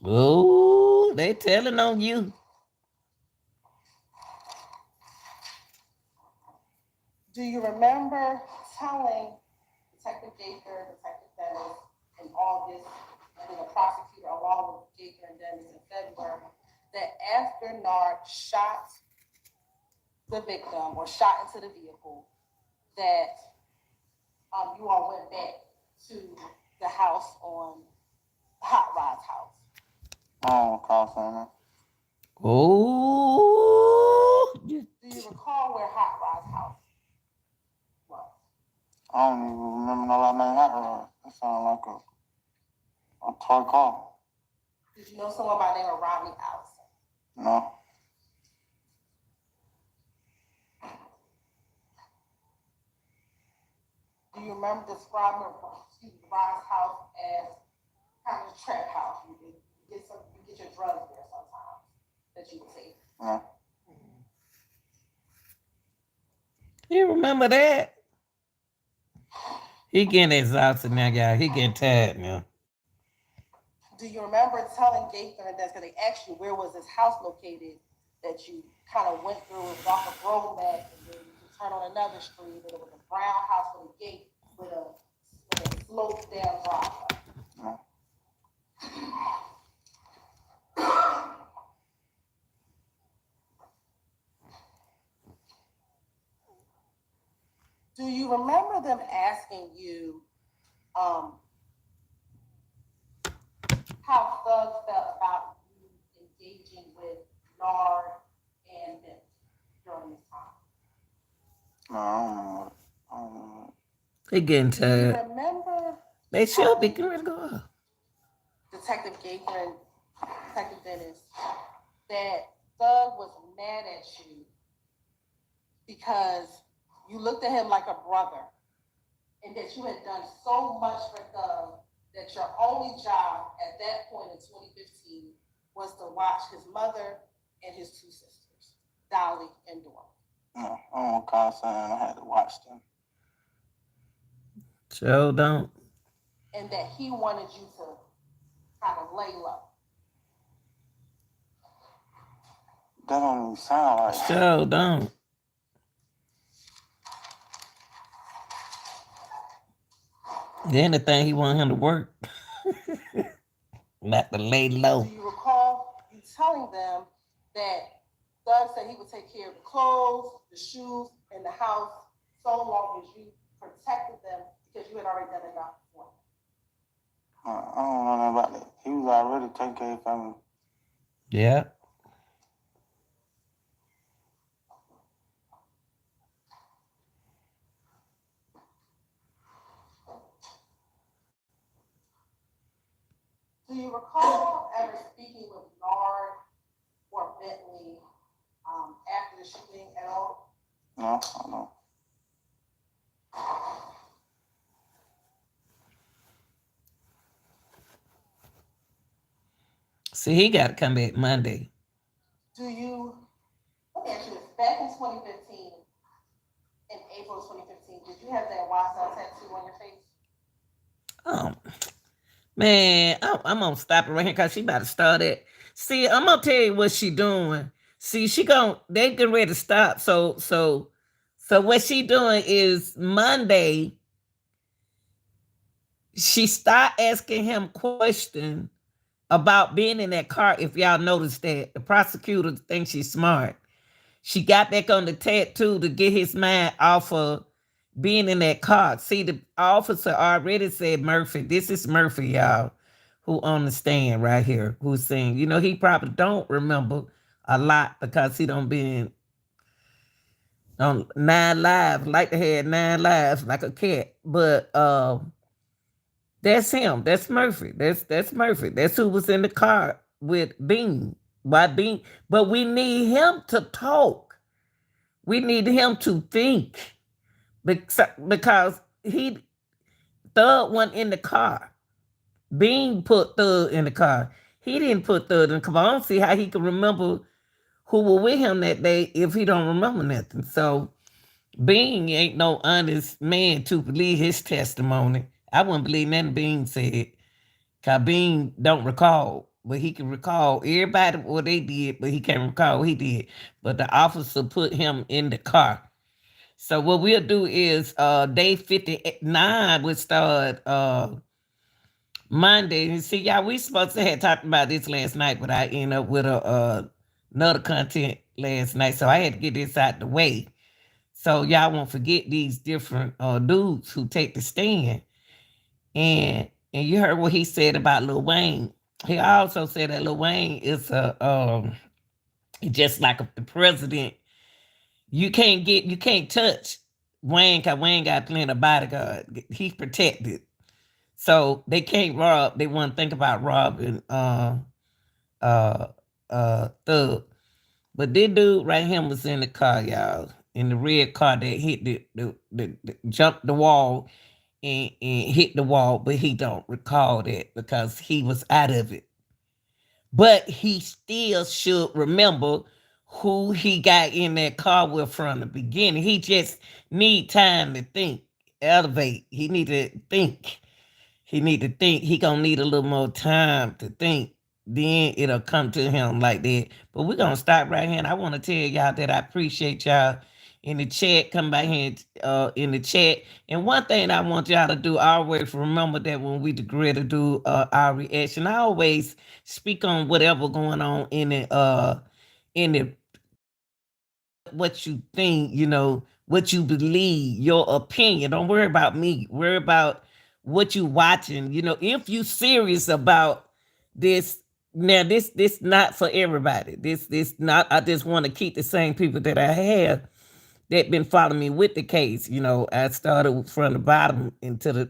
Oh, they telling on you. Do you remember telling Detective Gaither, Detective Dennis in August, and then the prosecutor along with Gaither and Dennis in February, that after Nard shot the victim or shot into the vehicle, that you all went back to the house on Hot Rod's house? I don't recall saying that. Oh, Do you recall where Hot Rod's house was? I don't even remember nobody named Hot Rod. That sounds like a toy car. Did you know someone by the name of Rodney Allison? No. Do you remember describing Rod's house as kind of a trap house? You get your drugs there sometimes that you would take. No. you remember that? He getting exhausted now, y'all. He getting tired now. Do you remember telling Gaither and Dennis, because they asked you where was this house located, that you kind of went through, it was off of Romack, and then you turn on another street, and it was a brown house with a gate with a sloped down driveway? No. Do you remember them asking you how Thug felt about you engaging with Nard and Vince during this time? No, I don't remember. He getting Do you tired. remember They should be getting ready to go off. Detective Gaither and Detective Dennis that Thug was mad at you because you looked at him like a brother and that you had done so much for Thug that your only job at that point in 2015 was to watch his mother and his 2 sisters, Dolly and Dora? No, I don't recall saying I had to watch them. Sure don't. And that he wanted you to kind of lay low. That don't even sound right. Sure don't. Anything he want him to work. Not to lay low. Do you recall you telling them that Thug said he would take care of the clothes, the shoes, and the house so long as you protected them because you had already done enough for them? I don't know nothing about that. He was already taking care of his family. Yeah. Do you recall ever speaking with Nard or Bentley after the shooting at all? No, I don't. See, he got to come back Monday. Let me ask you this, back in 2015, in April of 2015, did you have that YSL tattoo on your face? Man, I'm gonna stop it right here because she about to start it. See, I'm gonna tell you what she doing. See, they getting ready to stop. So what she doing is Monday, she start asking him questions about being in that car. If y'all noticed that, the prosecutor thinks she's smart. She got back on the tattoo to get his mind off of being in that car. See, the officer already said Murphy. This is Murphy, y'all, who on the stand right here, who's saying, he probably don't remember a lot because he don't been on 9 lives, like they had 9 lives, like a cat. But that's him. That's Murphy. That's Murphy. That's who was in the car with Bean. Why Bean? But we need him to talk. We need him to think. Because Thug wasn't in the car. Bean put Thug in the car. He didn't put Thug in the car. I don't see how he can remember who were with him that day if he don't remember nothing. So Bean ain't no honest man to believe his testimony. I wouldn't believe nothing Bean said. Cause Bean don't recall, but he can recall everybody what they did, but he can't recall what he did. But the officer put him in the car. So what we'll do is day 59 will start Monday. And see, y'all, we supposed to have talked about this last night, but I ended up with another content last night. So I had to get this out the way. So y'all won't forget these different dudes who take the stand. And you heard what he said about Lil Wayne. He also said that Lil Wayne is just like the president. You can't touch Wayne because Wayne got plenty of bodyguard. He's protected. So they can't rob. They want to think about robbing Thug. But this dude right here was in the car, y'all. In the red car that hit the jumped the wall and hit the wall, but he don't recall that because he was out of it. But he still should remember who he got in that car with from the beginning. He just need time to think, elevate. He need to think. He gonna need a little more time to think. Then it'll come to him like that. But we're gonna stop right here. And I want to tell y'all that I appreciate y'all in the chat. Come back here in the chat. And one thing I want y'all to do, always remember that when we agree to do our reaction, I always speak on whatever going on in the what you think, what you believe, your opinion. Don't worry about me. Worry about what you watching. If you serious about this. Now, this not for everybody. This not. I just want to keep the same people that I have that been following me with the case. I started from the bottom to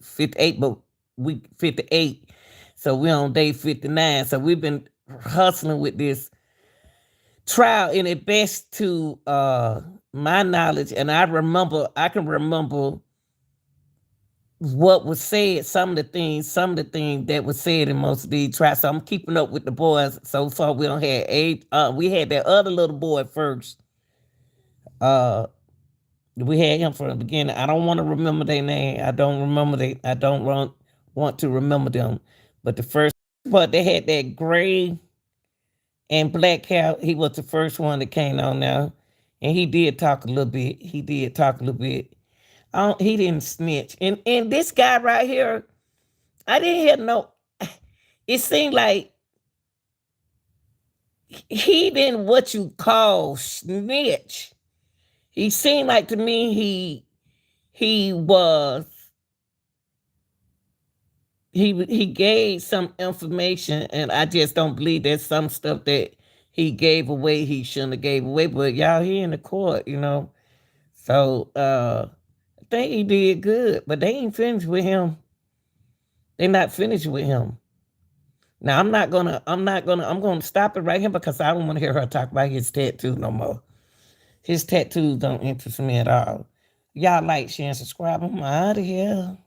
58, but week 58. So we're on day 59. So we've been hustling with this trial, and it best to my knowledge, and I can remember what was said, some of the things that was said in most of these trials. So I'm keeping up with the boys. So far we don't have 8. We had that other little boy first. We had him from the beginning. I don't want to remember their name. I don't want to remember them. But the first part, they had that gray and black hair. He was the first one that came on now. And he did talk a little bit. He didn't snitch. And this guy right here, I didn't hear no. It seemed like he didn't what you call snitch. He seemed like to me he gave some information, and I just don't believe there's some stuff that he gave away he shouldn't have gave away. But y'all here in the court, So I think he did good, but they ain't finished with him. They're not finished with him. Now I'm gonna stop it right here because I don't want to hear her talk about his tattoo no more. His tattoos don't interest me at all. Y'all like, share, and subscribe. I'm out of here.